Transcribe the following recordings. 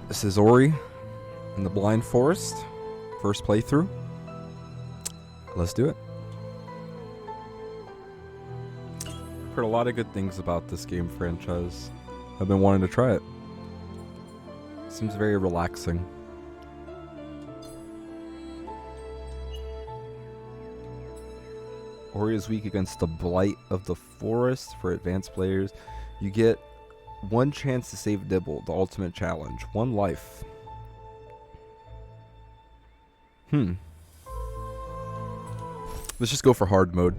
This is Ori in the Blind Forest. First playthrough. Let's do it. I've heard a lot of good things about this game franchise. I've been wanting to try it. Seems very relaxing. Ori is weak against the Blight of the Forest. For advanced players, you get one chance to save Dibble, the ultimate challenge. One life. Let's just go for hard mode.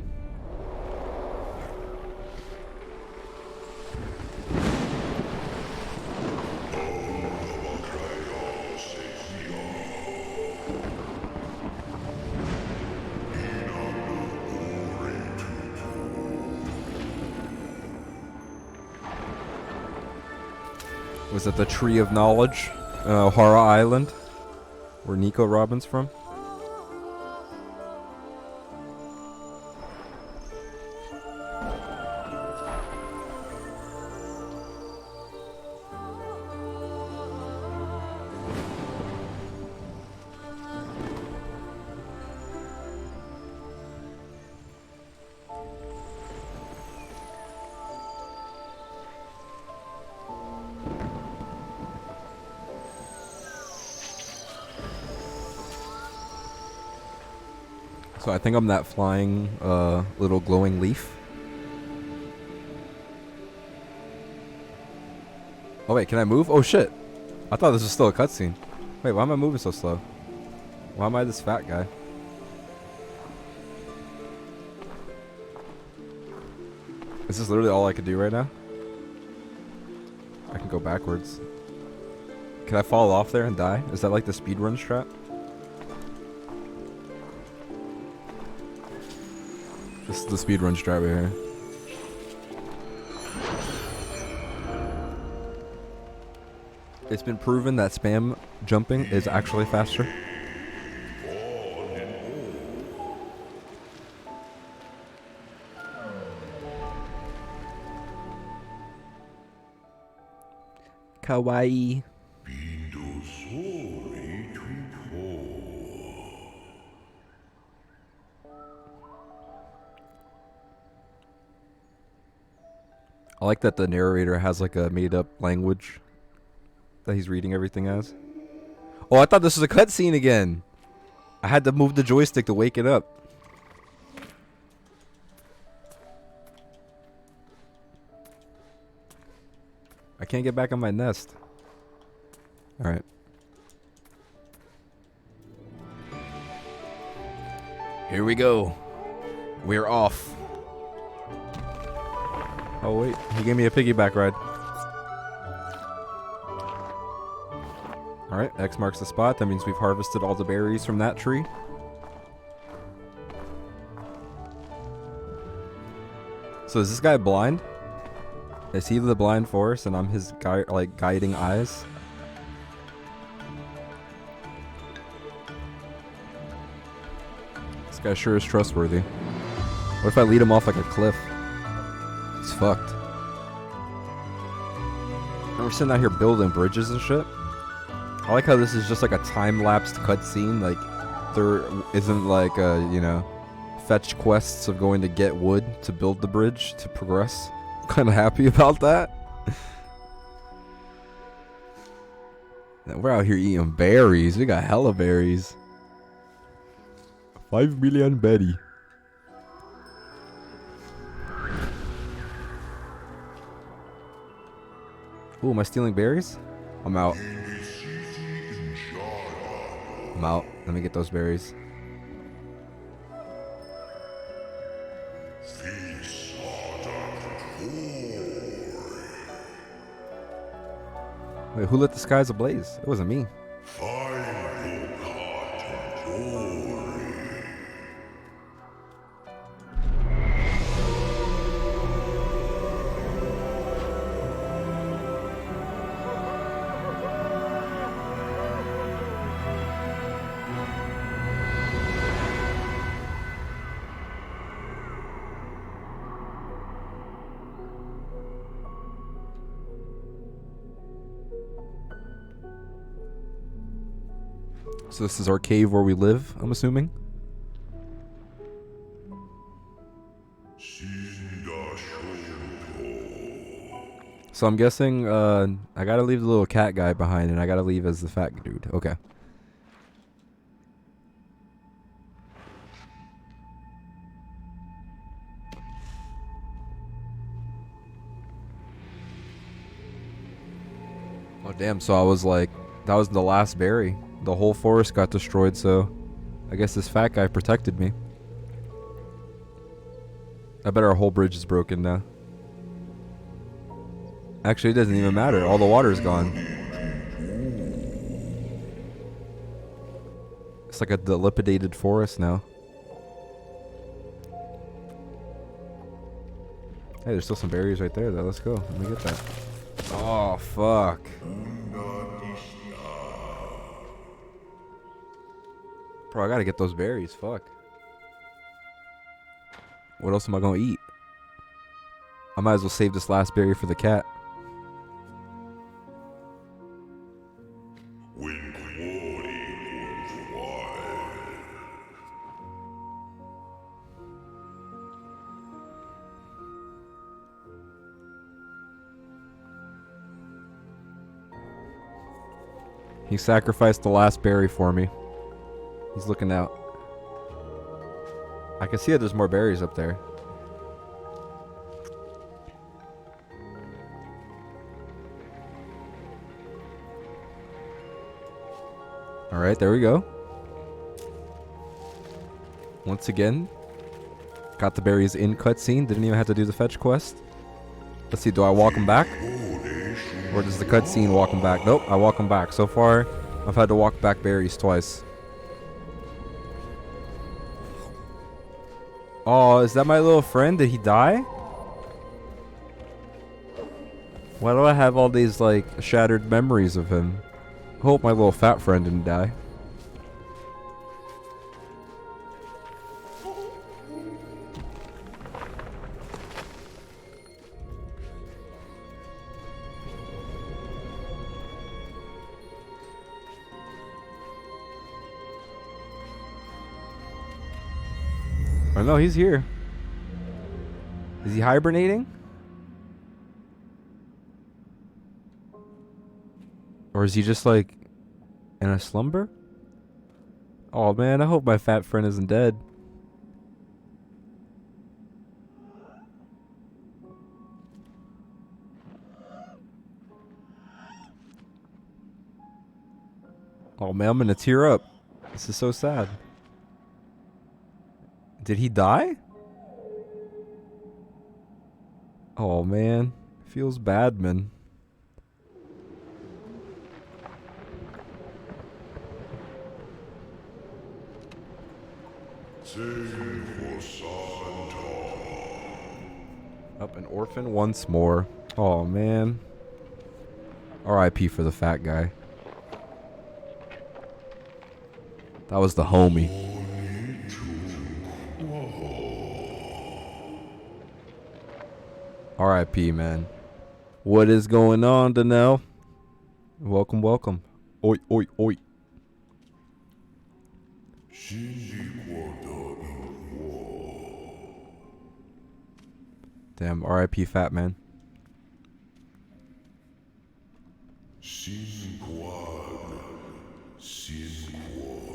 Was it the Tree of Knowledge? Hara Island? Where Nico Robin's from? So I think I'm that flying little glowing leaf. Oh wait, can I move? Oh shit. I thought this was still a cutscene. Wait, why am I moving so slow? Why am I this fat guy? Is this literally all I could do right now? I can go backwards. Can I fall off there and die? Is that like the speedrun strat? This is the speedrun strat right here. It's been proven that spam jumping is actually faster. Kawaii. I like that the narrator has like a made up language that he's reading everything as. Oh, I thought this was a cutscene again. I had to move the joystick to wake it up. I can't get back on my nest. Alright. Here we go. We're off. Oh wait, he gave me a piggyback ride. Alright, X marks the spot. That means we've harvested all the berries from that tree. So is this guy blind? Is he the blind forest and I'm his guiding eyes? This guy sure is trustworthy. What if I lead him off like a cliff? He's fucked. And we're sitting out here building bridges and shit. I like how this is just like a time-lapsed cutscene. Like, there isn't like a, you know, fetch quests of going to get wood to build the bridge to progress. I'm kind of happy about that. And we're out here eating berries. We got hella berries. 5 million berry. Ooh, am I stealing berries? I'm out. I'm out. Let me get those berries. Wait, who lit the skies ablaze? It wasn't me. So this is our cave where we live, I'm assuming? So I'm guessing I gotta leave the little cat guy behind and I gotta leave as the fat dude. Okay. Oh damn, so I was like, that was the last berry. The whole forest got destroyed, so I guess this fat guy protected me. I bet our whole bridge is broken now. Actually, it doesn't even matter. All the water's gone. It's like a dilapidated forest now. Hey, there's still some berries right there, though. Let's go. Let me get that. Oh, fuck. Bro, I gotta get those berries. Fuck. What else am I gonna eat? I might as well save this last berry for the cat. He sacrificed the last berry for me. He's looking out. I can see that there's more berries up there. Alright, there we go. Once again, got the berries in cutscene. Didn't even have to do the fetch quest. Let's see, do I walk them back? Or does the cutscene walk them back? Nope, I walk them back. So far, I've had to walk back berries twice. Oh, is that my little friend? Did he die? Why do I have all these, like, shattered memories of him? I hope my little fat friend didn't die. Oh no, he's here. Is he hibernating? Or is he just like in a slumber? Oh man, I hope my fat friend isn't dead. Oh man, I'm gonna tear up. This is so sad. Did he die? Oh man, feels bad, man. Up an orphan once more. Oh man. R.I.P. for the fat guy. That was the homie. R.I.P. man. What is going on, Danelle? Welcome, welcome. Oi, oi, oi. Damn, R.I.P. fat man.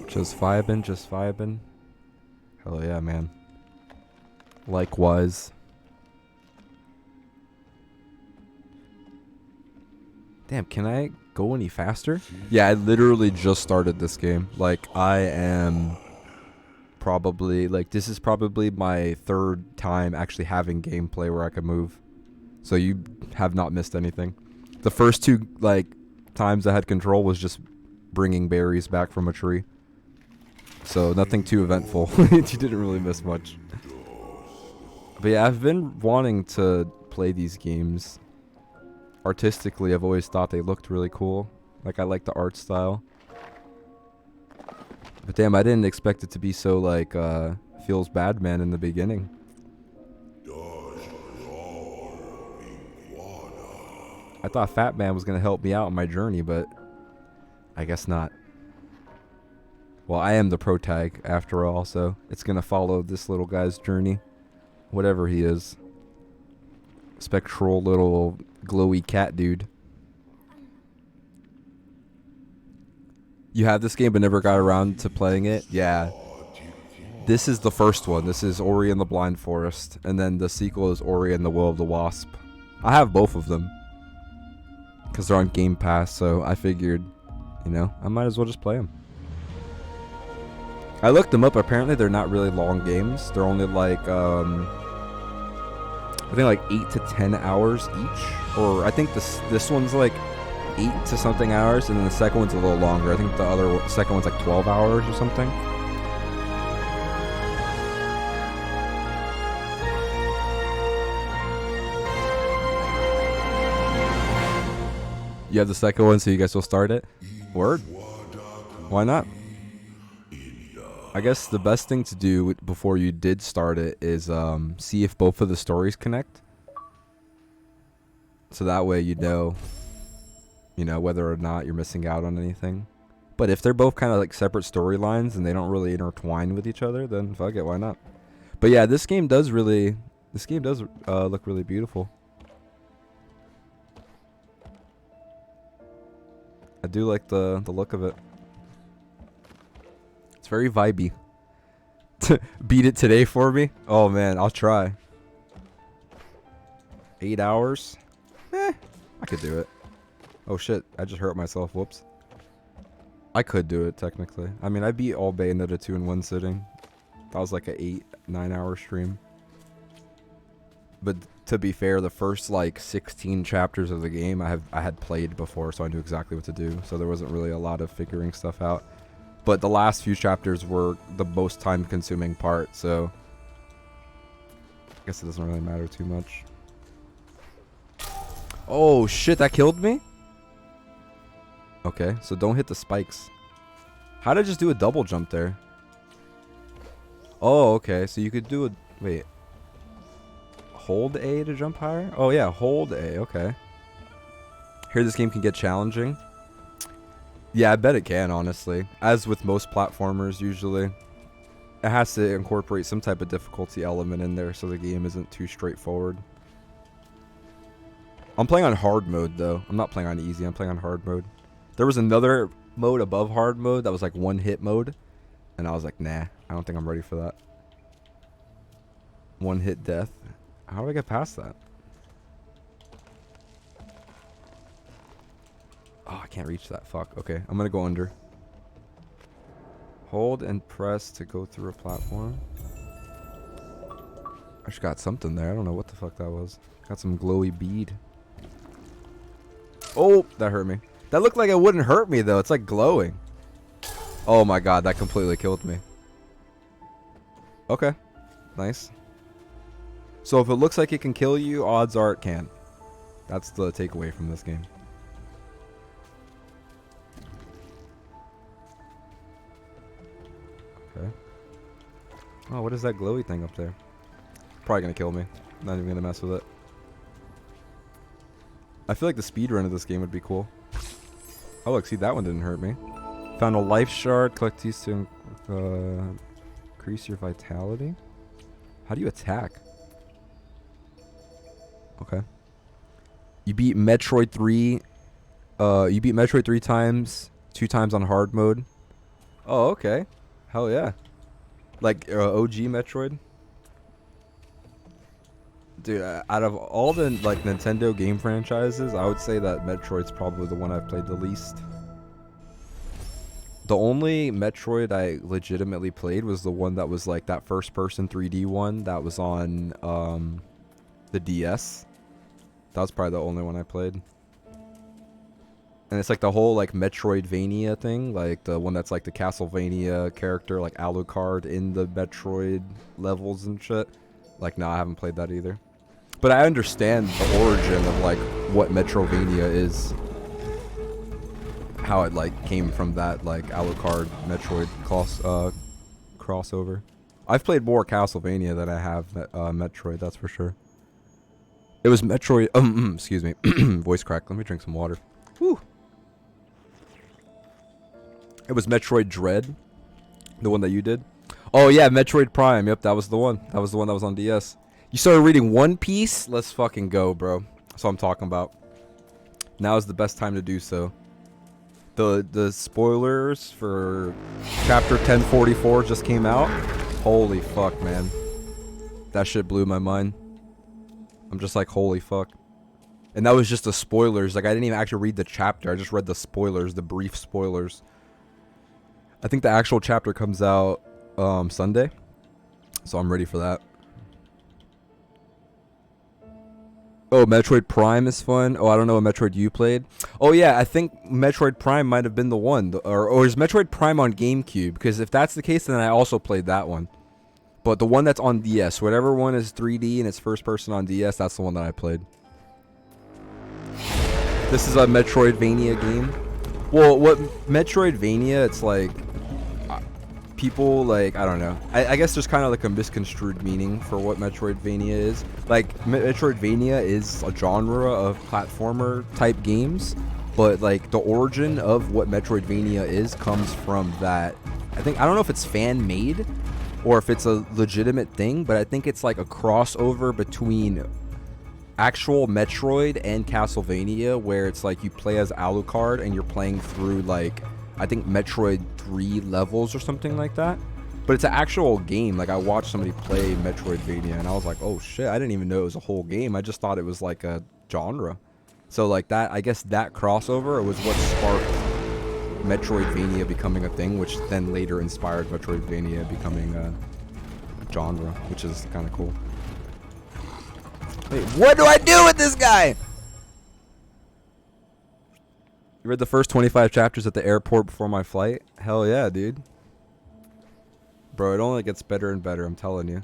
Just vibing, just vibing. Hell yeah, man. Likewise. Damn, can I go any faster? Yeah, I literally just started this game. Like, I am probably, like, this is probably my third time actually having gameplay where I can move. So you have not missed anything. The first two, like, times I had control was just bringing berries back from a tree. So nothing too eventful. You didn't really miss much. But yeah, I've been wanting to play these games. Artistically, I've always thought they looked really cool. Like, I like the art style. But damn, I didn't expect it to be so, like, feels bad man in the beginning. I thought Fat Man was gonna help me out on my journey, but I guess not. Well, I am the protag after all, so it's gonna follow this little guy's journey, whatever he is. Spectral little glowy cat dude. You have this game but never got around to playing it? Yeah. This is the first one. This is Ori and the Blind Forest. And then the sequel is Ori and the Will of the Wisp. I have both of them. Because they're on Game Pass, so I figured, you know, I might as well just play them. I looked them up. Apparently they're not really long games. They're only like, I think like 8 to 10 hours each. Or I think this one's like 8 to something hours, and then the second one's a little longer. I think the second one's like 12 hours or something. You have the second one, so you guys will start it? Word? Why not? I guess the best thing to do before you did start it is see if both of the stories connect. So that way you know whether or not you're missing out on anything. But if they're both kind of like separate storylines and they don't really intertwine with each other, then fuck it, why not? But yeah, this game does look really beautiful. I do like the look of it. It's very vibey. Beat it today for me? Oh man, I'll try. 8 hours? I could do it. Oh shit, I just hurt myself, whoops. I could do it, technically. I mean, I beat all Bayonetta 2 in one sitting. That was like a 8-9 hour stream. But to be fair, the first like 16 chapters of the game I had played before, so I knew exactly what to do. So there wasn't really a lot of figuring stuff out. But the last few chapters were the most time-consuming part, so I guess it doesn't really matter too much. Oh shit, that killed me? Okay, so don't hit the spikes. How did I just do a double jump there? Oh, okay, so you could do a... Wait. Hold A to jump higher? Oh yeah, hold A, okay. Here this game can get challenging. Yeah, I bet it can, honestly. As with most platformers, usually. It has to incorporate some type of difficulty element in there so the game isn't too straightforward. I'm playing on hard mode, though. I'm not playing on easy, I'm playing on hard mode. There was another mode above hard mode that was like one-hit mode. And I was like, nah, I don't think I'm ready for that. One-hit death. How do I get past that? Oh, I can't reach that. Fuck. Okay, I'm gonna go under. Hold and press to go through a platform. I just got something there. I don't know what the fuck that was. Got some glowy bead. Oh, that hurt me. That looked like it wouldn't hurt me, though. It's like glowing. Oh my god, that completely killed me. Okay. Nice. So if it looks like it can kill you, odds are it can. That's the takeaway from this game. Okay. Oh, what is that glowy thing up there? Probably gonna kill me. Not even gonna mess with it. I feel like the speedrun of this game would be cool. Oh look, see, that one didn't hurt me. Found a life shard. Collect these to increase your vitality. How do you attack? Okay. You beat Metroid 3. You beat Metroid 3 times. 2 times on hard mode. Oh, okay. Hell yeah. Like OG Metroid. Dude, out of all the like Nintendo game franchises, I would say that Metroid's probably the one I've played the least. The only Metroid I legitimately played was the one that was like that first-person 3D one that was on the DS. That was probably the only one I played. And it's like the whole like Metroidvania thing, like the one that's like the Castlevania character, like Alucard in the Metroid levels and shit. Like, no, I haven't played that either. But I understand the origin of like what Metroidvania is. How it like came from that like Alucard Metroid crossover. I've played more Castlevania than I have Metroid, that's for sure. It was Metroid. Excuse me, voice crack. Let me drink some water. Whew. It was Metroid Dread The one that you did? Oh yeah, Metroid Prime. Yep, that was the one. That was the one that was on DS. You started reading One Piece? Let's fucking go, bro. That's what I'm talking about. Now is the best time to do so. The spoilers for chapter 1044 just came out. Holy fuck, man. That shit blew my mind. I'm just like, holy fuck. And that was just the spoilers. Like, I didn't even actually read the chapter. I just read the spoilers, the brief spoilers. I think the actual chapter comes out Sunday. So I'm ready for that. Oh, Metroid Prime is fun. Oh, I don't know what Metroid you played. Oh yeah, I think Metroid Prime might have been the one. Or is Metroid Prime on GameCube? Because if that's the case, then I also played that one. But the one that's on DS, whatever one is 3D and it's first person on DS, that's the one that I played. This is a Metroidvania game. Well, what Metroidvania, it's like people like, I don't know. I guess there's kind of like a misconstrued meaning for what Metroidvania is. Like Metroidvania is a genre of platformer type games, but like the origin of what Metroidvania is comes from that. I don't know if it's fan made or if it's a legitimate thing, but I think it's like a crossover between actual Metroid and Castlevania, where it's like you play as Alucard and you're playing through like, I think Metroid 3 levels or something like that. But it's an actual game. Like I watched somebody play Metroidvania and I was like, oh shit, I didn't even know it was a whole game. I just thought it was like a genre. So like that, I guess that crossover was what sparked Metroidvania becoming a thing, which then later inspired Metroidvania becoming a genre, which is kind of cool. Wait, what do I do with this guy? You read the first 25 chapters at the airport before my flight? Hell yeah, dude. Bro, it only gets better and better, I'm telling you.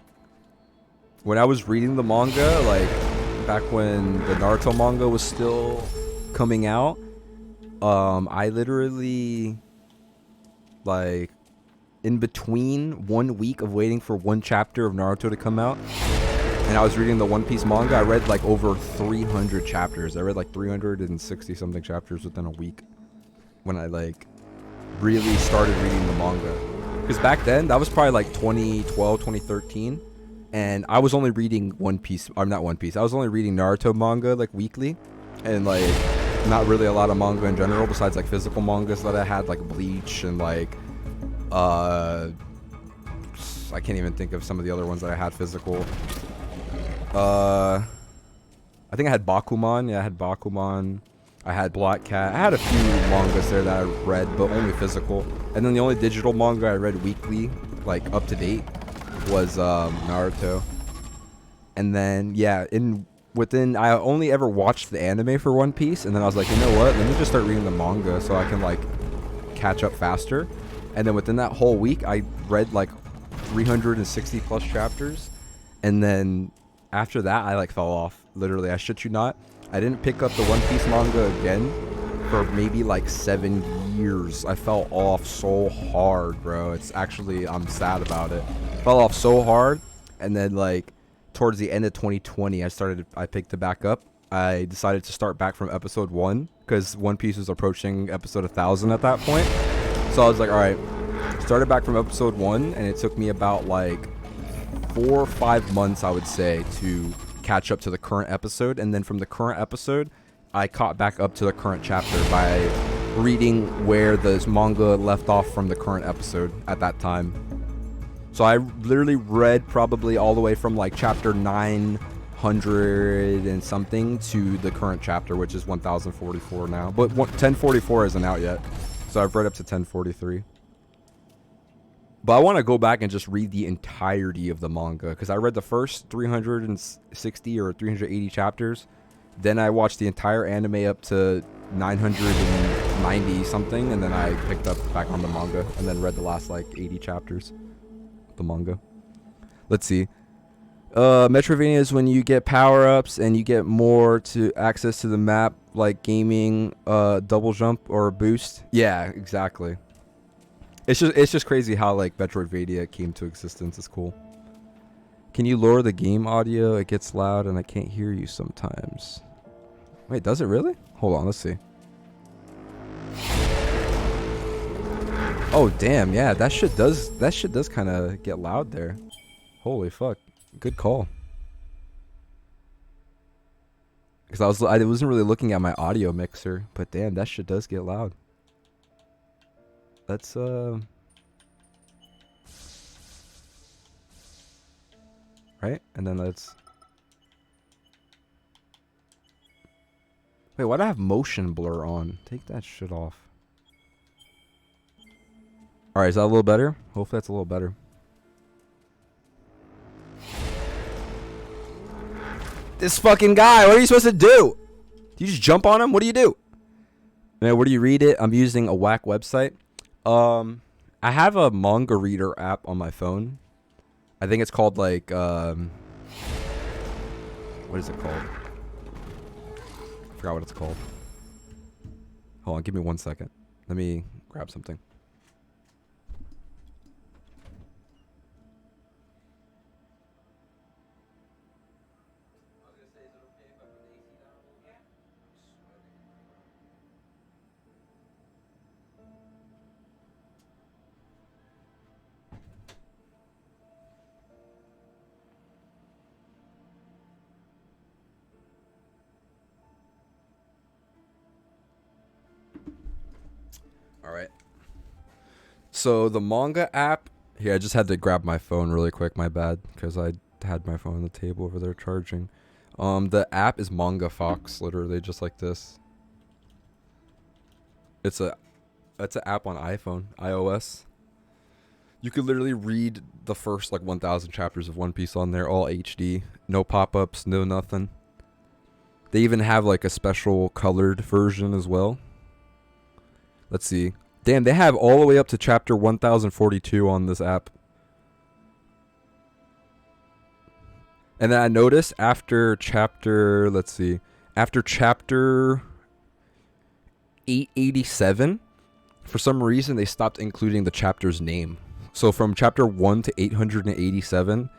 When I was reading the manga, like back when the Naruto manga was still coming out, I literally, like, in between 1 week of waiting for one chapter of Naruto to come out, and I was reading the One Piece manga, I read like over 300 chapters. I read like 360 something chapters within a week when I like really started reading the manga. Because back then, that was probably like 2012, 2013, and I was only reading One Piece, or not One Piece, I was only reading Naruto manga like weekly, and like not really a lot of manga in general besides like physical mangas that I had, like Bleach and like I can't even think of some of the other ones that I had physical. I think I had Bakuman. Yeah, I had Bakuman. I had Black Cat. I had a few mangas there that I read, but only physical. And then the only digital manga I read weekly, like up to date, was Naruto. And then yeah, I only ever watched the anime for One Piece, and then I was like, you know what? Let me just start reading the manga so I can like catch up faster. And then within that whole week, I read like 360 plus chapters, and then after that, I like fell off. Literally, I shit you not. I didn't pick up the One Piece manga again for maybe like 7 years. I fell off so hard, bro. It's actually, I'm sad about it. Fell off so hard, and then like towards the end of 2020, I picked it back up. I decided to start back from episode 1 because One Piece was approaching episode 1000 at that point. So I was like, all right, started back from episode 1, and it took me about like 4 or 5 months, I would say, to catch up to the current episode. And then from the current episode, I caught back up to the current chapter by reading where the manga left off from the current episode at that time. So I literally read probably all the way from like chapter 900 and something to the current chapter, which is 1044 now. But 1044 isn't out yet. So I've read up to 1043. But I want to go back and just read the entirety of the manga, because I read the first 360 or 380 chapters. Then I watched the entire anime up to 990 something, and then I picked up back on the manga and then read the last like 80 chapters of the manga. Let's see. Metroidvania is when you get power-ups and you get more to access to the map, like gaming, double jump or a boost. Yeah, exactly. It's just crazy how like Metroidvania came to existence. It's cool. Can you lower the game audio? It gets loud and I can't hear you sometimes. Wait, does it really? Hold on, let's see. Oh damn, yeah, that shit does kind of get loud there. Holy fuck, good call. Because I wasn't really looking at my audio mixer, but damn, that shit does get loud. Let's right, and then let's. Wait, why do I have motion blur on? Take that shit off. Alright, is that a little better? Hopefully that's a little better. This fucking guy, what are you supposed to do? Do you just jump on him? What do you do? Man, where do you read it? I'm using a whack website. I have a manga reader app on my phone. I think it's called like, what is it called? I forgot what it's called. Hold on, give me 1 second. Let me grab something. Alright. So the manga app. Here, I just had to grab my phone really quick, my bad. Because I had my phone on the table over there charging. The app is Manga Fox, literally just like this. It's an app on iPhone, iOS. You could literally read the first like 1,000 chapters of One Piece on there, all HD. No pop-ups, no nothing. They even have like a special colored version as well. Let's see. Damn, they have all the way up to chapter 1042 on this app. And then I noticed after chapter, let's see, after chapter 887, for some reason they stopped including the chapter's name. So from chapter 1 to 887,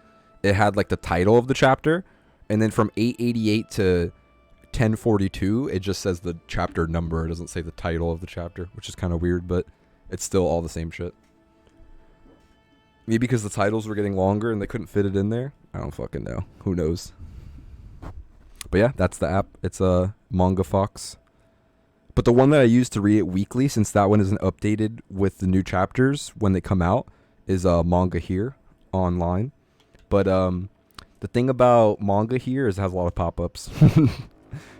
it had like the title of the chapter. And then from 888 to 1042, it just says the chapter number. It doesn't say the title of the chapter, which is kind of weird, but it's still all the same shit. Maybe because the titles were getting longer and they couldn't fit it in there. I don't fucking know. Who knows? But yeah, that's the app. It's a Manga Fox. But the one that I use to read it weekly, since that one isn't updated with the new chapters when they come out, is Manga Here online. But the thing about Manga Here is it has a lot of pop-ups.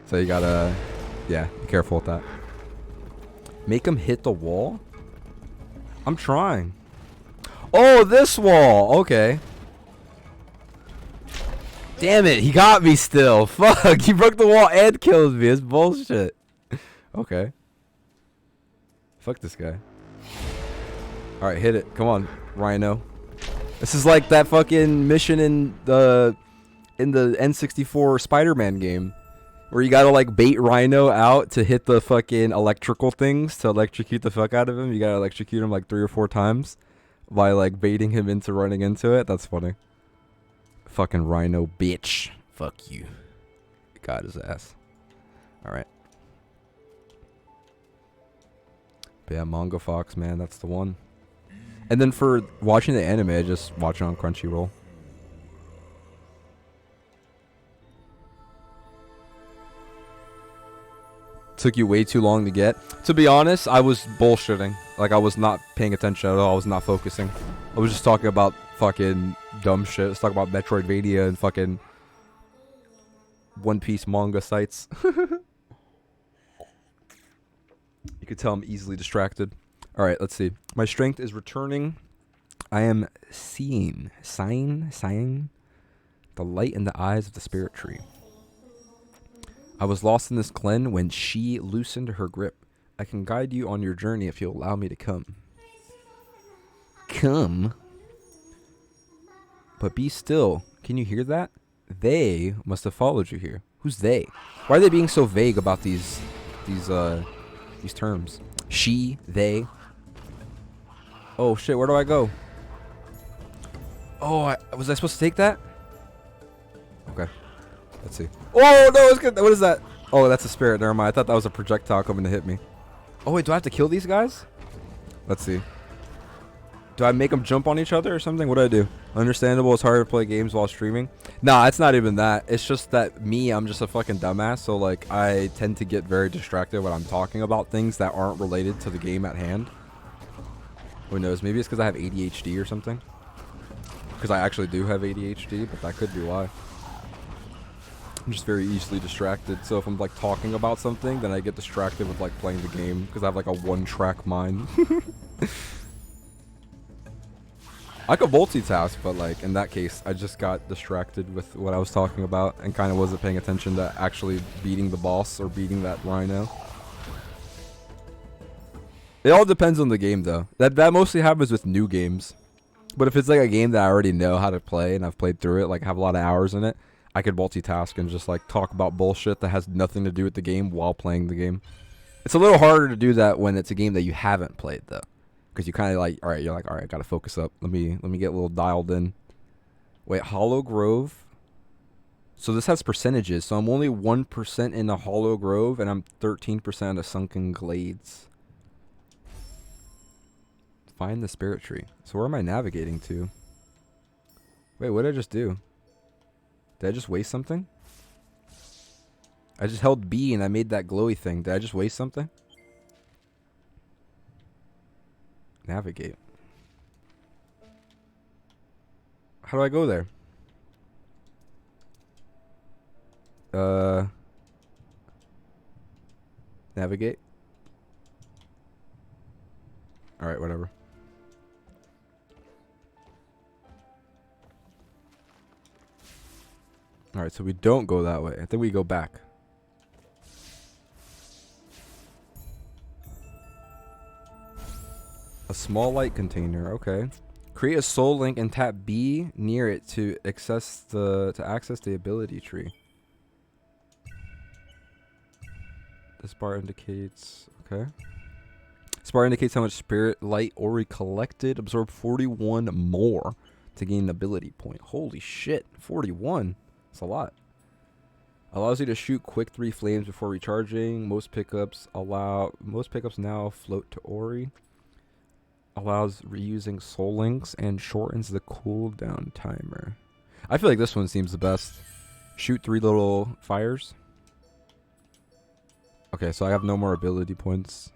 So you gotta, yeah, be careful with that. Make him hit the wall? I'm trying. Oh, this wall. Okay. Damn it, he got me still. Fuck, he broke the wall and killed me. It's bullshit. Okay. Fuck this guy. Alright, hit it. Come on, Rhino. This is like that fucking mission in the N64 Spider-Man game. Where you gotta like bait Rhino out to hit the fucking electrical things to electrocute the fuck out of him. You gotta electrocute him like 3 or 4 times by like baiting him into running into it. That's funny. Fucking Rhino bitch. Fuck you. Got his ass. Alright. But yeah, Manga Fox, man, that's the one. And then for watching the anime, I just watch it on Crunchyroll. Took you way too long to get. To be honest, I was bullshitting. Like, I was not paying attention at all. I was not focusing. I was just talking about fucking dumb shit. Let's talk about Metroidvania and fucking One Piece manga sites. You could tell I'm easily distracted. Alright, let's see. My strength is returning. I am seeing the light in the eyes of the spirit tree. I was lost in this glen when she loosened her grip. I can guide you on your journey if you'll allow me to come. Come? But be still. Can you hear that? They must have followed you here. Who's they? Why are they being so vague about these terms? She, they. Oh shit, where do I go? Oh, was I supposed to take that? Okay. Let's see. Oh no, it's good. What is that? Oh, that's a spirit. Never mind. I thought that was a projectile coming to hit me. Oh wait, do I have to kill these guys? Let's see. Do I make them jump on each other or something? What do I do? Understandable, it's hard to play games while streaming. Nah, it's not even that. It's just that I'm just a fucking dumbass. So, like, I tend to get very distracted when I'm talking about things that aren't related to the game at hand. Who knows? Maybe it's because I have ADHD or something. Because I actually do have ADHD, but that could be why. I'm just very easily distracted. So if I'm, like, talking about something, then I get distracted with, like, playing the game. Because I have, like, a one-track mind. I could multitask, but like in that case, I just got distracted with what I was talking about and kind of wasn't paying attention to actually beating the boss or beating that rhino. It all depends on the game, though. That mostly happens with new games. But if it's like a game that I already know how to play and I've played through it, like have a lot of hours in it, I could multitask and just like talk about bullshit that has nothing to do with the game while playing the game. It's a little harder to do that when it's a game that you haven't played, though. Because you kind of like, alright, you're like, alright, gotta focus up. Let me get a little dialed in. Wait, Hollow Grove? So this has percentages. So I'm only 1% in the Hollow Grove, and I'm 13% in the Sunken Glades. Find the Spirit Tree. So where am I navigating to? Wait, what did I just do? Did I just waste something? I just held B and I made that glowy thing. Did I just waste something? Navigate. How do I go there? Navigate. Alright, whatever. Alright, so we don't go that way. I think we go back. A small light container, okay. Create a soul link and tap B near it to access the ability tree. This bar indicates, okay. This bar indicates how much spirit light Ori collected. Absorb 41 more to gain an ability point. Holy shit, 41. That's a lot. Allows you to shoot quick 3 flames before recharging. Most pickups now float to Ori. Allows reusing soul links and shortens the cooldown timer. I feel like this one seems the best. Shoot 3 little fires. Okay, so I have no more ability points.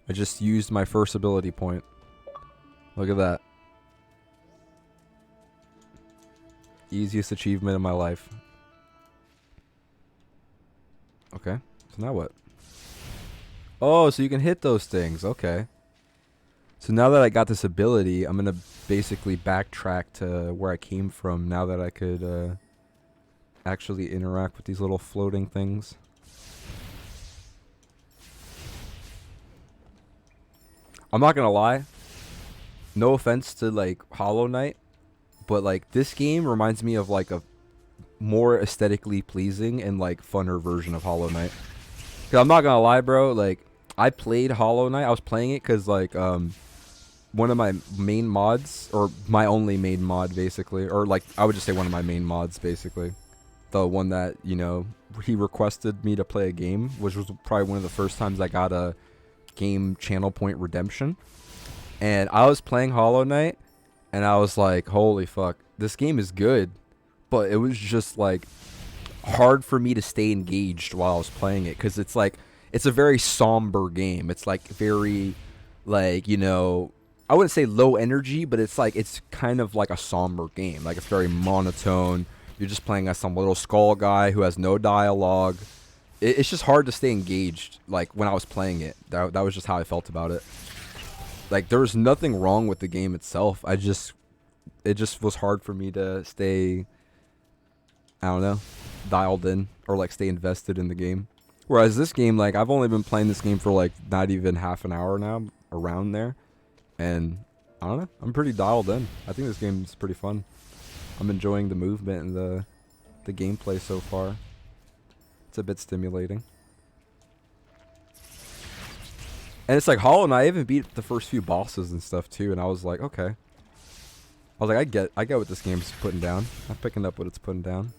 I just used my first ability point. Look at that. Easiest achievement of my life. Okay, so now what? Oh, so you can hit those things. Okay. So now that I got this ability, I'm going to basically backtrack to where I came from now that I could actually interact with these little floating things. I'm not going to lie. No offense to like Hollow Knight, but like this game reminds me of like a more aesthetically pleasing and like funner version of Hollow Knight. 'Cause I'm not going to lie, bro, like I played Hollow Knight. I was playing it cuz like one of my main mods, or my only main mod basically, or like I would just say one of my main mods basically, the one that, you know, he requested me to play a game, which was probably one of the first times I got a game channel point redemption. And I was playing Hollow Knight and I was like, holy fuck, this game is good, but it was just like hard for me to stay engaged while I was playing it, because it's like, it's a very somber game. It's like very like, you know, I wouldn't say low energy, but it's like, it's kind of like a somber game. Like it's very monotone. You're just playing as some little skull guy who has no dialogue. It's just hard to stay engaged. Like when I was playing it, that was just how I felt about it. Like there was nothing wrong with the game itself. It just was hard for me to stay, I don't know, dialed in or like stay invested in the game. Whereas this game, like I've only been playing this game for like not even half an hour now, around there. And I don't know, I'm pretty dialed in. I think this game is pretty fun. I'm enjoying the movement and the gameplay so far. It's a bit stimulating. And it's like Hollow Knight, I even beat the first few bosses and stuff too, and I was like, okay. I was like, I get what this game's putting down. I'm picking up what it's putting down.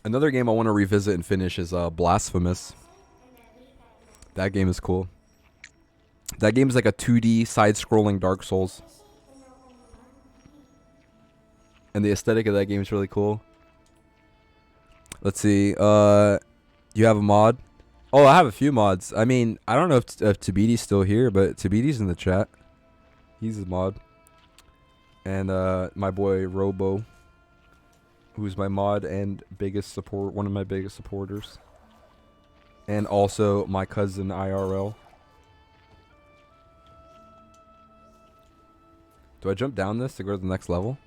Another game I want to revisit and finish is Blasphemous. That game is cool. That game is like a 2D side-scrolling Dark Souls. And the aesthetic of that game is really cool. Let's see. You have a mod? Oh, I have a few mods. I mean, I don't know if Tabiti's still here, but Tabiti's in the chat. He's a mod. And my boy Robo, who's my mod and one of my biggest supporters. And also my cousin IRL. Do I jump down this to go to the next level?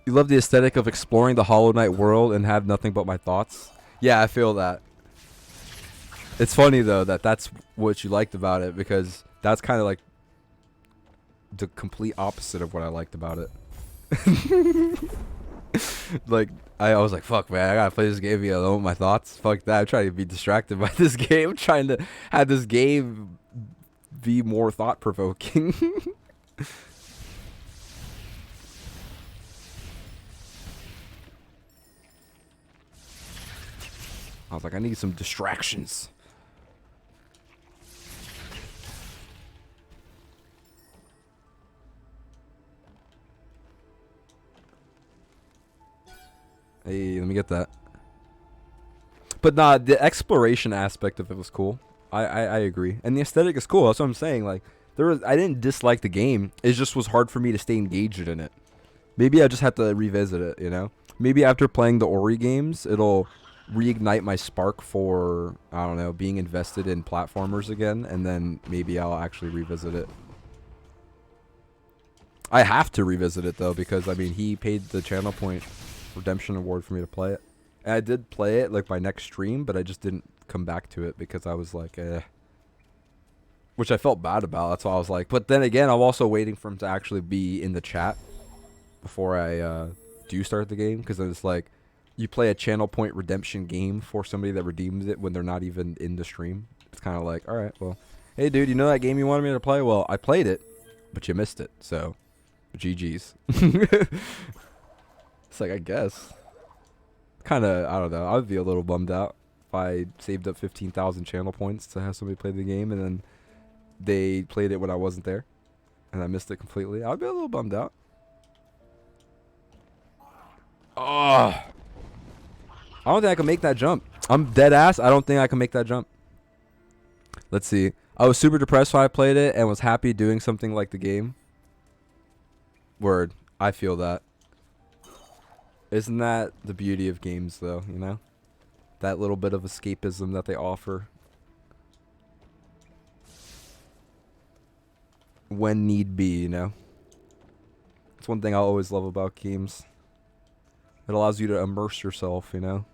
You love the aesthetic of exploring the Hollow Knight world and have nothing but my thoughts? Yeah, I feel that. It's funny, though, that that's what you liked about it, because that's kind of like the complete opposite of what I liked about it. Like, I was like, fuck, man, I gotta play this game alone with my thoughts. Fuck that, I'm trying to be distracted by this game. I'm trying to have this game be more thought-provoking. I was like, I need some distractions. Hey, let me get that. But nah, the exploration aspect of it was cool. I agree. And the aesthetic is cool. That's what I'm saying. Like, I didn't dislike the game. It just was hard for me to stay engaged in it. Maybe I just have to revisit it, you know? Maybe after playing the Ori games, it'll reignite my spark for, I don't know, being invested in platformers again, and then maybe I'll actually revisit it. I have to revisit it, though, because, I mean, he paid the channel point redemption award for me to play it. And I did play it, like, my next stream, but I just didn't come back to it because I was like, eh. Which I felt bad about. That's why I was like, but then again, I'm also waiting for him to actually be in the chat before I do start the game, because then it's like, you play a channel point redemption game for somebody that redeems it when they're not even in the stream. It's kind of like, all right, well, hey, dude, you know that game you wanted me to play? Well, I played it, but you missed it, so GG's. It's like, I guess. Kind of, I don't know. I would be a little bummed out if I saved up 15,000 channel points to have somebody play the game, and then they played it when I wasn't there, and I missed it completely. I'd be a little bummed out. Oh. I don't think I can make that jump. I'm dead ass. I don't think I can make that jump. Let's see. I was super depressed when I played it and was happy doing something like the game. Word. I feel that. Isn't that the beauty of games, though, you know? That little bit of escapism that they offer. When need be, you know? It's one thing I always love about games. It allows you to immerse yourself, you know?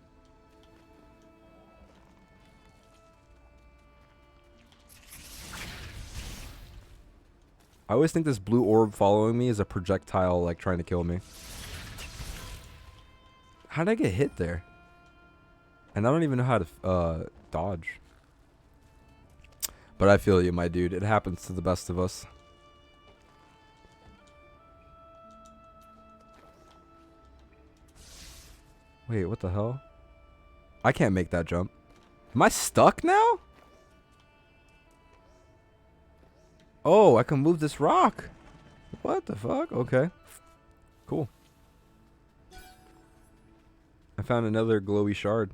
I always think this blue orb following me is a projectile, like, trying to kill me. How did I get hit there? And I don't even know how to dodge. But I feel you, my dude. It happens to the best of us. Wait, what the hell? I can't make that jump. Am I stuck now? Oh, I can move this rock. What the fuck? Okay. Cool. I found another glowy shard.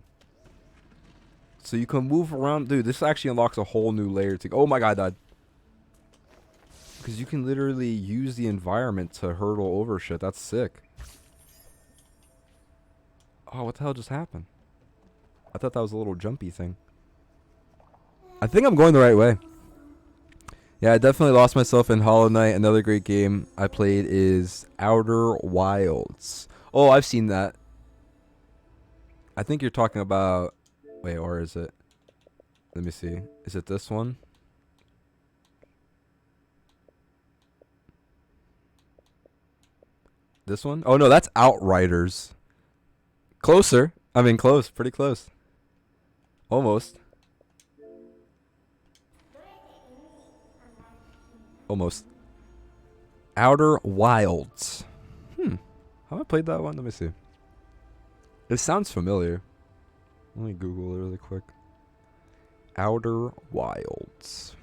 So you can move around. Dude, this actually unlocks a whole new layer to... Oh my god, I died. Because you can literally use the environment to hurdle over shit. That's sick. Oh, what the hell just happened? I thought that was a little jumpy thing. I think I'm going the right way. Yeah, I definitely lost myself in Hollow Knight. Another great game I played is Outer Wilds. Oh, I've seen that. I think you're talking about... Wait, or is it... Let me see. Is it this one? This one? Oh, no, that's Outriders. Closer. I mean, close. Pretty close. Almost. Almost. Outer Wilds. Have I played that one? Let me see. It sounds familiar. Let me Google it really quick. Outer Wilds.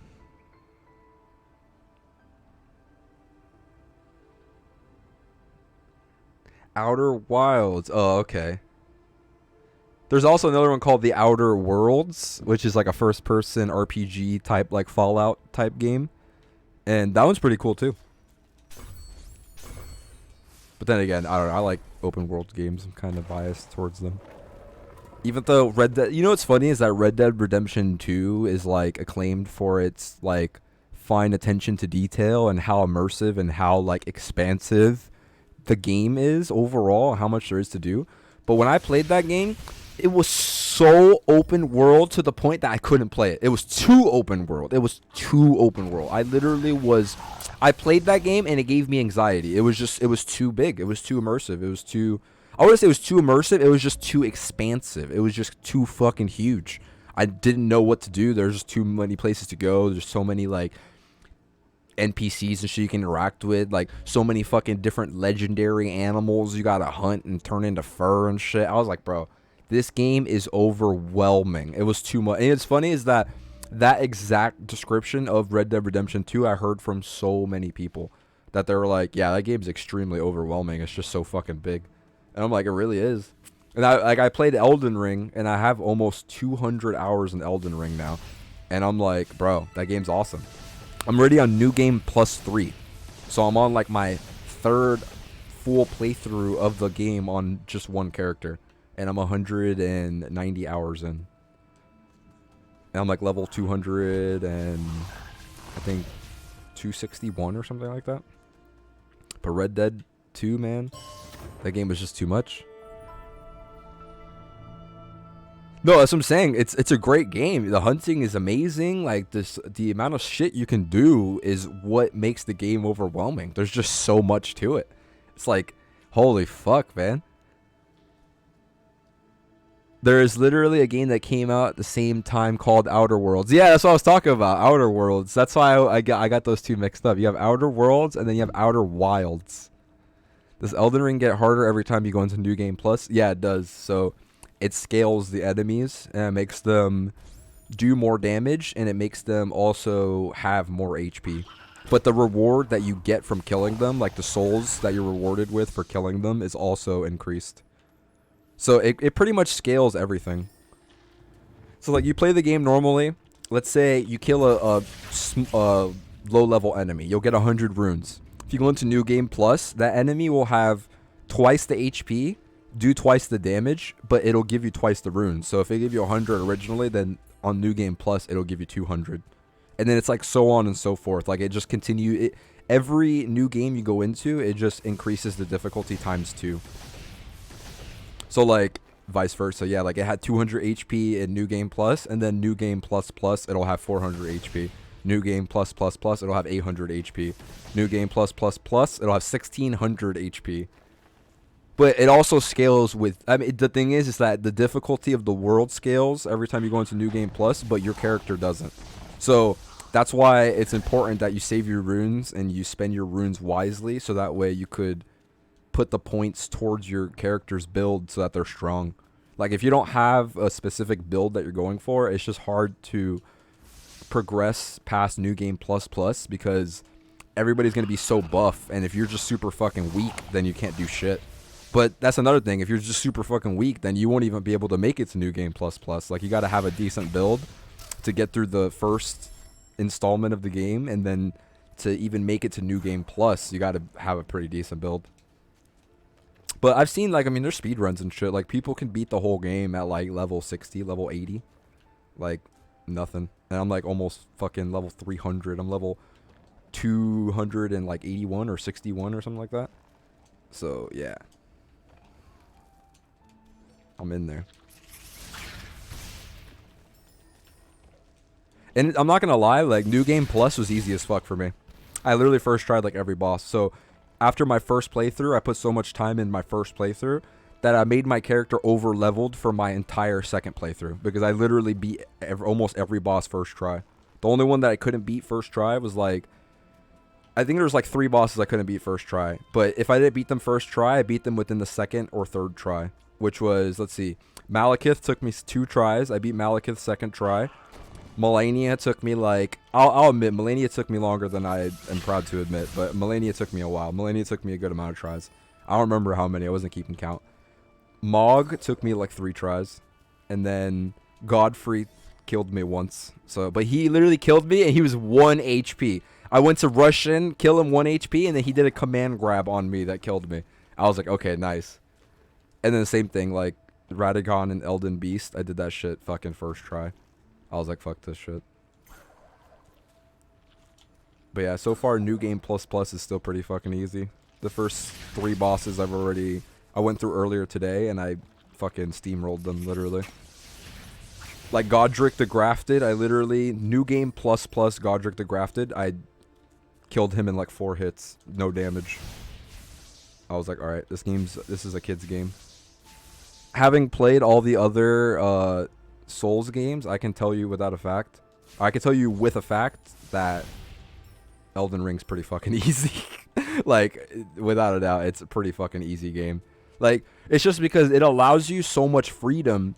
Outer Wilds. Oh, okay. There's also another one called The Outer Worlds, which is like a first-person RPG type, like Fallout type game. And that one's pretty cool too. But then again, I don't know. I like open world games. I'm kind of biased towards them. Even though Red Dead, you know what's funny is that Red Dead Redemption 2 is like acclaimed for its like fine attention to detail and how immersive and how like expansive the game is overall, how much there is to do. But when I played that game, it was so open world to the point that I couldn't play it. It was too open world. I literally was, I played that game and it gave me anxiety. It was too big. It was too immersive. I wouldn't say it was too immersive. It was just too expansive. It was just too fucking huge. I didn't know what to do. There's just too many places to go. There's so many like NPCs and shit you can interact with, like so many fucking different legendary animals you gotta hunt and turn into fur and shit. I was like, bro, this game is overwhelming. It was too much. And it's funny is that exact description of Red Dead Redemption 2 I heard from so many people that they were like, yeah, that game's extremely overwhelming. It's just so fucking big. And I'm like, it really is. And I played Elden Ring and I have almost 200 hours in Elden Ring now. And I'm like, bro, that game's awesome. I'm already on New Game Plus 3. So I'm on like my third full playthrough of the game on just one character. And I'm 190 hours in. And I'm like level 200 and I think 261 or something like that. But Red Dead 2, man, that game was just too much. No, that's what I'm saying. It's a great game. The hunting is amazing. Like the amount of shit you can do is what makes the game overwhelming. There's just so much to it. It's like, holy fuck, man. There is literally a game that came out at the same time called Outer Worlds. Yeah, that's what I was talking about. Outer Worlds. That's why I got those two mixed up. You have Outer Worlds and then you have Outer Wilds. Does Elden Ring get harder every time you go into New Game Plus? Yeah, it does. So it scales the enemies and it makes them do more damage and it makes them also have more HP. But the reward that you get from killing them, like the souls that you're rewarded with for killing them, is also increased. So it pretty much scales everything. So like you play the game normally. Let's say you kill a low-level enemy. You'll get 100 runes. If you go into New Game Plus, that enemy will have twice the HP, do twice the damage, but it'll give you twice the runes. So if it gave you 100 originally, then on New Game Plus, it'll give you 200. And then it's like so on and so forth. Like it just continue. Every new game you go into, it just increases the difficulty times 2. So like vice versa. Yeah, like it had 200 HP in New Game Plus, and then New Game Plus Plus, it'll have 400 HP. New Game Plus Plus Plus, it'll have 800 HP. New Game Plus Plus Plus, it'll have 1600 HP. But it also scales with, I mean, the thing is that the difficulty of the world scales every time you go into New Game Plus, but your character doesn't. So that's why it's important that you save your runes and you spend your runes wisely, so that way you could put the points towards your character's build so that they're strong. Like if you don't have a specific build that you're going for, it's just hard to progress past New Game Plus Plus because everybody's going to be so buff, and if you're just super fucking weak, then you can't do shit. But that's another thing. If you're just super fucking weak, then you won't even be able to make it to New Game Plus Plus. Like you got to have a decent build to get through the first installment of the game, and then to even make it to New Game Plus, you got to have a pretty decent build. But I've seen, like, I mean, there's speedruns and shit. Like, people can beat the whole game at, like, level 60, level 80. Like, nothing. And I'm, like, almost fucking level 300. I'm level 281 or 61 or something like that. So, yeah. I'm in there. And I'm not going to lie, like, New Game Plus was easy as fuck for me. I literally first tried, like, every boss. So after my first playthrough, I put so much time in my first playthrough that I made my character over-leveled for my entire second playthrough. Because I literally beat almost every boss first try. The only one that I couldn't beat first try was like, I think there was like 3 bosses I couldn't beat first try. But if I didn't beat them first try, I beat them within the second or third try. which was, let's see, Malekith took me 2 tries. I beat Malekith second try. Melania took me like, I'll admit, Melania took me longer than I am proud to admit, but Melania took me a while. Melania took me a good amount of tries. I don't remember how many. I wasn't keeping count. Mog took me like 3 tries, and then Godfrey killed me once. So, but he literally killed me, and he was 1 HP. I went to rush in, kill him 1 HP, and then he did a command grab on me that killed me. I was like, okay, nice. And then the same thing, like Radagon and Elden Beast. I did that shit fucking first try. I was like, fuck this shit. But yeah, so far, New Game Plus Plus is still pretty fucking easy. The first 3 bosses I went through earlier today, and I fucking steamrolled them, literally. Like Godric the Grafted, I literally, New Game Plus Plus Godric the Grafted, I killed him in like 4 hits, no damage. I was like, alright, this is a kid's game. Having played all the other Souls games, I can tell you with a fact that Elden Ring's pretty fucking easy. Like, without a doubt, it's a pretty fucking easy game. Like, it's just because it allows you so much freedom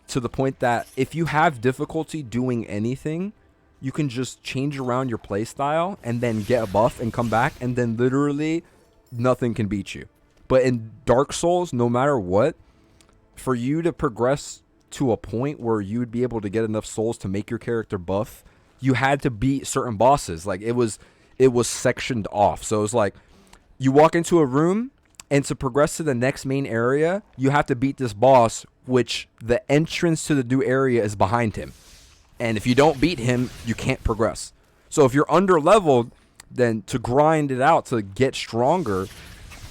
to the point that if you have difficulty doing anything, you can just change around your playstyle and then get a buff and come back, and then literally nothing can beat you. But in Dark Souls, no matter what, for you to progress to a point where you would be able to get enough souls to make your character buff, you had to beat certain bosses. Like, it was sectioned off. So it was like, you walk into a room, and to progress to the next main area, you have to beat this boss, which the entrance to the new area is behind him. And if you don't beat him, you can't progress. So if you're under leveled, then to grind it out to get stronger,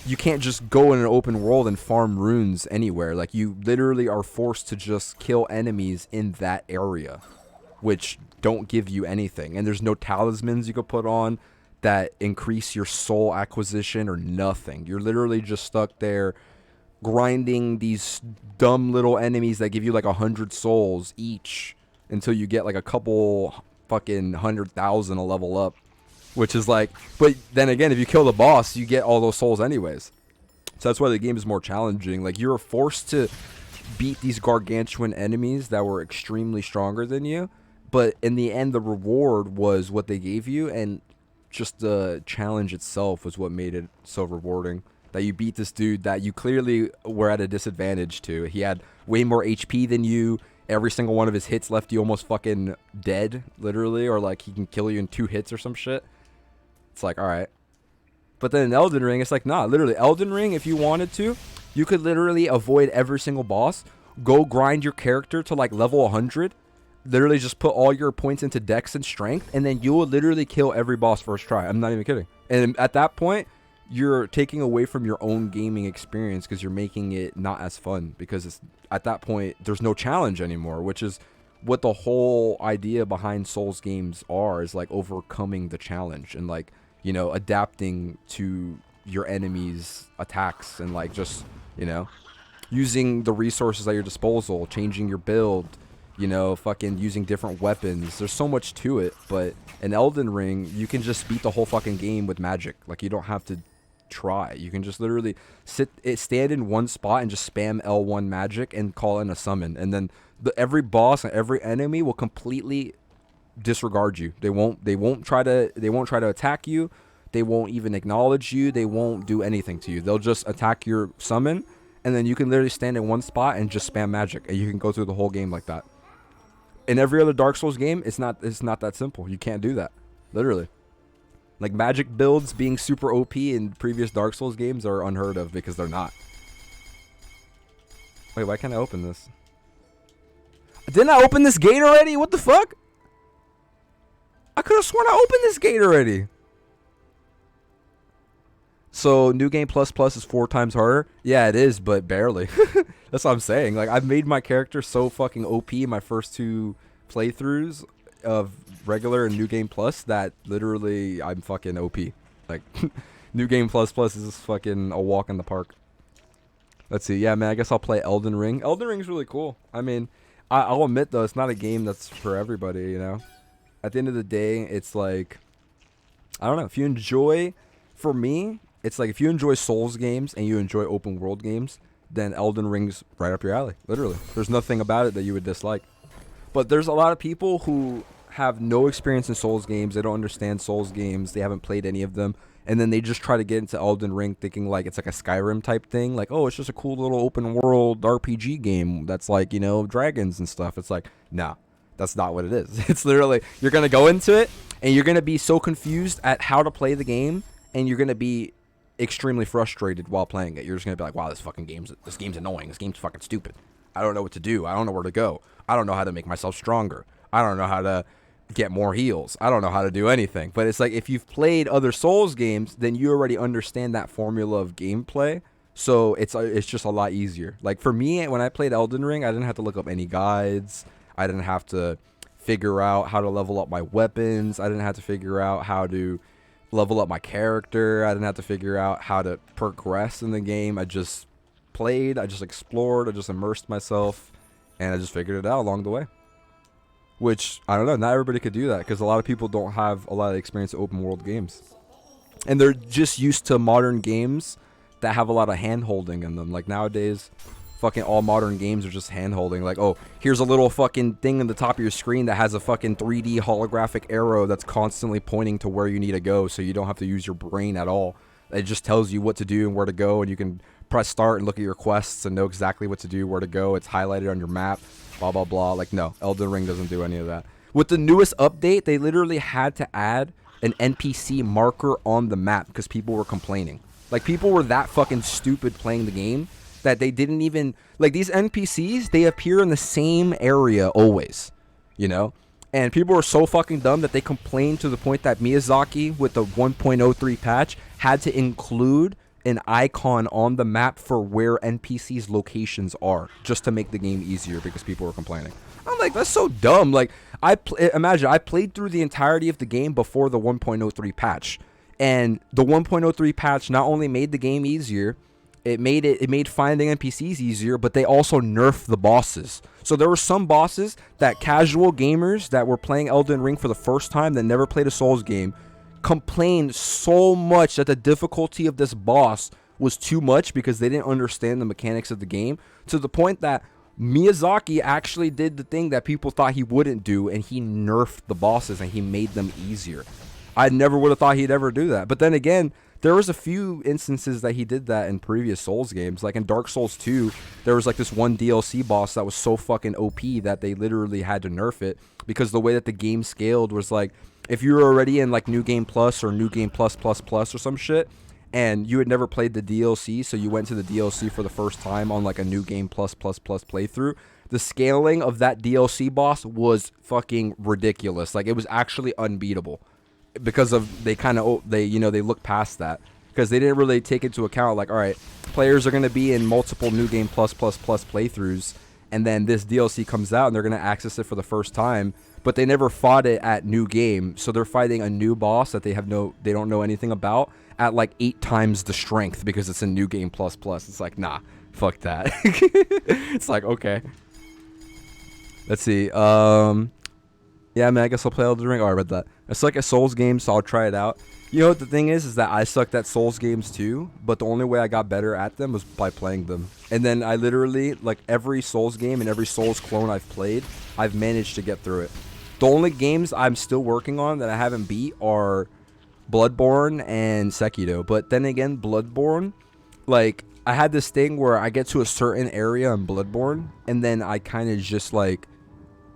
you can't just go in an open world and farm runes anywhere. Like, you literally are forced to just kill enemies in that area, which don't give you anything. And there's no talismans you could put on that increase your soul acquisition or nothing. You're literally just stuck there grinding these dumb little enemies that give you like 100 souls each until you get like a couple fucking 100,000 a level up, which is like, but then again, if you kill the boss, you get all those souls anyways. So that's why the game is more challenging. Like, you're forced to beat these gargantuan enemies that were extremely stronger than you, but in the end, the reward was what they gave you, and just the challenge itself was what made it so rewarding. That you beat this dude that you clearly were at a disadvantage to. He had way more HP than you. Every single one of his hits left you almost fucking dead, literally, or like he can kill you in 2 hits or some shit. It's like, alright. But then in Elden Ring, it's like, nah, literally, Elden Ring, if you wanted to, you could literally avoid every single boss, go grind your character to like level 100, literally just put all your points into dex and strength, and then you will literally kill every boss first try. I'm not even kidding. And at that point, you're taking away from your own gaming experience because you're making it not as fun, because it's, at that point, there's no challenge anymore, which is what the whole idea behind Souls games are, is like overcoming the challenge and like, you know, adapting to your enemies' attacks and like just, you know, using the resources at your disposal, changing your build, you know, fucking using different weapons. There's so much to it, but in Elden Ring, you can just beat the whole fucking game with magic. Like, you don't have to try. You can just literally stand in one spot and just spam L1 magic and call in a summon, and then every boss and every enemy will completely disregard you. They won't try to attack you. They won't even acknowledge you. They won't do anything to you. They'll just attack your summon, and then you can literally stand in one spot and just spam magic, and you can go through the whole game like that. In every other Dark Souls game, it's not that simple. You can't do that, literally. Like, magic builds being super OP in previous Dark Souls games are unheard of because they're not. Wait, why can't I open this? Didn't I open this gate already? What the fuck? I could have sworn I opened this gate already. So, New Game Plus Plus is 4 times harder? Yeah, it is, but barely. That's what I'm saying. Like, I've made my character so fucking OP in my first 2 playthroughs of regular and New Game Plus that literally I'm fucking OP. Like, New Game Plus Plus is just fucking a walk in the park. Let's see. Yeah, man, I guess I'll play Elden Ring. Elden Ring's really cool. I mean, I'll admit, though, it's not a game that's for everybody, you know? At the end of the day, it's like, I don't know. If you enjoy, for me, it's like if you enjoy Souls games and you enjoy open world games, then Elden Ring's right up your alley. Literally, there's nothing about it that you would dislike. But there's a lot of people who have no experience in Souls games. They don't understand Souls games. They haven't played any of them. And then they just try to get into Elden Ring thinking like it's like a Skyrim type thing. Like, oh, it's just a cool little open world RPG game that's like, you know, dragons and stuff. It's like, nah, that's not what it is. It's literally, you're going to go into it and you're going to be so confused at how to play the game. And you're going to be extremely frustrated while playing it. You're just going to be like, wow, this game's annoying. This game's fucking stupid. I don't know what to do. I don't know where to go. I don't know how to make myself stronger. I don't know how to get more heals. I don't know how to do anything. But it's like if you've played other Souls games, then you already understand that formula of gameplay. So it's just a lot easier. Like for me, when I played Elden Ring, I didn't have to look up any guides. I didn't have to figure out how to level up my weapons. I didn't have to figure out how to level up my character. I didn't have to figure out how to progress in the game. I just played. I just explored. I just immersed myself. And I just figured it out along the way. Which, I don't know, not everybody could do that. Because a lot of people don't have a lot of experience in open world games. And they're just used to modern games that have a lot of hand-holding in them. Like nowadays, fucking all modern games are just hand-holding. Like, oh, here's a little fucking thing on the top of your screen that has a fucking 3D holographic arrow that's constantly pointing to where you need to go. So you don't have to use your brain at all. It just tells you what to do and where to go. And you can press start and look at your quests and know exactly what to do, where to go. It's highlighted on your map, blah, blah, blah. Like, no, Elden Ring doesn't do any of that. With the newest update, they literally had to add an NPC marker on the map because people were complaining. Like, people were that fucking stupid playing the game that they didn't even... Like, these NPCs, they appear in the same area always, you know? And people were so fucking dumb that they complained to the point that Miyazaki, with the 1.03 patch, had to include an icon on the map for where NPCs' locations are, just to make the game easier because people were complaining. I'm like, that's so dumb. Like, imagine, I played through the entirety of the game before the 1.03 patch. And the 1.03 patch not only made the game easier, it made finding NPCs easier, but they also nerfed the bosses. So there were some bosses that casual gamers that were playing Elden Ring for the first time that never played a Souls game complained so much that the difficulty of this boss was too much because they didn't understand the mechanics of the game, to the point that Miyazaki actually did the thing that people thought he wouldn't do, and he nerfed the bosses and he made them easier. I never would have thought he'd ever do that. But then again, there was a few instances that he did that in previous Souls games. Like in Dark Souls 2, there was like this one DLC boss that was so fucking OP that they literally had to nerf it, because the way that the game scaled was like, if you were already in like New Game Plus or New Game Plus Plus Plus or some shit, and you had never played the DLC, so you went to the DLC for the first time on like a New Game Plus Plus Plus playthrough, the scaling of that DLC boss was fucking ridiculous. Like, it was actually unbeatable. Because of they look past that, because they didn't really take into account, like, all right, players are going to be in multiple New Game Plus Plus Plus playthroughs, and then this DLC comes out and they're going to access it for the first time, but they never fought it at New Game, so they're fighting a new boss that they don't know anything about at like 8 times the strength because it's a New Game Plus Plus. It's like, nah, fuck that. It's like, okay, let's see. Yeah, man, I guess I'll play Elden Ring. Oh, I read that. It's like a Souls game, so I'll try it out. You know what the thing is that I sucked at Souls games too, but the only way I got better at them was by playing them. And then I literally, like, every Souls game and every Souls clone I've played, I've managed to get through it. The only games I'm still working on that I haven't beat are Bloodborne and Sekiro. But then again, Bloodborne, like, I had this thing where I get to a certain area in Bloodborne, and then I kind of just, like,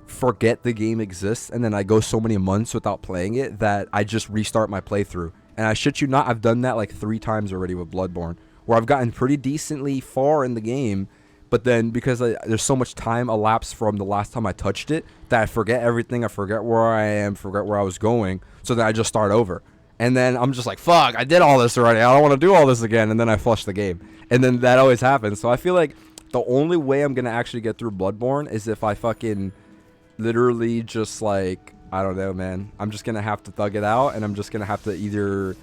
forget the game exists, and then I go so many months without playing it that I just restart my playthrough. And I shit you not, I've done that like 3 times already with Bloodborne, where I've gotten pretty decently far in the game, but then because there's so much time elapsed from the last time I touched it that I forget everything. I forget where I am, forget where I was going, so then I just start over. And then I'm just like, fuck, I did all this already, I don't want to do all this again, and then I flush the game. And then that always happens. So I feel like the only way I'm gonna actually get through Bloodborne is if I fucking literally just, like, I don't know, man. I'm just gonna have to thug it out, and I'm just gonna have to either,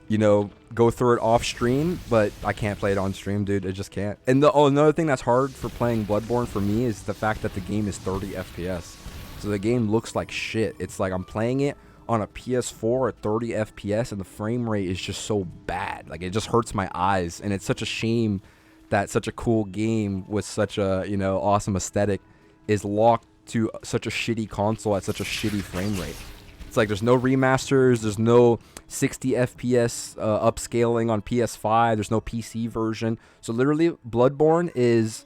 you know, go through it off stream, but I can't play it on stream, dude. It just can't. And another thing that's hard for playing Bloodborne for me is the fact that the game is 30 FPS. So the game looks like shit. It's like I'm playing it on a PS4 at 30 FPS, and the frame rate is just so bad. Like, it just hurts my eyes, and it's such a shame that such a cool game with such a, you know, awesome aesthetic is locked to such a shitty console at such a shitty frame rate. It's like there's no remasters, there's no 60 FPS upscaling on PS5, there's no PC version. So literally, Bloodborne is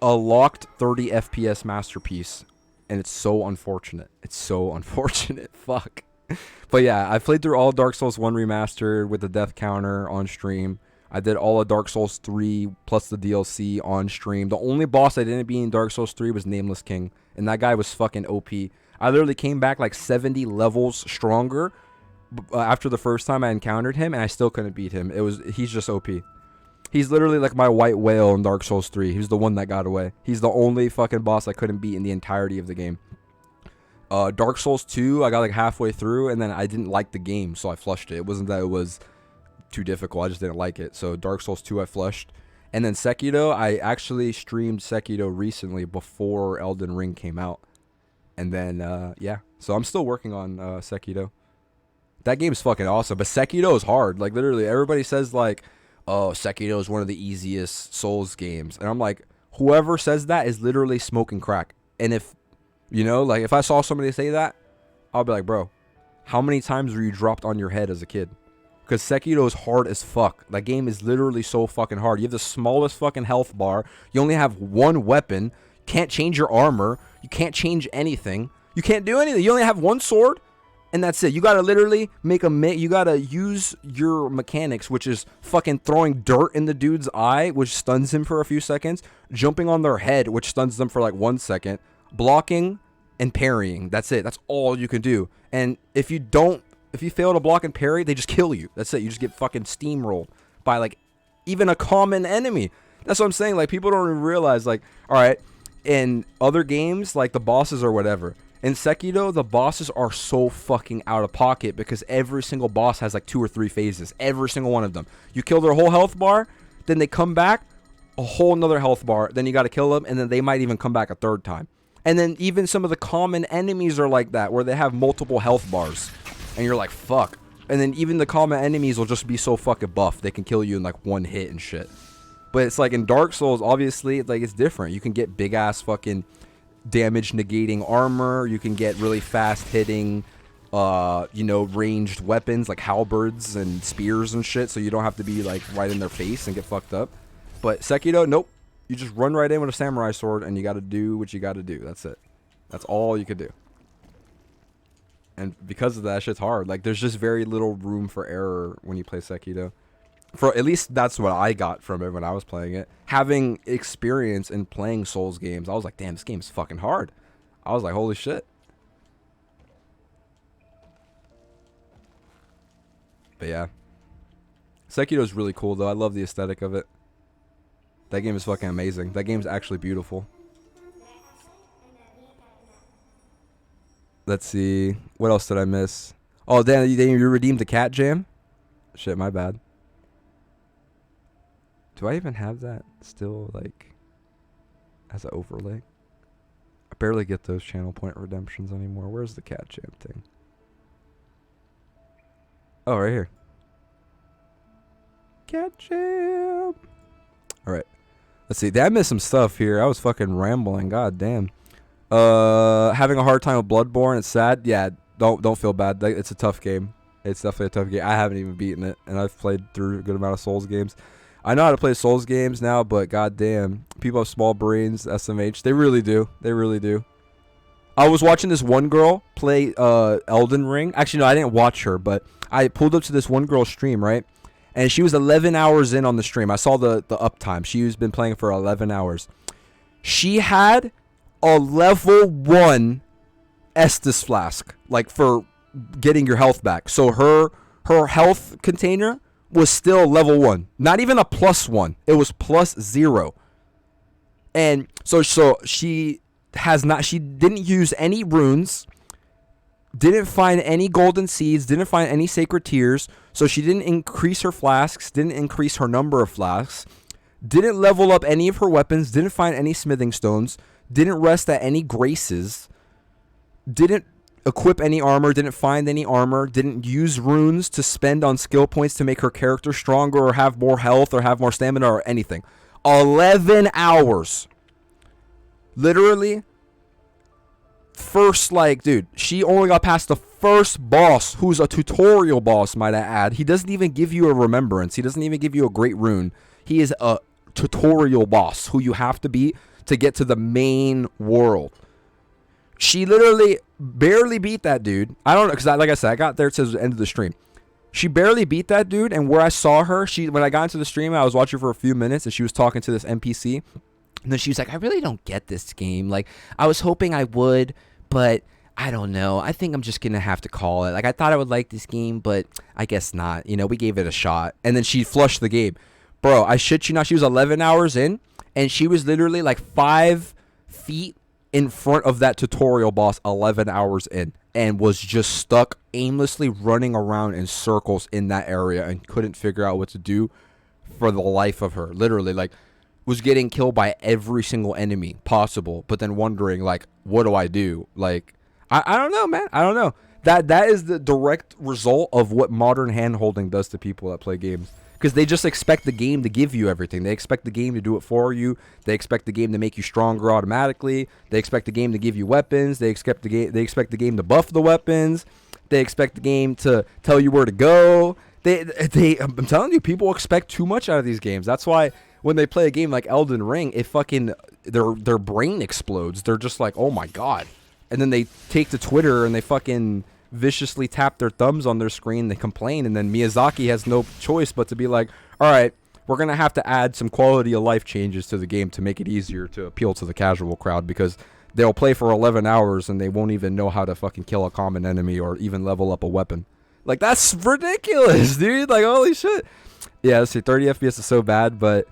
a locked 30 FPS masterpiece, and it's so unfortunate. It's so unfortunate. Fuck. But yeah, I played through all Dark Souls 1 Remastered with the death counter on stream. I did all of Dark Souls 3 plus the DLC on stream. The only boss I didn't beat in Dark Souls 3 was Nameless King, and that guy was fucking OP. I literally came back like 70 levels stronger after the first time I encountered him, and I still couldn't beat him. He's just OP. He's literally like my white whale in Dark Souls 3. He's the one that got away. He's the only fucking boss I couldn't beat in the entirety of the game. Dark Souls 2, I got like halfway through, and then I didn't like the game, so I flushed it. It wasn't that it was too difficult, I just didn't like it. So Dark Souls 2 I flushed. And then Sekiro, I actually streamed Sekiro recently before Elden Ring came out. And then, yeah. So I'm still working on Sekiro. That game's fucking awesome, but Sekiro is hard. Like, literally, everybody says, like, oh, Sekiro is one of the easiest Souls games. And I'm like, whoever says that is literally smoking crack. And if, you know, like, if I saw somebody say that, I'll be like, bro, how many times were you dropped on your head as a kid? Because Sekiro is hard as fuck. That game is literally so fucking hard. You have the smallest fucking health bar. You only have one weapon. Can't change your armor. You can't change anything. You can't do anything. You only have one sword, and that's it. You gotta literally you gotta use your mechanics, which is fucking throwing dirt in the dude's eye, which stuns him for a few seconds, jumping on their head, which stuns them for like 1 second, blocking and parrying. That's it. That's all you can do. And if you fail to block and parry, they just kill you. That's it. You just get fucking steamrolled by like even a common enemy. That's what I'm saying. Like, people don't even realize, like, all right, in other games, like the bosses or whatever, in Sekiro, the bosses are so fucking out of pocket because every single boss has like 2 or 3 phases. Every single one of them. You kill their whole health bar, then they come back, a whole nother health bar, then you got to kill them, and then they might even come back a third time. And then even some of the common enemies are like that, where they have multiple health bars. And you're like, fuck. And then even the common enemies will just be so fucking buff. They can kill you in like 1 hit and shit. But it's like in Dark Souls, obviously, like, it's different. You can get big ass fucking damage negating armor. You can get really fast hitting, you know, ranged weapons like halberds and spears and shit. So you don't have to be like right in their face and get fucked up. But Sekiro, nope. You just run right in with a samurai sword and you got to do what you got to do. That's it. That's all you could do. And because of that, shit's hard. Like, there's just very little room for error when you play Sekiro. For at least that's what I got from it when I was playing it. Having experience in playing Souls games, I was like, damn, this game's fucking hard. I was like, holy shit. But yeah. Sekiro's really cool, though. I love the aesthetic of it. That game is fucking amazing. That game's actually beautiful. Let's see. What else did I miss? Oh, Dan, you redeemed the cat jam? Shit, my bad. Do I even have that still, like, as an overlay? I barely get those channel point redemptions anymore. Where's the cat jam thing? Oh, right here. Cat jam. Alright. Let's see. I missed some stuff here. I was fucking rambling. God damn. Having a hard time with Bloodborne. It's sad. Yeah, don't feel bad. It's a tough game. It's definitely a tough game. I haven't even beaten it, and I've played through a good amount of Souls games. I know how to play Souls games now, but goddamn, people have small brains. SMH, they really do. They really do. I was watching this one girl play Elden Ring. Actually, no, I didn't watch her, but I pulled up to this one girl's stream, right? And she was 11 hours in on the stream. I saw the uptime. She's been playing for 11 hours. She had a level 1 Estus flask, like, for getting your health back. So her health container was still level 1. Not even a +1. It was +0. And so she didn't use any runes, didn't find any golden seeds, didn't find any sacred tears. So she didn't increase her flasks, didn't increase her number of flasks, didn't level up any of her weapons, didn't find any smithing stones, didn't rest at any graces, didn't equip any armor, didn't find any armor, didn't use runes to spend on skill points to make her character stronger or have more health or have more stamina or anything. 11 hours. Literally. First, like, dude, she only got past the first boss, who's a tutorial boss, might I add. He doesn't even give you a remembrance. He doesn't even give you a great rune. He is a tutorial boss who you have to beat to get to the main world. She literally barely beat that dude. I don't know, because like I said, I got there to the end of the stream. She barely beat that dude, and where I saw her, when I got into the stream, I was watching for a few minutes, and she was talking to this NPC. And then she was like, I really don't get this game. Like, I was hoping I would, but I don't know. I think I'm just going to have to call it. Like, I thought I would like this game, but I guess not. You know, we gave it a shot. And then she flushed the game. Bro, I shit you not. She was 11 hours in, and she was literally like 5 feet in front of that tutorial boss 11 hours in, and was just stuck aimlessly running around in circles in that area and couldn't figure out what to do for the life of her. Literally, like, was getting killed by every single enemy possible, but then wondering, like, what do I do? Like, I don't know, man. I don't know. That is the direct result of what modern hand-holding does to people that play games. Because they just expect the game to give you everything. They expect the game to do it for you. They expect the game to make you stronger automatically. They expect the game to give you weapons. They expect the game to buff the weapons. They expect the game to tell you where to go. I'm telling you, people expect too much out of these games. That's why when they play a game like Elden Ring, it fucking their brain explodes. They're just like, oh my god. And then they take to Twitter and they fucking viciously tap their thumbs on their screen. They complain, and then Miyazaki has no choice but to be like, all right, we're gonna have to add some quality of life changes to the game to make it easier to appeal to the casual crowd, because they'll play for 11 hours and they won't even know how to fucking kill a common enemy or even level up a weapon. Like, that's ridiculous, dude. Like, holy shit. Yeah, let's see, 30 FPS is so bad, but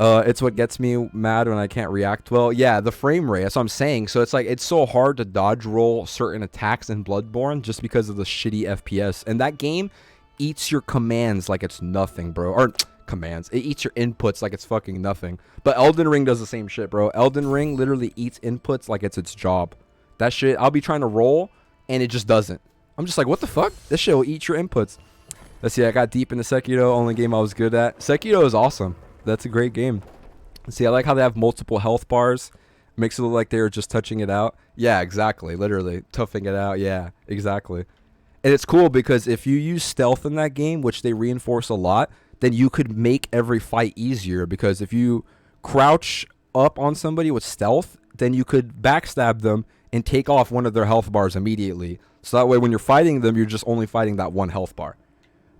it's what gets me mad when I can't react well. Yeah, the frame rate, that's what I'm saying. So it's like, it's so hard to dodge roll certain attacks in Bloodborne just because of the shitty FPS. And that game eats your commands like it's nothing, bro. Or commands. It eats your inputs like it's fucking nothing. But Elden Ring does the same shit, bro. Elden Ring literally eats inputs like it's its job. That shit, I'll be trying to roll and it just doesn't. I'm just like, what the fuck? This shit will eat your inputs. Let's see, I got deep into Sekiro, only game I was good at. Sekiro is awesome. That's a great game. See, I like how they have multiple health bars. Makes it look like they were just touching it out. Yeah, exactly. Literally. Toughing it out. Yeah, exactly. And it's cool because if you use stealth in that game, which they reinforce a lot, then you could make every fight easier. Because if you crouch up on somebody with stealth, then you could backstab them and take off one of their health bars immediately. So that way when you're fighting them, you're just only fighting that one health bar.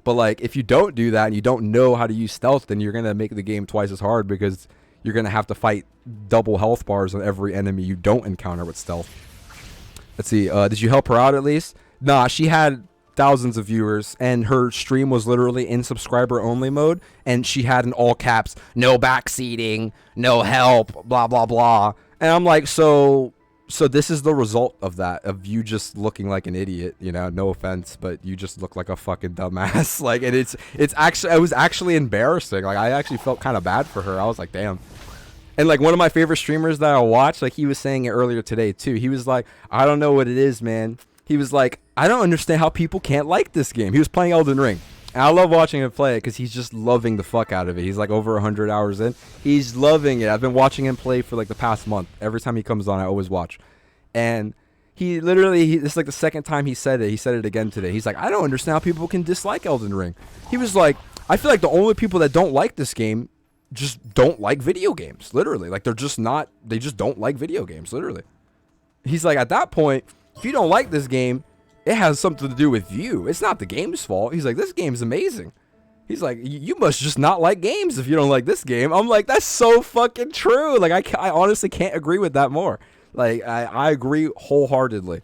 But, like, if you don't do that and you don't know how to use stealth, then you're going to make the game twice as hard because you're going to have to fight double health bars on every enemy you don't encounter with stealth. Let's see. Did you help her out at least? Nah, she had thousands of viewers, and her stream was literally in subscriber-only mode, and she had in all caps, no backseating, no help, blah, blah, blah. And I'm like, so this is the result of that, of you just looking like an idiot, you know, no offense, but you just look like a fucking dumbass. Like, and it's actually, it was actually embarrassing. Like, I actually felt kind of bad for her. I was like, damn. And like, one of my favorite streamers that I watch, like, he was saying it earlier today too. He was like, I don't know what it is, man. He was like, I don't understand how people can't like this game. He was playing Elden Ring. And I love watching him play it because he's just loving the fuck out of it. He's like over 100 hours in. He's loving it. I've been watching him play for like the past month. Every time he comes on, I always watch. And he literally, this is like the second time he said it. He said it again today. He's like, I don't understand how people can dislike Elden Ring. He was like, I feel like the only people that don't like this game just don't like video games. Literally. Like, they're just not, they just don't like video games. Literally. He's like, at that point, if you don't like this game, it has something to do with you. It's not the game's fault. He's like, this game's amazing. He's like, you must just not like games if you don't like this game. I'm like, that's so fucking true. Like, I honestly can't agree with that more. Like, I agree wholeheartedly.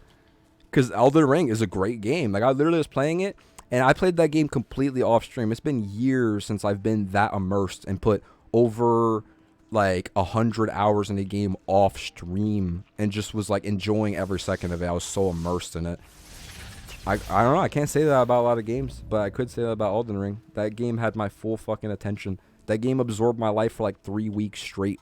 Because Elden Ring is a great game. Like, I literally was playing it, and I played that game completely off stream. It's been years since I've been that immersed and put over like 100 hours in a game off stream and just was like enjoying every second of it. I was so immersed in it. I don't know. I can't say that about a lot of games, but I could say that about Elden Ring. That game had my full fucking attention. That game absorbed my life for like 3 weeks straight.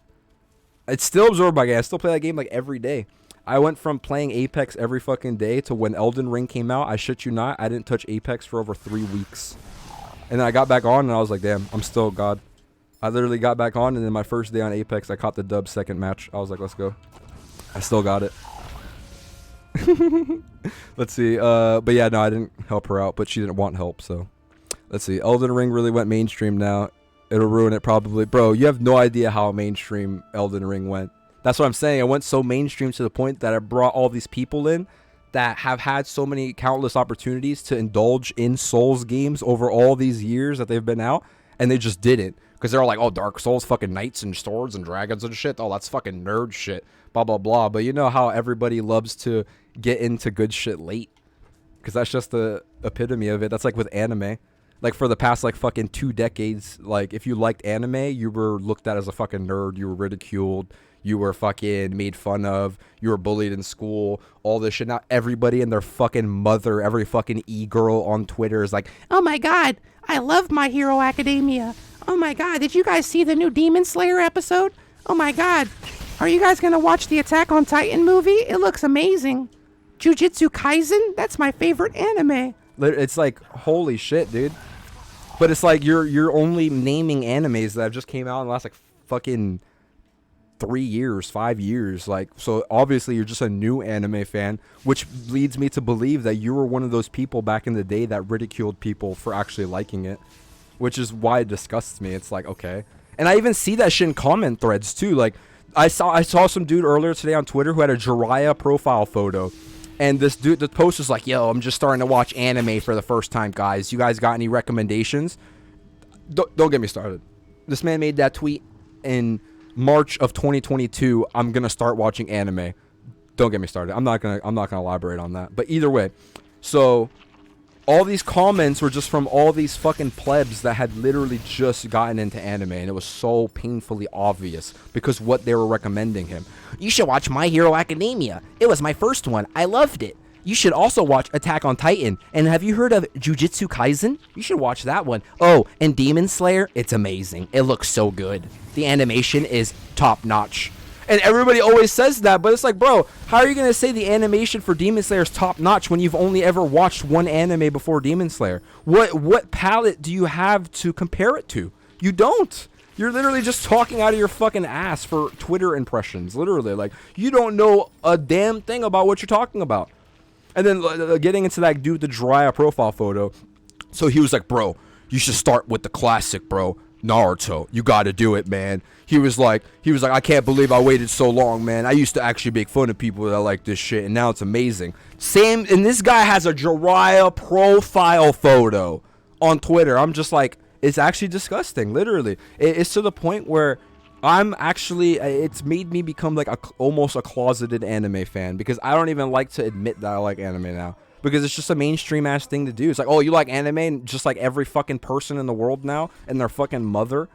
It's still absorbed my game. I still play that game like every day. I went from playing Apex every fucking day to when Elden Ring came out. I shit you not, I didn't touch Apex for over 3 weeks. And then I got back on and I was like, damn, I'm still God. I literally got back on, and then my first day on Apex, I caught the dub second match. I was like, let's go. I still got it. Let's see. But yeah, no, I didn't help her out, but she didn't want help, so. Let's see. Elden Ring really went mainstream now. It'll ruin it probably. Bro, you have no idea how mainstream Elden Ring went. That's what I'm saying. It went so mainstream to the point that it brought all these people in that have had so many countless opportunities to indulge in Souls games over all these years that they've been out, and they just didn't. Because they're like, oh, Dark Souls, fucking knights and swords and dragons and shit. Oh, that's fucking nerd shit. Blah, blah, blah. But you know how everybody loves to get into good shit late? Because that's just the epitome of it. That's like with anime. Like for the past like fucking 2 decades, like if you liked anime, you were looked at as a fucking nerd. You were ridiculed. You were fucking made fun of. You were bullied in school. All this shit. Now everybody and their fucking mother, every fucking e-girl on Twitter is like, oh my god, I love My Hero Academia. Oh my god, did you guys see the new Demon Slayer episode? Oh my god, are you guys gonna watch the Attack on Titan movie? It looks amazing. Jujutsu Kaisen? That's my favorite anime. It's like, holy shit, dude. But it's like you're only naming animes that have just came out in the last like fucking 3 years, 5 years. Like, so obviously you're just a new anime fan, which leads me to believe that you were one of those people back in the day that ridiculed people for actually liking it. Which is why it disgusts me. It's like, okay. And I even see that shit in comment threads too. Like, I saw some dude earlier today on Twitter who had a Jiraiya profile photo. And this dude, the post was like, yo, I'm just starting to watch anime for the first time, guys. You guys got any recommendations? Don't get me started. This man made that tweet in March of 2022. I'm going to start watching anime. Don't get me started. I'm not going to elaborate on that. But either way. So all these comments were just from all these fucking plebs that had literally just gotten into anime, and it was so painfully obvious because what they were recommending him. You should watch My Hero Academia. It was my first one. I loved it. You should also watch Attack on Titan. And have you heard of Jujutsu Kaisen? You should watch that one. Oh, and Demon Slayer? It's amazing. It looks so good. The animation is top notch. And everybody always says that, but it's like, bro, how are you going to say the animation for Demon Slayer is top-notch when you've only ever watched one anime before Demon Slayer? What palette do you have to compare it to? You don't. You're literally just talking out of your fucking ass for Twitter impressions, literally. Like, you don't know a damn thing about what you're talking about. And then getting into that dude with the Jiraiya profile photo, so he was like, bro, you should start with the classic, bro. Naruto, you gotta do it, man. He was like, I can't believe I waited so long, man. I used to actually make fun of people that like this shit, and now it's amazing. Same, and this guy has a Jiraiya profile photo on Twitter. I'm just like, it's actually disgusting, literally. It's to the point where I'm actually, it's made me become like almost a closeted anime fan, because I don't even like to admit that I like anime now. Because it's just a mainstream ass thing to do. It's like, oh, you like anime, and just like every fucking person in the world now and their fucking mother.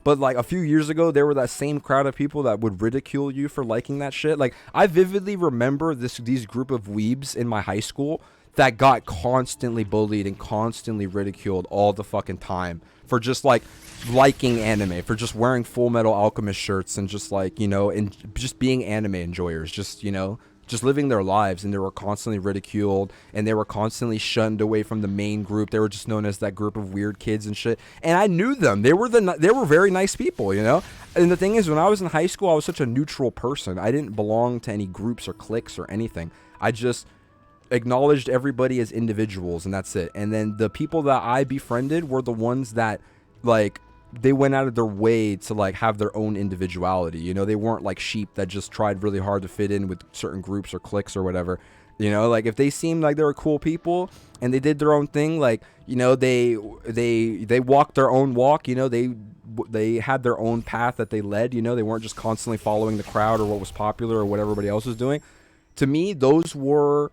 But like a few years ago, there were that same crowd of people that would ridicule you for liking that shit. Like, I vividly remember these group of weebs in my high school that got constantly bullied and constantly ridiculed all the fucking time for just like liking anime, for just wearing Full Metal Alchemist shirts and just like, you know, and just being anime enjoyers, just, you know, just living their lives. And they were constantly ridiculed, and they were constantly shunned away from the main group. They were just known as that group of weird kids and shit. And I knew them. They were very nice people, you know. And the thing is, when I was in high school, I was such a neutral person. I didn't belong to any groups or cliques or anything. I just acknowledged everybody as individuals, and that's it. And then the people that I befriended were the ones that, like, they went out of their way to like have their own individuality. You know, they weren't like sheep that just tried really hard to fit in with certain groups or cliques or whatever. You know, like if they seemed like they were cool people and they did their own thing, like, you know, they walked their own walk, you know, they had their own path that they led, you know, they weren't just constantly following the crowd or what was popular or what everybody else was doing. To me, those were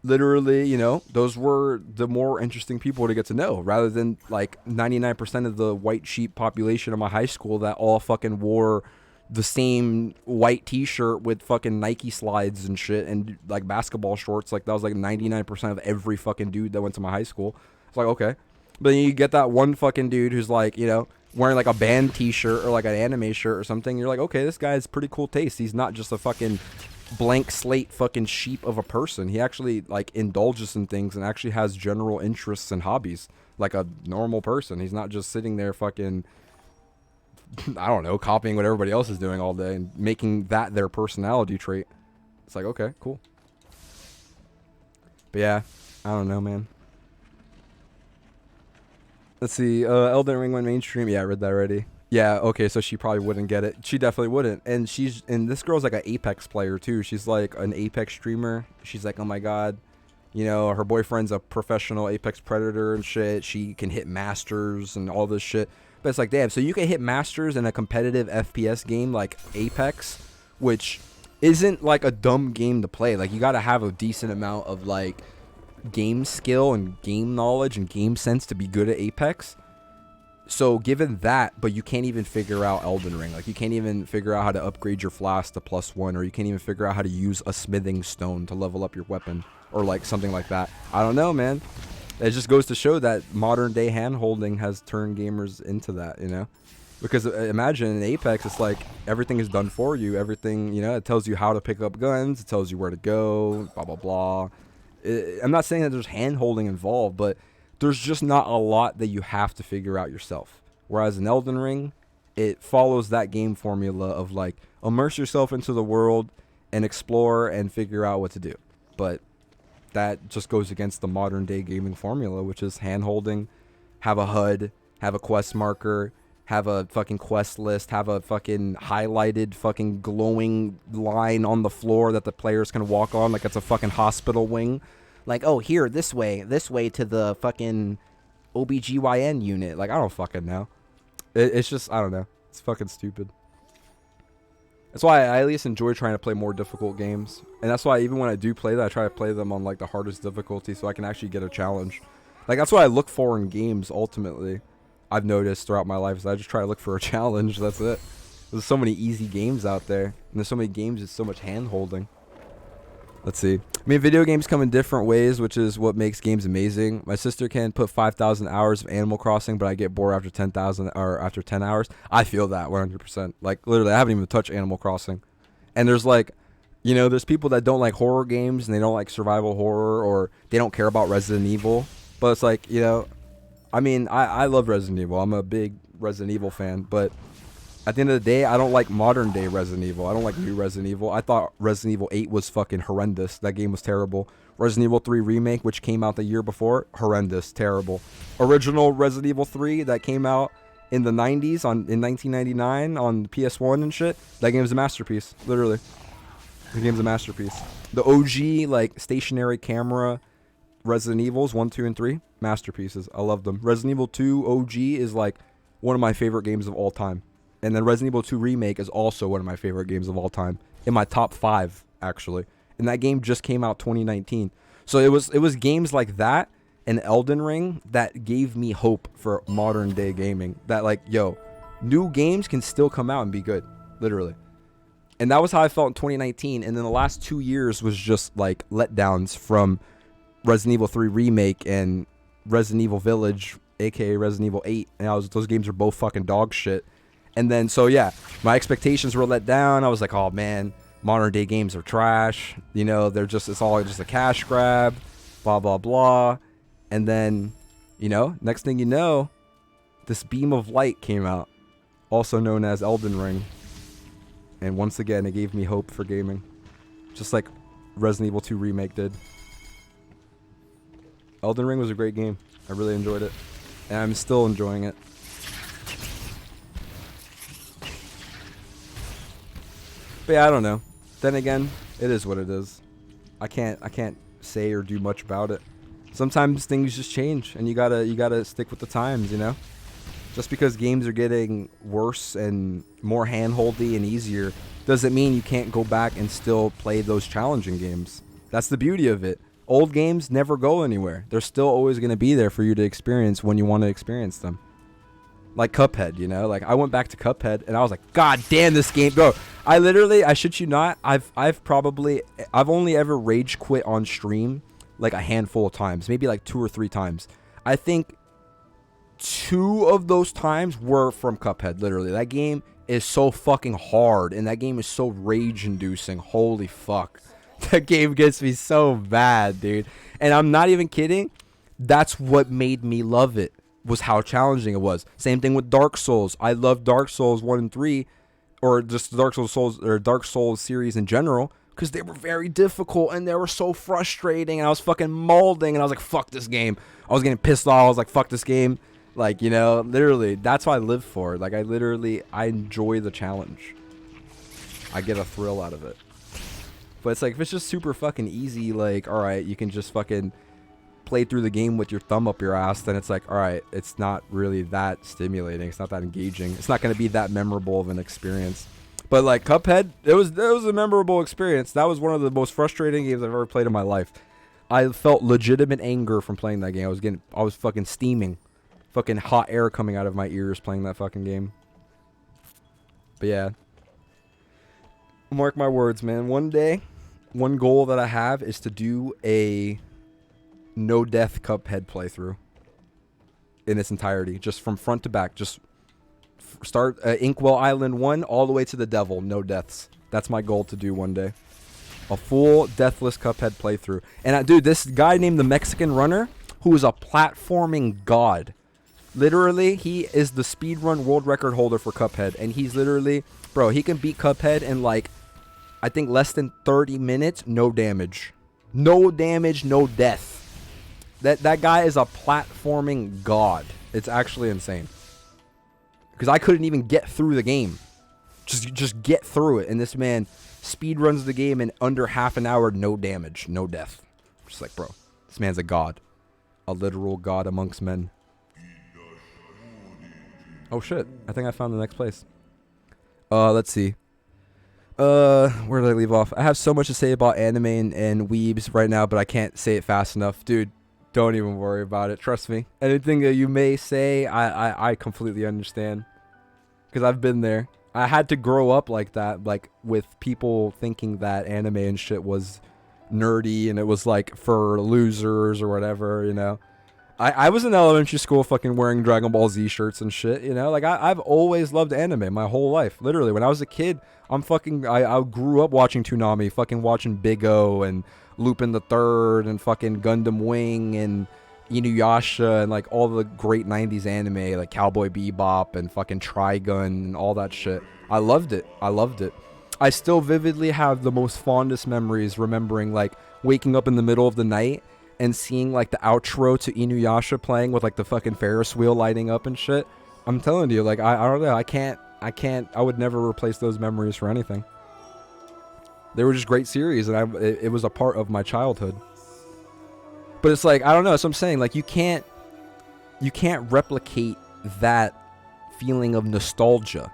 literally, you know, those were the more interesting people to get to know, rather than like 99% of the white sheep population of my high school that all fucking wore the same white t-shirt with fucking Nike slides and shit and like basketball shorts. Like that was like 99% of every fucking dude that went to my high school. It's like, okay. But then you get that one fucking dude who's like, you know, wearing like a band t-shirt or like an anime shirt or something. You're like, okay, this guy has pretty cool taste. He's not just a fucking blank slate fucking sheep of a person. He actually like indulges in things and actually has general interests and hobbies like a normal person. He's not just sitting there fucking I don't know, copying what everybody else is doing all day and making that their personality trait. It's like, okay, cool. But yeah, I don't know, man. Let's see, Elden Ring went mainstream. Yeah, I read that already. Yeah, okay, so she probably wouldn't get it. She definitely wouldn't. And this girl's like an Apex player too. She's like an Apex streamer. She's like, oh my god, you know, her boyfriend's a professional Apex predator and shit. She can hit masters and all this shit. But it's like, damn, so you can hit masters in a competitive FPS game like Apex, which isn't like a dumb game to play. Like, you gotta have a decent amount of like game skill and game knowledge and game sense to be good at Apex. So given that, but you can't even figure out Elden Ring. Like, you can't even figure out how to upgrade your flask to +1, or you can't even figure out how to use a smithing stone to level up your weapon, or like something like that. I don't know, man. It just goes to show that modern day hand holding has turned gamers into that, you know? Because imagine in Apex, it's like everything is done for you. Everything, you know, it tells you how to pick up guns. It tells you where to go, blah, blah, blah. I'm not saying that there's hand holding involved, but there's just not a lot that you have to figure out yourself. Whereas in Elden Ring, it follows that game formula of like, immerse yourself into the world and explore and figure out what to do. But that just goes against the modern day gaming formula, which is hand holding, have a HUD, have a quest marker, have a fucking quest list, have a fucking highlighted fucking glowing line on the floor that the players can walk on like it's a fucking hospital wing. Like, oh, here, this way to the fucking OBGYN unit. Like, I don't fucking know. It's just, I don't know. It's fucking stupid. That's why I at least enjoy trying to play more difficult games. And that's why even when I do play that, I try to play them on like the hardest difficulty so I can actually get a challenge. Like, that's what I look for in games, ultimately. I've noticed throughout my life is I just try to look for a challenge. That's it. There's so many easy games out there. And there's so many games with so much hand holding. Let's see. I mean, video games come in different ways, which is what makes games amazing. My sister can put 5,000 hours of Animal Crossing, but I get bored after 10,000 or after 10 hours. I feel that 100%. Like, literally, I haven't even touched Animal Crossing. And there's like, you know, there's people that don't like horror games and they don't like survival horror, or they don't care about Resident Evil. But it's like, you know, I mean, I love Resident Evil. I'm a big Resident Evil fan, but at the end of the day, I don't like modern day Resident Evil. I don't like new Resident Evil. I thought Resident Evil 8 was fucking horrendous. That game was terrible. Resident Evil 3 Remake, which came out the year before, horrendous, terrible. Original Resident Evil 3 that came out in the 90s, in 1999 on PS1 and shit, that game's a masterpiece, literally. The game's a masterpiece. The OG, like, stationary camera Resident Evils 1, 2, and 3, masterpieces. I love them. Resident Evil 2 OG is, like, one of my favorite games of all time. And then Resident Evil 2 Remake is also one of my favorite games of all time. In my top 5, actually. And that game just came out 2019. So it was games like that and Elden Ring that gave me hope for modern day gaming. That, like, yo, new games can still come out and be good. Literally. And that was how I felt in 2019. And then the last 2 years was just, like, letdowns from Resident Evil 3 Remake and Resident Evil Village, aka Resident Evil 8. And those games are both fucking dog shit. And then, so yeah, my expectations were let down. I was like, oh man, modern day games are trash. You know, it's all just a cash grab, blah, blah, blah. And then, you know, next thing you know, this beam of light came out, also known as Elden Ring. And once again, it gave me hope for gaming. Just like Resident Evil 2 Remake did. Elden Ring was a great game. I really enjoyed it. And I'm still enjoying it. But yeah, I don't know. Then again, it is what it is. I can't say or do much about it. Sometimes things just change, and you gotta stick with the times, you know. Just because games are getting worse and more handholdy and easier doesn't mean you can't go back and still play those challenging games. That's the beauty of it. Old games never go anywhere. They're still always gonna be there for you to experience when you want to experience them. Like Cuphead, you know, like I went back to Cuphead and I was like, God damn, this game, bro. I shit you not, I've only ever rage quit on stream like a handful of times, maybe like 2 or 3 times. I think 2 of those times were from Cuphead, literally. That game is so fucking hard and that game is so rage inducing. Holy fuck. That game gets me so bad, dude. And I'm not even kidding. That's what made me love it. was how challenging it was. Same thing with Dark Souls. I love Dark Souls 1 and 3, or just Dark Souls series in general, because they were very difficult and they were so frustrating, and I was fucking molding, and I was like, fuck this game. I was getting pissed off. I was like, fuck this game. Like, you know, literally, that's what I live for. Like, I enjoy the challenge. I get a thrill out of it. But it's like, if it's just super fucking easy, like, alright, you can just fucking play through the game with your thumb up your ass, then it's like, alright, it's not really that stimulating. It's not that engaging. It's not going to be that memorable of an experience. But like Cuphead, it was a memorable experience. That was one of the most frustrating games I've ever played in my life. I felt legitimate anger from playing that game. I was fucking steaming. Fucking hot air coming out of my ears playing that fucking game. But yeah. Mark my words, man. One day, one goal that I have is to do a no death Cuphead playthrough in its entirety, just from front to back. Just start Inkwell Island 1 all the way to the devil, no deaths. That's my goal to do one day. A full deathless Cuphead playthrough. And dude, this guy named the Mexican Runner, who is a platforming god. Literally, he is the speedrun world record holder for Cuphead, and he's literally, bro, he can beat Cuphead in like, I think less than 30 minutes, no damage. No damage, no death. That guy is a platforming god. It's actually insane. Because I couldn't even get through the game. Just get through it. And this man speed runs the game in under half an hour, no damage, no death. Just like, bro, this man's a god. A literal god amongst men. Oh shit, I think I found the next place. Let's see. Where did I leave off? I have so much to say about anime and weebs right now, but I can't say it fast enough. Dude, don't even worry about it. Trust me. Anything that you may say, I completely understand. Because I've been there. I had to grow up like that, like with people thinking that anime and shit was nerdy and it was like for losers or whatever, you know. I was in elementary school fucking wearing Dragon Ball Z shirts and shit, you know. Like I've always loved anime my whole life. Literally, when I was a kid, I grew up watching Toonami, fucking watching Big O and Lupin the Third and fucking Gundam Wing and Inuyasha and like all the great 90s anime like Cowboy Bebop and fucking Trigun and all that shit. I loved it. I still vividly have the most fondest memories remembering like waking up in the middle of the night and seeing like the outro to Inuyasha playing with like the fucking Ferris wheel lighting up and shit. I'm telling you, like I don't know, I would never replace those memories for anything. They were just great series, and it was a part of my childhood. But it's like, I don't know, that's what I'm saying. Like, you can't replicate that feeling of nostalgia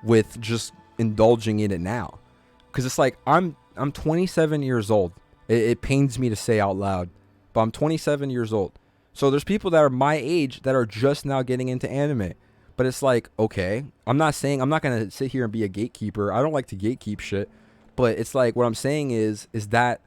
with just indulging in it now. Because it's like, I'm 27 years old. It pains me to say out loud, but I'm 27 years old. So there's people that are my age that are just now getting into anime. But it's like, okay, I'm not going to sit here and be a gatekeeper. I don't like to gatekeep shit. But it's like, what I'm saying is that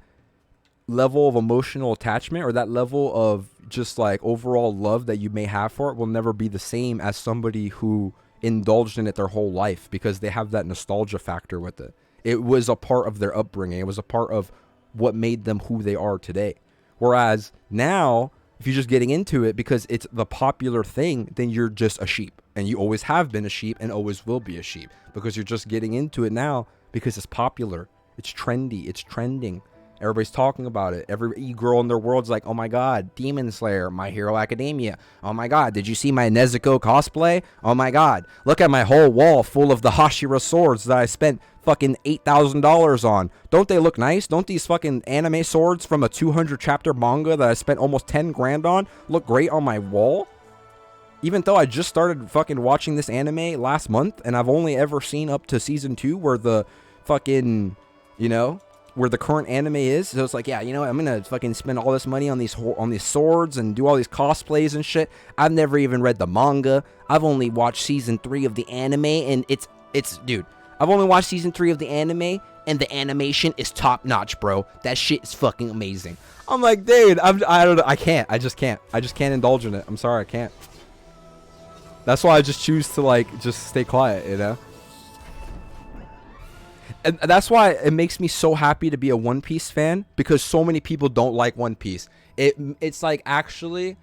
level of emotional attachment or that level of just like overall love that you may have for it will never be the same as somebody who indulged in it their whole life because they have that nostalgia factor with it. It was a part of their upbringing. It was a part of what made them who they are today. Whereas now, if you're just getting into it because it's the popular thing, then you're just a sheep. And you always have been a sheep and always will be a sheep because you're just getting into it now because it's popular. It's trendy. It's trending. Everybody's talking about it. Every e-girl in their world's like, oh my god, Demon Slayer, My Hero Academia. Oh my god, did you see my Nezuko cosplay? Oh my god, look at my whole wall full of the Hashira swords that I spent fucking $8,000 on. Don't they look nice? Don't these fucking anime swords from a 200 chapter manga that I spent almost 10 grand on look great on my wall? Even though I just started fucking watching this anime last month and I've only ever seen up to season 2 where the fucking, you know, where the current anime is. So it's like, yeah, you know what? I'm gonna fucking spend all this money on these swords and do all these cosplays and shit. I've never even read the manga. I've only watched season 3 of the anime and it's dude, I've only watched season 3 of the anime and the animation is top notch, bro. That shit is fucking amazing. I'm like, dude, I don't know. I just can't indulge in it. I'm sorry, I can't. That's why I just choose to like just stay quiet, you know? And that's why it makes me so happy to be a One Piece fan because so many people don't like One Piece. It's like actually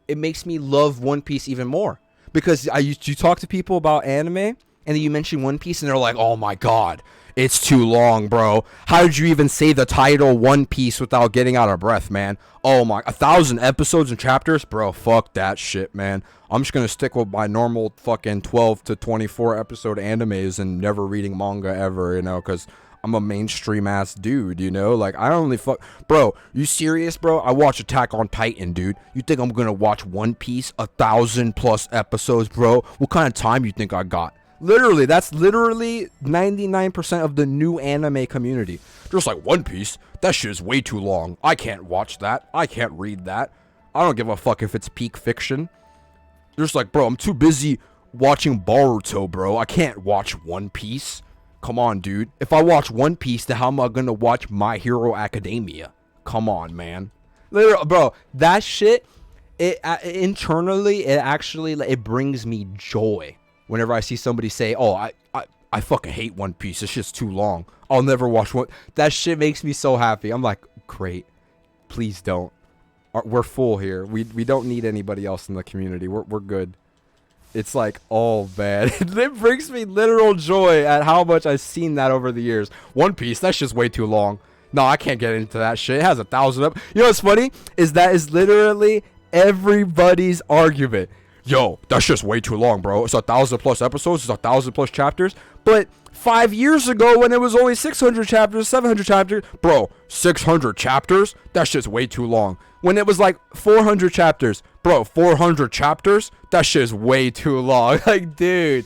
it makes me love One Piece even more. Because you talk to people about anime, and then you mention One Piece, and they're like, oh my god, it's too long, bro. How did you even say the title One Piece without getting out of breath, man? Oh my, 1,000 episodes and chapters? Bro, fuck that shit, man. I'm just gonna stick with my normal fucking 12 to 24 episode animes and never reading manga ever, you know, because I'm a mainstream ass dude, you know? Like, I only fuck. Bro, you serious, bro? I watch Attack on Titan, dude. You think I'm gonna watch One Piece 1,000+ episodes, bro? What kind of time you think I got? Literally, that's literally 99% of the new anime community. Just like, One Piece? That shit is way too long. I can't watch that. I can't read that. I don't give a fuck if it's peak fiction. They're just like, bro, I'm too busy watching Boruto, bro. I can't watch One Piece. Come on, dude. If I watch One Piece, then how am I gonna watch My Hero Academia? Come on, man. Literally, bro, that shit, it internally, it actually, it brings me joy whenever I see somebody say, oh, I fucking hate One Piece. It's just too long. I'll never watch one. That shit makes me so happy. I'm like, great. Please don't. We're full here. We don't need anybody else in the community. We're good. It's like, oh man, it brings me literal joy at how much I've seen that over the years. One Piece, that's just way too long. No, I can't get into that shit. It has 1,000 up. You know what's funny? That is literally everybody's argument. Yo, that's just way too long, bro. It's 1,000+ episodes. It's 1,000+ chapters. But 5 years ago, when it was only 600 chapters, 700 chapters, bro, 600 chapters? That's just way too long. When it was like 400 chapters, bro, 400 chapters? That shit is way too long. Like, dude,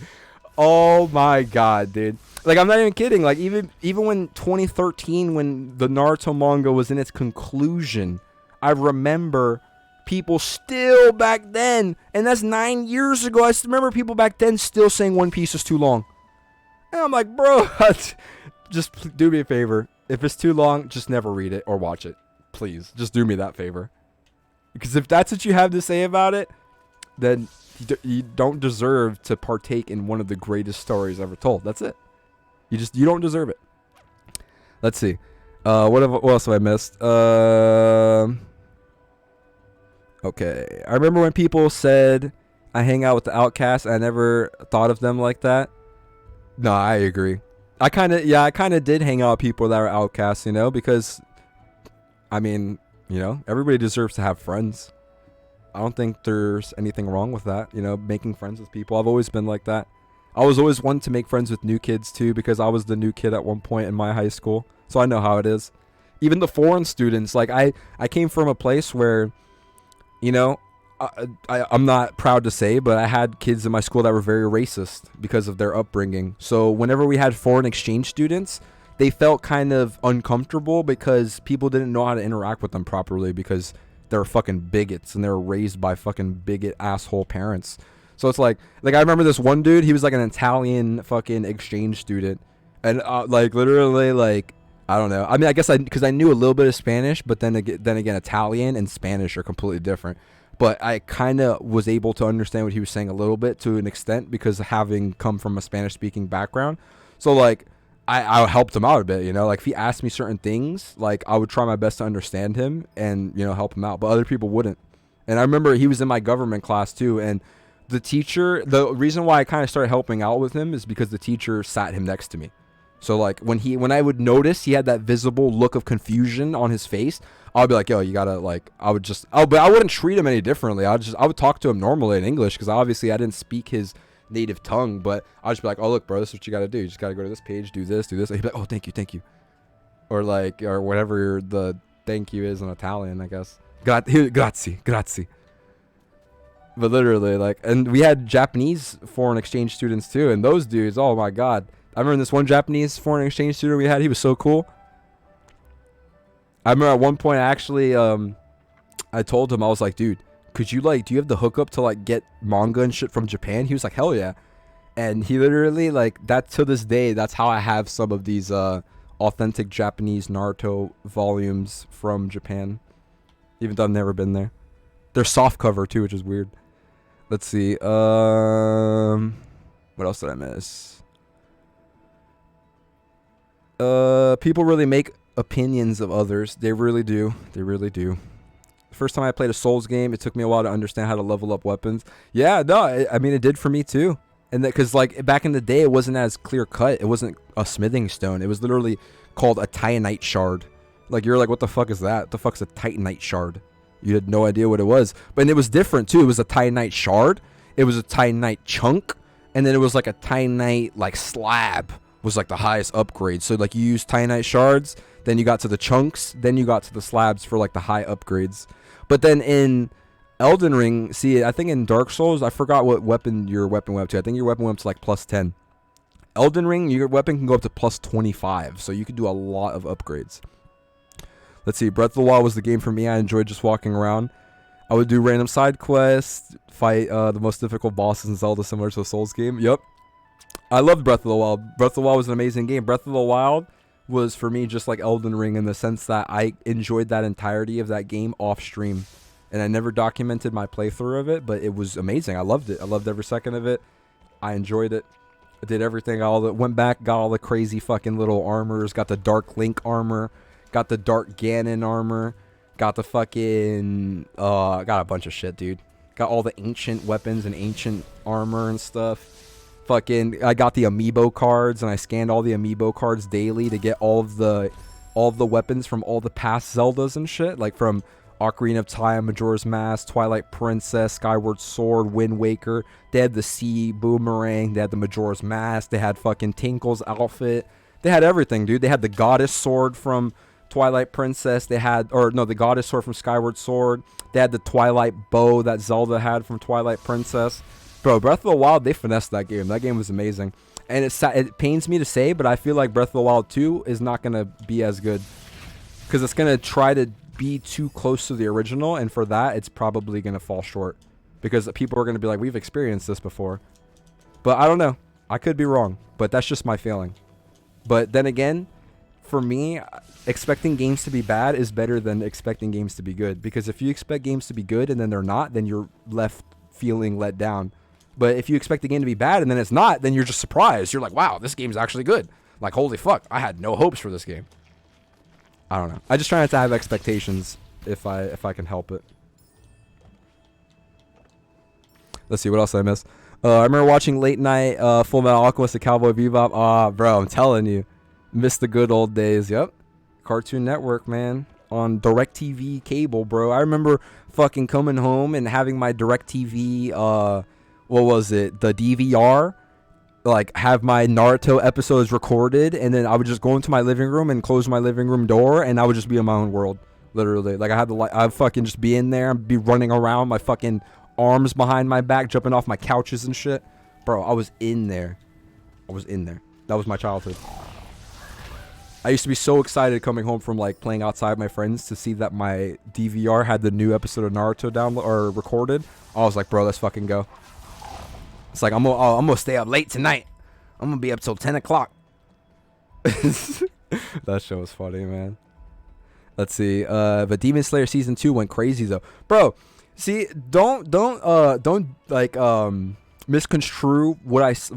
oh my god, dude. Like, I'm not even kidding. Like, even when 2013, when the Naruto manga was in its conclusion, I remember people still back then, and that's 9 years ago, I still remember people back then still saying One Piece is too long. And I'm like, bro, just do me a favor. If it's too long, just never read it or watch it. Please, just do me that favor. Because if that's what you have to say about it, then you don't deserve to partake in one of the greatest stories ever told. That's it. You don't deserve it. Let's see. What else have I missed? Okay. I remember when people said I hang out with the outcasts. I never thought of them like that. No, I agree. I kind of did hang out with people that are outcasts, you know, because, I mean, you know, everybody deserves to have friends. I don't think there's anything wrong with that, you know, making friends with people. I've always been like that. I was always one to make friends with new kids, too, because I was the new kid at one point in my high school. So I know how it is. Even the foreign students, like, I came from a place where, you know, I'm not proud to say, but I had kids in my school that were very racist because of their upbringing. So whenever we had foreign exchange students, they felt kind of uncomfortable because people didn't know how to interact with them properly because they're fucking bigots and they were raised by fucking bigot asshole parents. So it's like I remember this one dude, he was like an Italian fucking exchange student, and like literally, like, I don't know. I mean, I guess because I knew a little bit of Spanish, but then again, Italian and Spanish are completely different. But I kind of was able to understand what he was saying a little bit to an extent because having come from a Spanish-speaking background. So, like, I helped him out a bit, you know? Like, if he asked me certain things, like, I would try my best to understand him and, you know, help him out. But other people wouldn't. And I remember he was in my government class, too. And the teacher, the reason why I kind of started helping out with him is because the teacher sat him next to me. So, like, when I would notice he had that visible look of confusion on his face, I'll be like, yo, you gotta, like, but I wouldn't treat him any differently. I would talk to him normally in English because obviously I didn't speak his native tongue, but I'll just be like, oh, look, bro, this is what you gotta do. You just gotta go to this page, do this. And he'd be like, oh, thank you. Or, like, or whatever the thank you is in Italian, I guess. Grazie. But literally, like, and we had Japanese foreign exchange students too, and those dudes, oh my god. I remember this one Japanese foreign exchange student we had, he was so cool. I remember at one point, I told him, I was like, dude, do you have the hookup to, like, get manga and shit from Japan? He was like, hell yeah. And he literally, like, that to this day, that's how I have some of these authentic Japanese Naruto volumes from Japan, even though I've never been there. They're soft cover too, which is weird. Let's see. What else did I miss? People really make opinions of others. They really do. First time I played a Souls game, it took me a while to understand how to level up weapons. Yeah, no, I mean, it did for me too. And that, because like back in the day, it wasn't as clear cut. It wasn't a smithing stone. It was literally called a titanite shard. Like, you're like, what the fuck is that? What the fuck's a titanite shard? You had no idea what it was. But it was different too. It was a titanite shard. It was a titanite chunk. And then it was like a titanite like slab was like the highest upgrade. So like you used titanite shards, then you got to the chunks, then you got to the slabs for like the high upgrades. But then in Elden Ring, see, I think in Dark Souls, I forgot what weapon your weapon went up to. I think your weapon went up to like plus 10. Elden Ring, your weapon can go up to plus 25. So you could do a lot of upgrades. Let's see. Breath of the Wild was the game for me. I enjoyed just walking around. I would do random side quests, fight the most difficult bosses in Zelda, similar to a Souls game. Yep. I loved Breath of the Wild. Breath of the Wild was an amazing game. Breath of the Wild was for me just like Elden Ring in the sense that I enjoyed that entirety of that game off stream. And I never documented my playthrough of it, but it was amazing. I loved it. I loved every second of it. I enjoyed it. I did everything. Went back, got all the crazy fucking little armors, got the Dark Link armor, got the Dark Ganon armor, got the fucking got a bunch of shit, dude. Got all the ancient weapons and ancient armor and stuff. Fucking, I got the amiibo cards, and I scanned all the amiibo cards daily to get all of the weapons from all the past Zeldas and shit, like from Ocarina of Time, Majora's Mask, Twilight Princess, Skyward Sword, Wind Waker. They had the sea boomerang, they had the Majora's Mask, they had fucking Tinkle's outfit. They had everything, dude. They had the goddess sword from Twilight Princess. They had, or no, the goddess sword from Skyward Sword. They had the Twilight bow that Zelda had from Twilight Princess. Bro, Breath of the Wild, they finessed that game. That game was amazing. And it pains me to say, but I feel like Breath of the Wild 2 is not going to be as good. Because it's going to try to be too close to the original, and for that, it's probably going to fall short. Because people are going to be like, we've experienced this before. But I don't know. I could be wrong, but that's just my feeling. But then again, for me, expecting games to be bad is better than expecting games to be good. Because if you expect games to be good and then they're not, then you're left feeling let down. But if you expect the game to be bad and then it's not, then you're just surprised. You're like, wow, this game's actually good. Like, holy fuck, I had no hopes for this game. I don't know. I just try not to have expectations if I can help it. Let's see, what else did I miss? I remember watching late night Full Metal Alchemist and Cowboy Bebop. Ah, bro, I'm telling you. Missed the good old days. Yep. Cartoon Network, man. On DirecTV cable, bro. I remember fucking coming home and having my DirecTV, what was it? The DVR. Like, have my Naruto episodes recorded, and then I would just go into my living room and close my living room door, and I would just be in my own world. Literally. Like, I'd fucking just be in there and be running around, my fucking arms behind my back, jumping off my couches and shit. Bro, I was in there. That was my childhood. I used to be so excited coming home from like playing outside with my friends to see that my DVR had the new episode of Naruto download or recorded. I was like, bro, let's fucking go. It's like, I'm gonna stay up late tonight. I'm gonna be up till 10 o'clock. That show was funny, man. Let's see. But Demon Slayer season 2 went crazy though, bro. See, don't like misconstrue what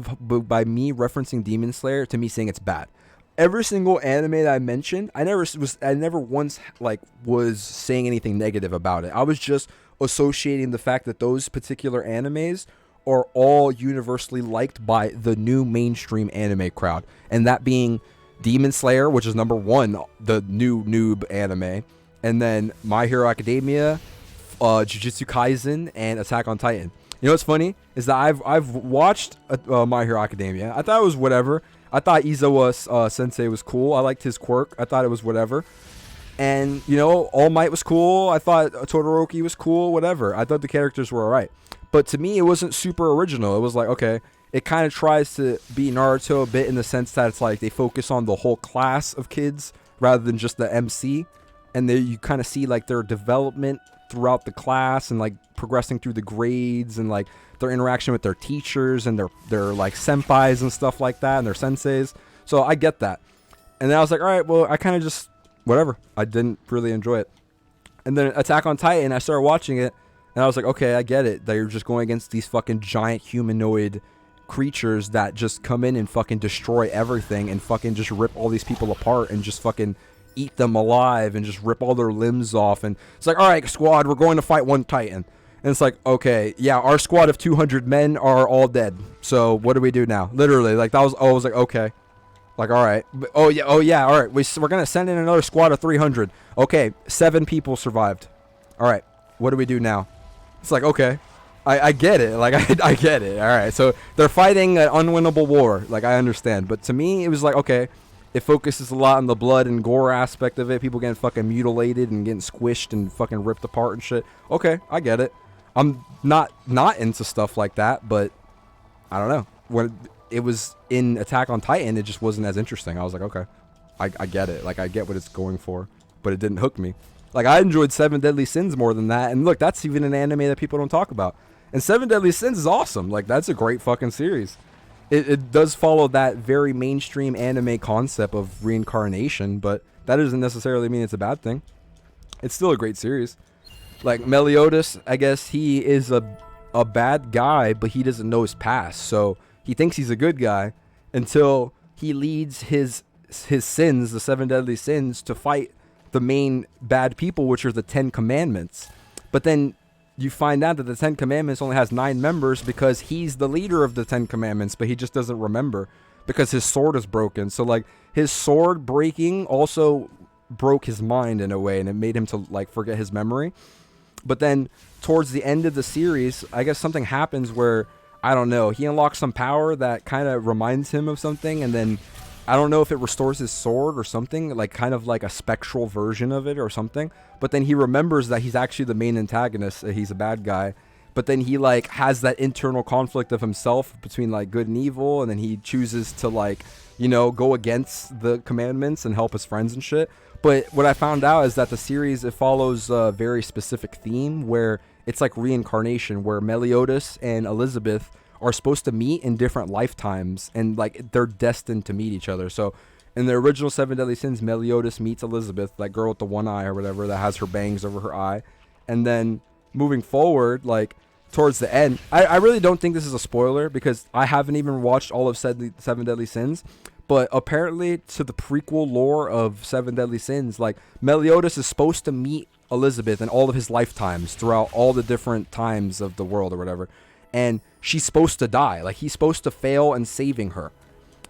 by me referencing Demon Slayer to me saying it's bad. Every single anime that I mentioned, I never once like was saying anything negative about it. I was just associating the fact that those particular animes are all universally liked by the new mainstream anime crowd, and that being Demon Slayer, which is number 1, the new noob anime, and then My Hero Academia, Jujutsu Kaisen, and Attack on Titan. You know what's funny is that I've watched My Hero Academia. I thought it was whatever. I thought Izawa Sensei was cool. I liked his quirk. I thought it was whatever. And, you know, All Might was cool. I thought Todoroki was cool, whatever. I thought the characters were alright. But to me, it wasn't super original. It was like, okay, it kind of tries to be Naruto a bit in the sense that it's like they focus on the whole class of kids rather than just the MC. And then you kind of see like their development throughout the class and like progressing through the grades and like their interaction with their teachers and their like senpais and stuff like that and their senseis. So I get that. And then I was like, all right, well, I kind of just whatever. I didn't really enjoy it. And then Attack on Titan, I started watching it and I was like, okay, I get it. They're just going against these fucking giant humanoid creatures that just come in and fucking destroy everything and fucking just rip all these people apart and just fucking eat them alive and just rip all their limbs off. And it's like, all right, squad, we're going to fight one Titan. And it's like, okay, yeah, our squad of 200 men are all dead. So what do we do now? Literally, like, that was, I was like, okay. Like, all right. Oh, yeah, all right. We're going to send in another squad of 300. Okay, 7 people survived. All right, what do we do now? It's like, okay. I get it. Like, I get it. All right, so they're fighting an unwinnable war. Like, I understand. But to me, it was like, okay, it focuses a lot on the blood and gore aspect of it. People getting fucking mutilated and getting squished and fucking ripped apart and shit. Okay, I get it. I'm not into stuff like that, but I don't know. When it was in Attack on Titan, it just wasn't as interesting. I was like, okay, I get it. Like, I get what it's going for, but it didn't hook me. Like, I enjoyed Seven Deadly Sins more than that. And look, that's even an anime that people don't talk about. And Seven Deadly Sins is awesome. Like, that's a great fucking series. It does follow that very mainstream anime concept of reincarnation, but that doesn't necessarily mean it's a bad thing. It's still a great series. Like, Meliodas, I guess he is a bad guy, but he doesn't know his past. So he thinks he's a good guy until he leads his sins, the 7 deadly sins, to fight the main bad people, which are the 10 commandments. But then you find out that the 10 commandments only has 9 members because he's the leader of the 10 commandments, but he just doesn't remember because his sword is broken. So, like, his sword breaking also broke his mind in a way, and it made him to, like, forget his memory. But then towards the end of the series, I guess something happens where, I don't know, he unlocks some power that kind of reminds him of something, and then I don't know if it restores his sword or something, like kind of like a spectral version of it or something. But then he remembers that he's actually the main antagonist, he's a bad guy. But then he, like, has that internal conflict of himself between, like, good and evil, and then he chooses to, like, you know, go against the commandments and help his friends and shit. But what I found out is that the series, it follows a very specific theme where it's like reincarnation, where Meliodas and Elizabeth are supposed to meet in different lifetimes, and, like, they're destined to meet each other. So in the original 7 Deadly Sins, Meliodas meets Elizabeth, that girl with the one eye or whatever that has her bangs over her eye. And then moving forward, like, towards the end, I really don't think this is a spoiler because I haven't even watched all of 7 Deadly Sins. But apparently, to the prequel lore of 7 Deadly Sins, like, Meliodas is supposed to meet Elizabeth in all of his lifetimes throughout all the different times of the world or whatever. And she's supposed to die. Like, he's supposed to fail in saving her.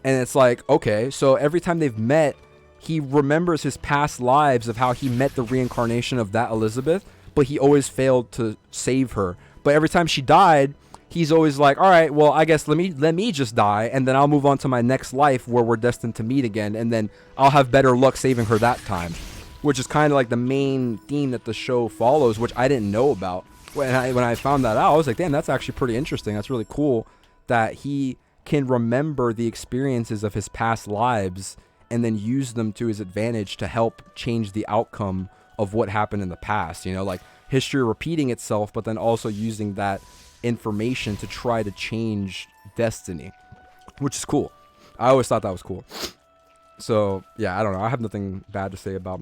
And it's like, okay, so every time they've met, he remembers his past lives of how he met the reincarnation of that Elizabeth, but he always failed to save her. But every time she died, he's always like, all right, well, I guess let me just die, and then I'll move on to my next life where we're destined to meet again, and then I'll have better luck saving her that time. Which is kind of like the main theme that the show follows, which I didn't know about. When I found that out, I was like, damn, that's actually pretty interesting. That's really cool that he can remember the experiences of his past lives and then use them to his advantage to help change the outcome of what happened in the past. You know, like history repeating itself, but then also using that information to try to change destiny, which is cool. I always thought that was cool. So, yeah, I don't know. I have nothing bad to say about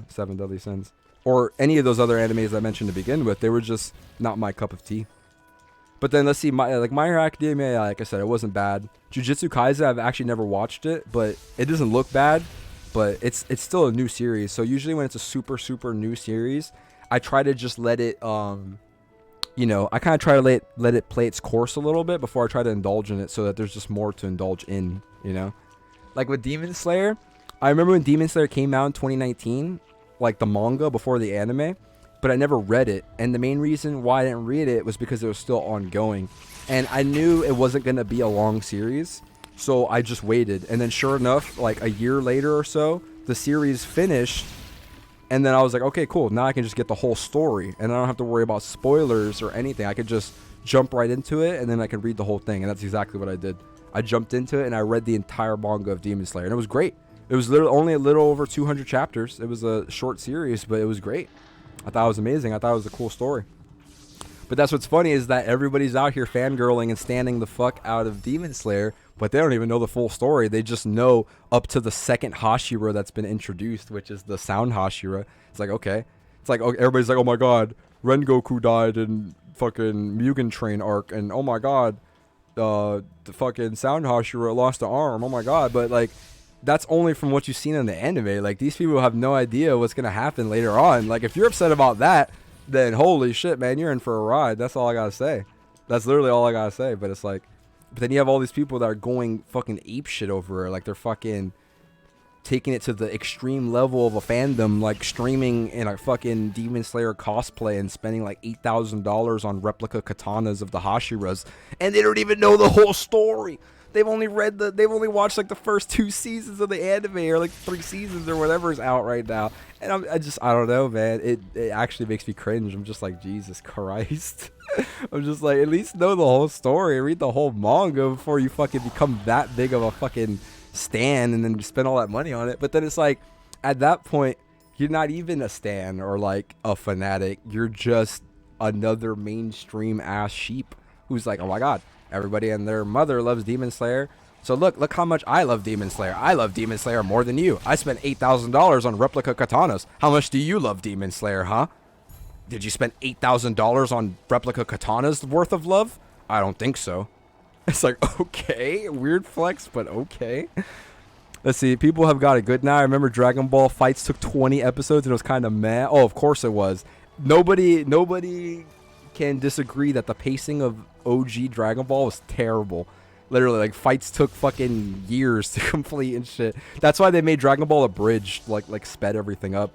7 Deadly Sins. Or any of those other animes I mentioned to begin with. They were just not my cup of tea. But then let's see, My Hero Academia, like I said, it wasn't bad. Jujutsu Kaisen, I've actually never watched it, but it doesn't look bad. But it's still a new series. So usually when it's a super, super new series, I try to just let it, you know, I kind of try to let it play its course a little bit before I try to indulge in it so that there's just more to indulge in, you know? Like with Demon Slayer, I remember when Demon Slayer came out in 2019, like the manga before the anime, but I never read it. And the main reason why I didn't read it was because it was still ongoing. And I knew it wasn't going to be a long series, so I just waited. And then sure enough, like a year later or so, the series finished. And then I was like, okay, cool. Now I can just get the whole story. And I don't have to worry about spoilers or anything. I could just jump right into it, and then I could read the whole thing. And that's exactly what I did. I jumped into it, and I read the entire manga of Demon Slayer. And it was great. It was literally only a little over 200 chapters. It was a short series, but it was great. I thought it was amazing. I thought it was a cool story. But that's what's funny is that everybody's out here fangirling and standing the fuck out of Demon Slayer, but they don't even know the full story. They just know up to the second Hashira that's been introduced, which is the Sound Hashira. It's like, okay. It's like, okay, everybody's like, oh my god, Rengoku died in fucking Mugen Train arc, and oh my god, the fucking Sound Hashira lost an arm, oh my god. But like, that's only from what you've seen in the anime. Like, these people have no idea what's gonna happen later on. Like, if you're upset about that, then holy shit, man, you're in for a ride. That's all I gotta say. That's literally all I gotta say. But it's like, but then you have all these people that are going fucking ape shit over it. Like, they're fucking taking it to the extreme level of a fandom, like streaming in a fucking Demon Slayer cosplay and spending like $8,000 on replica katanas of the Hashiras, and they don't even know the whole story. They've only watched like the first 2 seasons of the anime, or like 3 seasons or whatever is out right now. And I don't know, man. It actually makes me cringe. I'm just like, Jesus Christ. I'm just like, at least know the whole story. Read the whole manga before you fucking become that big of a fucking stan and then spend all that money on it. But then it's like, at that point, you're not even a stan or like a fanatic. You're just another mainstream ass sheep who's like, oh my god, everybody and their mother loves Demon Slayer, so look how much I love Demon Slayer. I love Demon Slayer more than you. I spent $8,000 on replica katanas. How much do you love Demon Slayer, huh? Did you spend $8,000 on replica katanas worth of love? I don't think so. It's like, okay, weird flex, but okay. Let's see, people have got it good now. I remember Dragon Ball Fights took 20 episodes and it was kind of meh. Oh, of course it was. Nobody can disagree that the pacing of OG Dragon Ball was terrible. Literally, like, fights took fucking years to complete and shit. That's why they made Dragon Ball abridged, like sped everything up.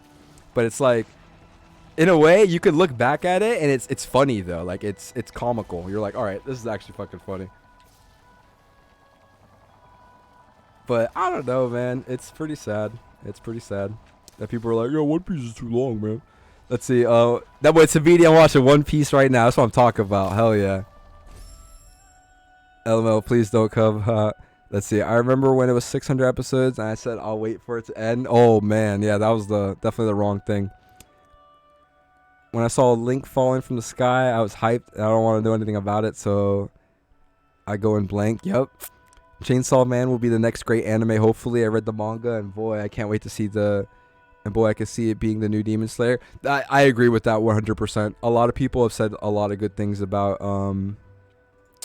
But it's like, in a way, you could look back at it and it's funny though. Like, it's comical. You're like, all right, this is actually fucking funny. But I don't know, man. It's pretty sad. It's pretty sad that people are like, yo, One Piece is too long, man. Let's see. That boy Sabidi, I'm watching One Piece right now. That's what I'm talking about. Hell yeah. LML, please don't come. Let's see. I remember when it was 600 episodes and I said I'll wait for it to end. Oh man, yeah, that was definitely the wrong thing. When I saw Link falling from the sky, I was hyped. I don't want to do anything about it, so I go in blank. Yep. Chainsaw Man will be the next great anime, hopefully. I read the manga, and boy, I can't wait to see and boy, I can see it being the new Demon Slayer. I agree with that 100%. A lot of people have said a lot of good things about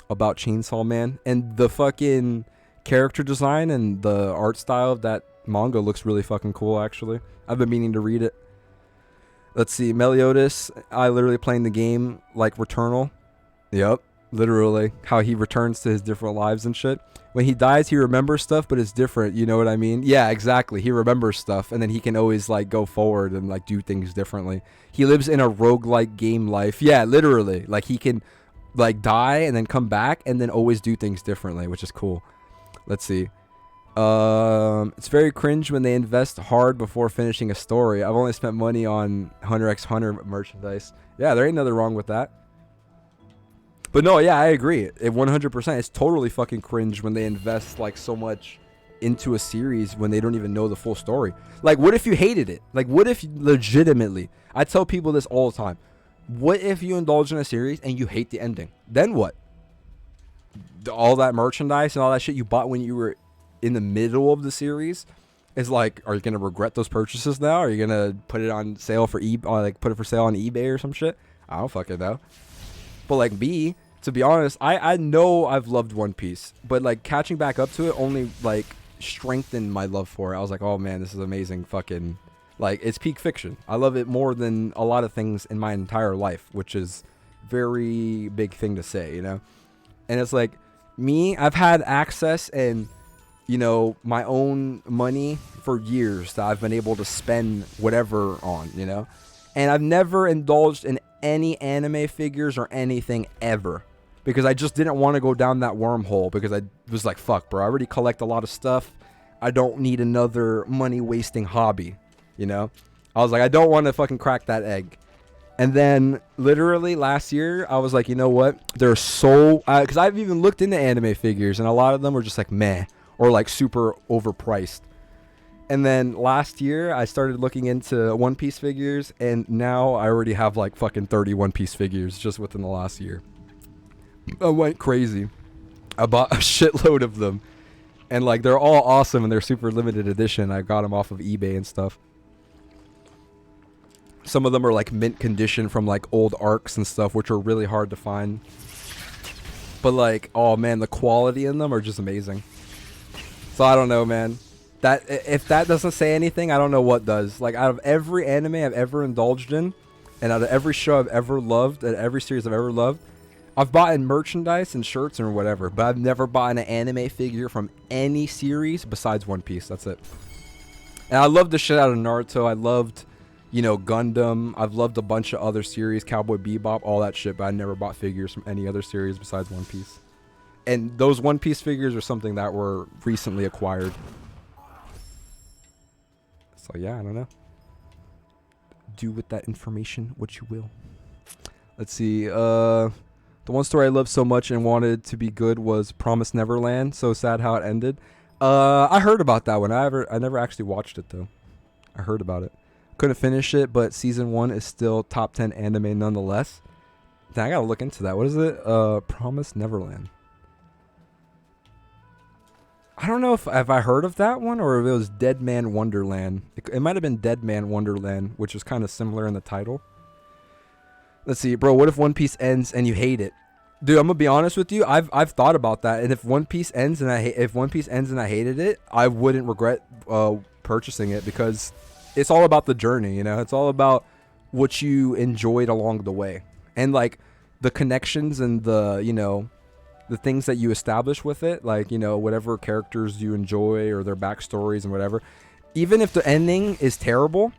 Chainsaw Man, and the fucking character design and the art style of that manga looks really fucking cool, actually. I've been meaning to read it. Let's see, Meliodas, I literally playing the game like Returnal. Yep, literally. How he returns to his different lives and shit. When he dies, he remembers stuff, but it's different. You know what I mean? Yeah, exactly. He remembers stuff, and then he can always, like, go forward and, like, do things differently. He lives in a roguelike game life. Yeah, literally. Like, he can, like, die and then come back and then always do things differently, which is cool. Let's see. It's very cringe when they invest hard before finishing a story. I've only spent money on Hunter x Hunter merchandise. Yeah, there ain't nothing wrong with that. But no, yeah, I agree. It 100%. It's totally fucking cringe when they invest like so much into a series when they don't even know the full story. Like, what if you hated it? Like, what if legitimately? I tell people this all the time. What if you indulge in a series and you hate the ending? Then what? All that merchandise and all that shit you bought when you were in the middle of the series is like, are you gonna regret those purchases now? Are you gonna put it on sale for like put it for sale on eBay or some shit? I don't fucking know. But like me, to be honest, I know I've loved One Piece, but like catching back up to it only like strengthened my love for it. I was like, oh man, this is amazing fucking, like, it's peak fiction. I love it more than a lot of things in my entire life, which is very big thing to say, you know? And it's like, me, I've had access and, you know, my own money for years that I've been able to spend whatever on, you know? And I've never indulged in any anime figures or anything ever, because I just didn't want to go down that wormhole, because I was like, fuck, bro, I already collect a lot of stuff. I don't need another money-wasting hobby, you know? I was like, I don't want to fucking crack that egg. And then literally last year, I was like, you know what? They're so... because I've even looked into anime figures, and a lot of them were just like meh, or like super overpriced. And then last year, I started looking into One Piece figures, and now I already have like fucking 30 One Piece figures just within the last year. I went crazy. I bought a shitload of them. And like, they're all awesome, and they're super limited edition. I got them off of eBay and stuff. Some of them are like mint condition from like old arcs and stuff, which are really hard to find. But like, oh man, the quality in them are just amazing. So I don't know, man. That if that doesn't say anything, I don't know what does. Like, out of every anime I've ever indulged in, and out of every show I've ever loved, and every series I've ever loved, I've bought in merchandise and shirts and whatever, but I've never bought an anime figure from any series besides One Piece. That's it. And I loved the shit out of Naruto. I loved, you know, Gundam. I've loved a bunch of other series, Cowboy Bebop, all that shit, but I never bought figures from any other series besides One Piece. And those One Piece figures are something that were recently acquired. So yeah, I don't know. Do with that information what you will. Let's see. The one story I loved so much and wanted to be good was Promised Neverland. So sad how it ended. I heard about that one. I never actually watched it though. I heard about it. Couldn't finish it, but season 1 is still top 10 anime nonetheless. Then I gotta look into that. What is it? Promised Neverland. I don't know if I heard of that one or if it was Dead Man Wonderland. It might have been Dead Man Wonderland, which is kind of similar in the title. Let's see, bro. What if One Piece ends and you hate it, dude? I'm gonna be honest with you. I've thought about that, and if One Piece ends and I hated it, I wouldn't regret purchasing it because it's all about the journey. You know, it's all about what you enjoyed along the way, and like the connections and the, you know, the things that you establish with it, like, you know, whatever characters you enjoy or their backstories and whatever. Even if the ending is terrible,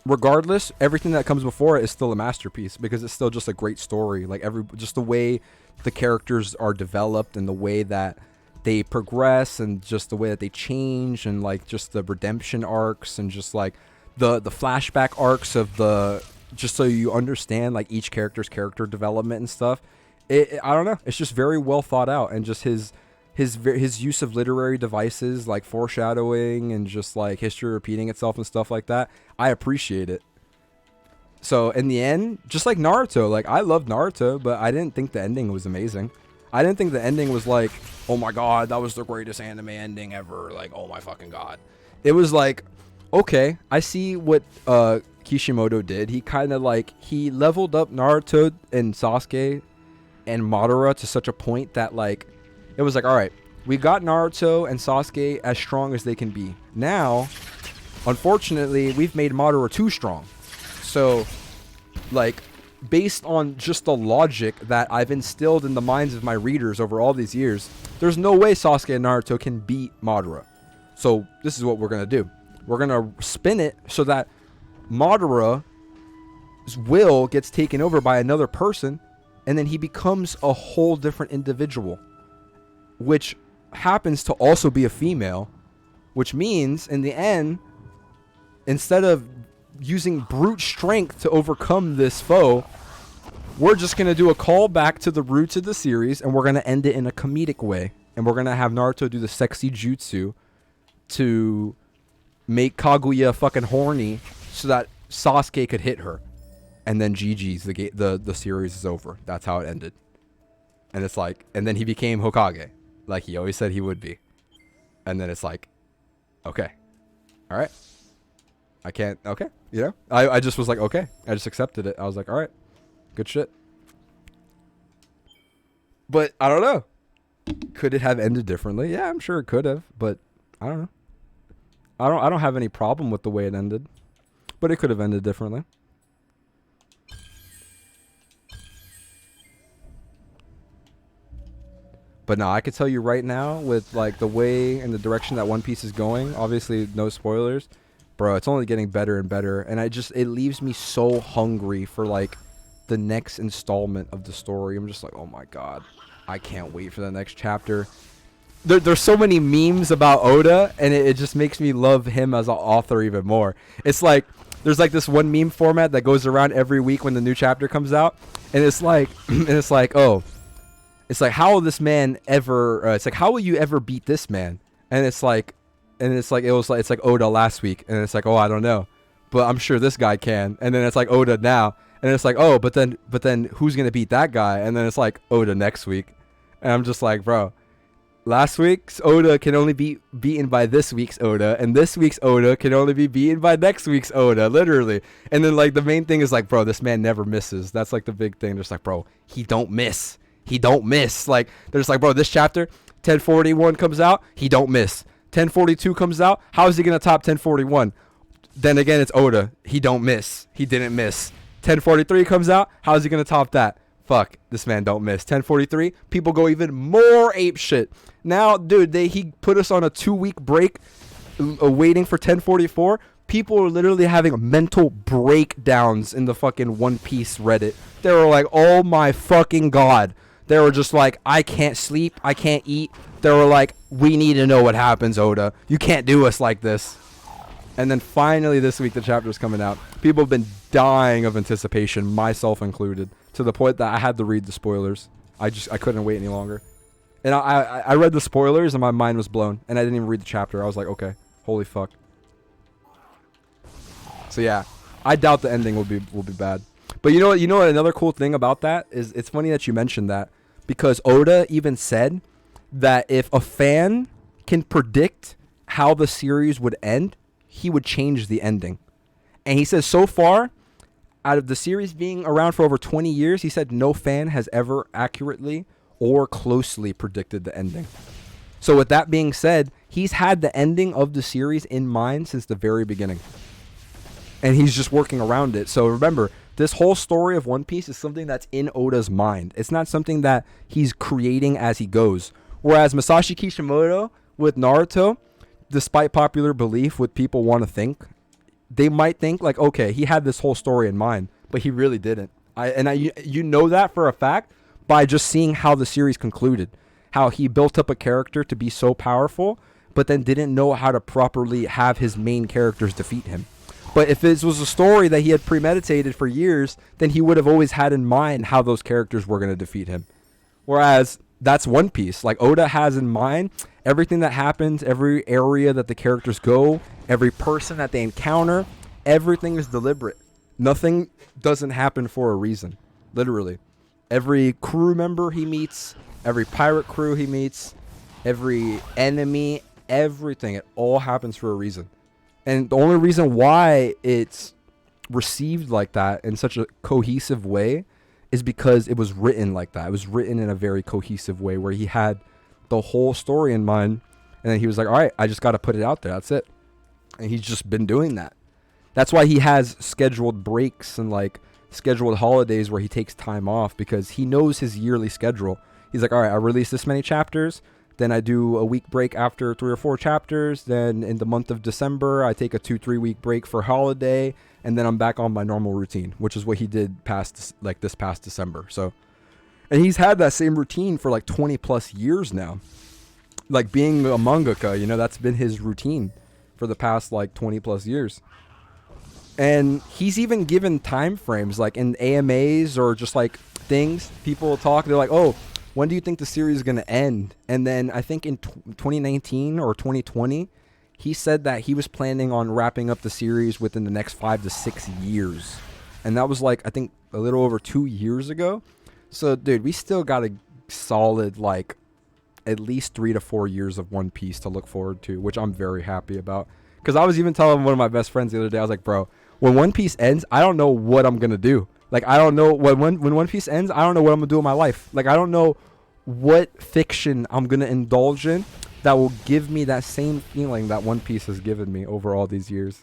regardless, everything that comes before it is still a masterpiece because it's still just a great story. Like just the way the characters are developed and the way that they progress and just the way that they change and like just the redemption arcs and just like the flashback arcs of the, just so you understand like each character's character development and stuff. I don't know. It's just very well thought out, and just his use of literary devices like foreshadowing and just like history repeating itself and stuff like that. I appreciate it. So in the end, just like Naruto, like I love Naruto, but I didn't think the ending was amazing. I didn't think the ending was like, oh my god, that was the greatest anime ending ever. Like, oh my fucking god. It was like, okay, I see what Kishimoto did. He kind of like, he leveled up Naruto and Sasuke and Madara to such a point that like it was like, all right, we got Naruto and Sasuke as strong as they can be. Now, unfortunately, we've made Madara too strong. So, like, based on just the logic that I've instilled in the minds of my readers over all these years, there's no way Sasuke and Naruto can beat Madara. So this is what we're gonna do. We're gonna spin it so that Madara's will gets taken over by another person, and then he becomes a whole different individual, which happens to also be a female, which means in the end, instead of using brute strength to overcome this foe, we're just going to do a callback to the roots of the series, and we're going to end it in a comedic way, and we're going to have Naruto do the sexy jutsu to make Kaguya fucking horny so that Sasuke could hit her. And then GG's, the series is over. That's how it ended. And it's like, and then he became Hokage, like he always said he would be. And then it's like, okay, all right, I can't, okay, you know, I just was like, okay, I just accepted it. I was like, all right, good shit. But I don't know. Could it have ended differently? Yeah, I'm sure it could have, but I don't know. I don't have any problem with the way it ended, but it could have ended differently. But no, I could tell you right now, with like the way and the direction that One Piece is going, obviously no spoilers, bro, it's only getting better and better. And it leaves me so hungry for like the next installment of the story. I'm just like, oh my god, I can't wait for the next chapter. There's so many memes about Oda, and it just makes me love him as an author even more. It's like, there's like this one meme format that goes around every week when the new chapter comes out, and it's like, oh, it's like, how will this man ever? It's like, how will you ever beat this man? And it's like it's like Oda last week, and it's like, oh, I don't know, but I'm sure this guy can. And then it's like Oda now, and it's like, oh, but then who's gonna beat that guy? And then it's like Oda next week, and I'm just like, bro, last week's Oda can only be beaten by this week's Oda, and this week's Oda can only be beaten by next week's Oda, literally. And then like the main thing is like, bro, this man never misses. That's like the big thing. Just like, bro, he don't miss. He don't miss. Like, there's like, bro, this chapter 1041 comes out, he don't miss. 1042 comes out. How is he gonna top 1041? Then again, it's Oda. He don't miss. He didn't miss. 1043 comes out. How is he gonna top that? Fuck, this man don't miss. 1043. People go even more ape shit. Now, dude, he put us on a 2-week break, waiting for 1044. People are literally having mental breakdowns in the fucking One Piece Reddit. They were like, oh my fucking god. They were just like, I can't sleep. I can't eat. They were like, we need to know what happens, Oda. You can't do us like this. And then finally this week, the chapter's coming out. People have been dying of anticipation, myself included, to the point that I had to read the spoilers. I couldn't wait any longer. And I read the spoilers and my mind was blown. And I didn't even read the chapter. I was like, okay, holy fuck. So yeah, I doubt the ending will be bad. But you know what another cool thing about that is, it's funny that you mentioned that, because Oda even said that if a fan can predict how the series would end, he would change the ending. And he says so far, out of the series being around for over 20 years, he said no fan has ever accurately or closely predicted the ending. So with that being said, he's had the ending of the series in mind since the very beginning. And he's just working around it. So remember, this whole story of One Piece is something that's in Oda's mind. It's not something that he's creating as he goes. Whereas Masashi Kishimoto with Naruto, despite popular belief, what people want to think, they might think like, okay, he had this whole story in mind, but he really didn't. You know that for a fact by just seeing how the series concluded, how he built up a character to be so powerful, but then didn't know how to properly have his main characters defeat him. But if this was a story that he had premeditated for years, then he would have always had in mind how those characters were going to defeat him. Whereas that's One Piece. Like, Oda has in mind everything that happens, every area that the characters go, every person that they encounter, everything is deliberate. Nothing doesn't happen for a reason. Literally. Every crew member he meets, every pirate crew he meets, every enemy, everything, it all happens for a reason. And the only reason why it's received like that in such a cohesive way is because it was written like that. It was written in a very cohesive way where he had the whole story in mind, and then he was like, all right, I just got to put it out there. That's it. And he's just been doing that. That's why he has scheduled breaks and like scheduled holidays where he takes time off, because he knows his yearly schedule. He's like, all right, I release this many chapters. Then I do a week break after 3 or 4 chapters. Then in the month of December, I take a 2-3 week break for holiday. And then I'm back on my normal routine, which is what he did this past December. So, and he's had that same routine for like 20 plus years now. Like being a mangaka, that's been his routine for the past like 20 plus years. And he's even given time frames, like in AMAs or just like things, people will talk, they're like, oh, when do you think the series is going to end? And then I think in 2019 or 2020, he said that he was planning on wrapping up the series within the next 5 to 6 years. And that was like, I think a little over 2 years ago. So, dude, we still got a solid, like, at least 3 to 4 years of One Piece to look forward to, which I'm very happy about. Because I was even telling one of my best friends the other day, I was like, bro, when One Piece ends, I don't know what I'm going to do. Like, I don't know, when One Piece ends, I don't know what I'm going to do in my life. Like, I don't know what fiction I'm going to indulge in that will give me that same feeling that One Piece has given me over all these years.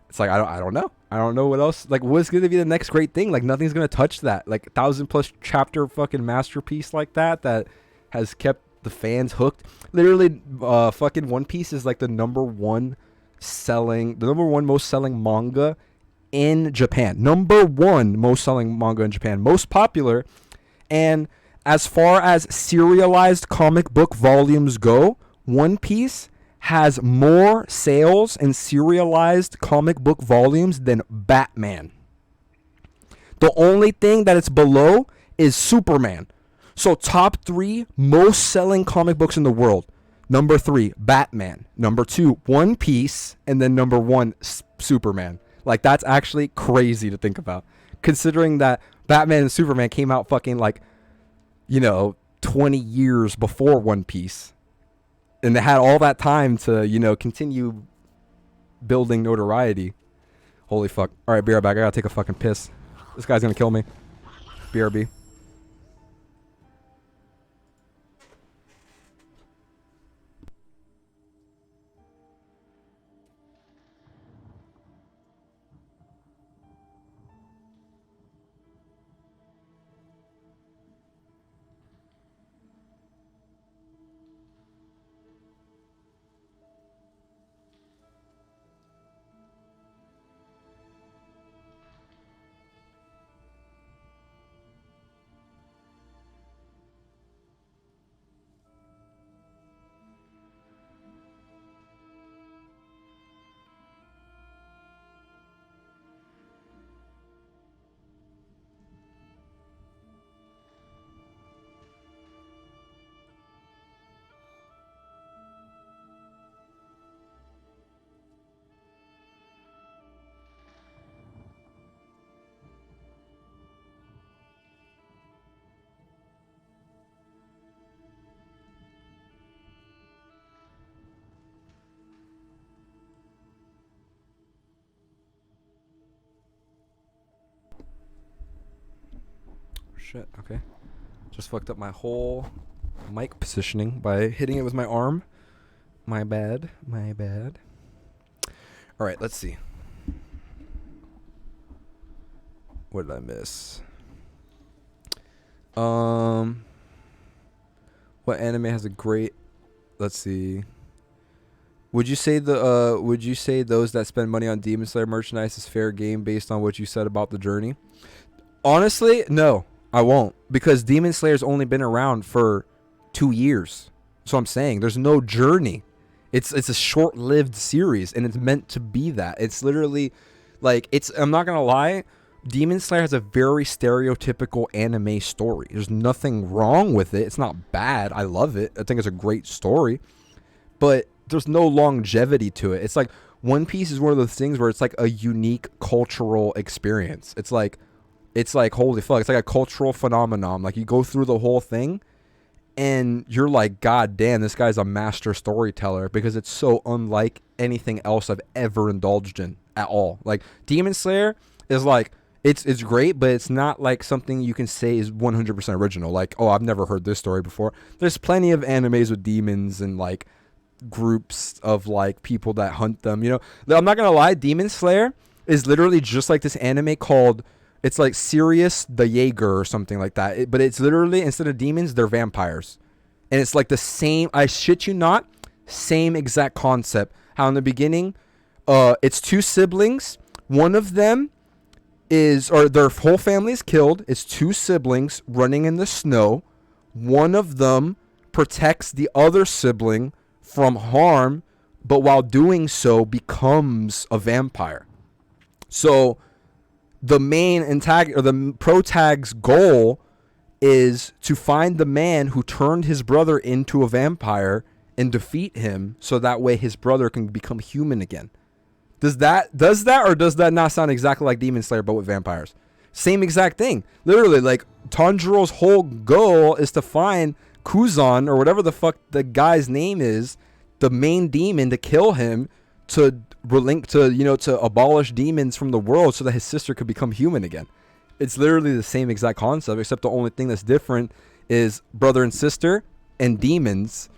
It's like, I don't know. I don't know what else. Like, what's going to be the next great thing? Like, nothing's going to touch that. Like, 1,000+ chapter fucking masterpiece like that has kept the fans hooked. Literally, fucking One Piece is like the number one most selling manga in Japan. Number one most selling manga in Japan. Most popular. And as far as serialized comic book volumes go, One Piece has more sales in serialized comic book volumes than Batman. The only thing that it's below is Superman. So top 3 most selling comic books in the world. Number 3, Batman. Number 2, One Piece. And then number 1, Superman. Like, that's actually crazy to think about. Considering that Batman and Superman came out fucking like, 20 years before One Piece. And they had all that time to, continue building notoriety. Holy fuck. All right, be right back. I gotta take a fucking piss. This guy's gonna kill me. BRB. shit. Okay. Just fucked up my whole mic positioning by hitting it with my arm. My bad. My bad. All right, let's see. What did I miss? What anime has a great... Let's see. Would you say those that spend money on Demon Slayer merchandise is fair game based on what you said about the journey? Honestly, no, I won't, because Demon Slayer's only been around for 2 years. So I'm saying there's no journey. It's a short-lived series, and it's meant to be that. It's literally like I'm not gonna lie, Demon Slayer has a very stereotypical anime story. There's nothing wrong with it. It's not bad. I love it. I think it's a great story, but there's no longevity to it. It's like One Piece is one of those things where it's like a unique cultural experience. It's like holy fuck. It's like a cultural phenomenon. Like you go through the whole thing and you're like, God damn, this guy's a master storyteller, because it's so unlike anything else I've ever indulged in at all. Like Demon Slayer is like, it's great, but it's not like something you can say is 100% original. Like, oh, I've never heard this story before. There's plenty of animes with demons and like groups of like people that hunt them, you know. I'm not gonna lie, Demon Slayer is literally just like this anime called, it's like Sirius the Jaeger or something like that, but it's literally, instead of demons, they're vampires, and it's like the same, I shit you not, same exact concept. How in the beginning it's two siblings, one of them is, or their whole family is killed. It's two siblings running in the snow. One of them protects the other sibling from harm, but while doing so becomes a vampire. So the main antagonist, or the protag's goal, is to find the man who turned his brother into a vampire and defeat him, so that way his brother can become human again. Does that or does that not sound exactly like Demon Slayer but with vampires? Same exact thing. Literally, like Tanjiro's whole goal is to find Kuzan, or whatever the fuck the guy's name is, the main demon, to kill him, to abolish demons from the world so that his sister could become human again. It's literally the same exact concept, except the only thing that's different is brother and sister and demons.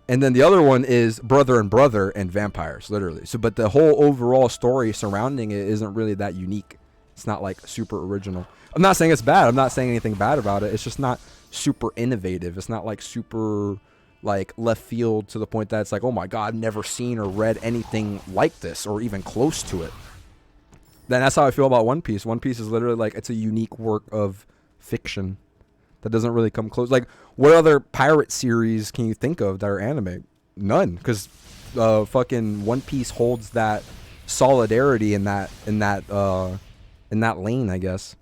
And then the other one is brother and vampires, literally. So, but the whole overall story surrounding it isn't really that unique. It's not like super original. I'm not saying it's bad. I'm not saying anything bad about it. It's just not super innovative. It's not like super like left field to the point that it's like, oh my God, I've never seen or read anything like this or even close to it. Then that's how I feel about One Piece. One Piece is literally like, it's a unique work of fiction that doesn't really come close. Like, what other pirate series can you think of that are anime? None, because fucking One Piece holds that solidarity in that lane, I guess.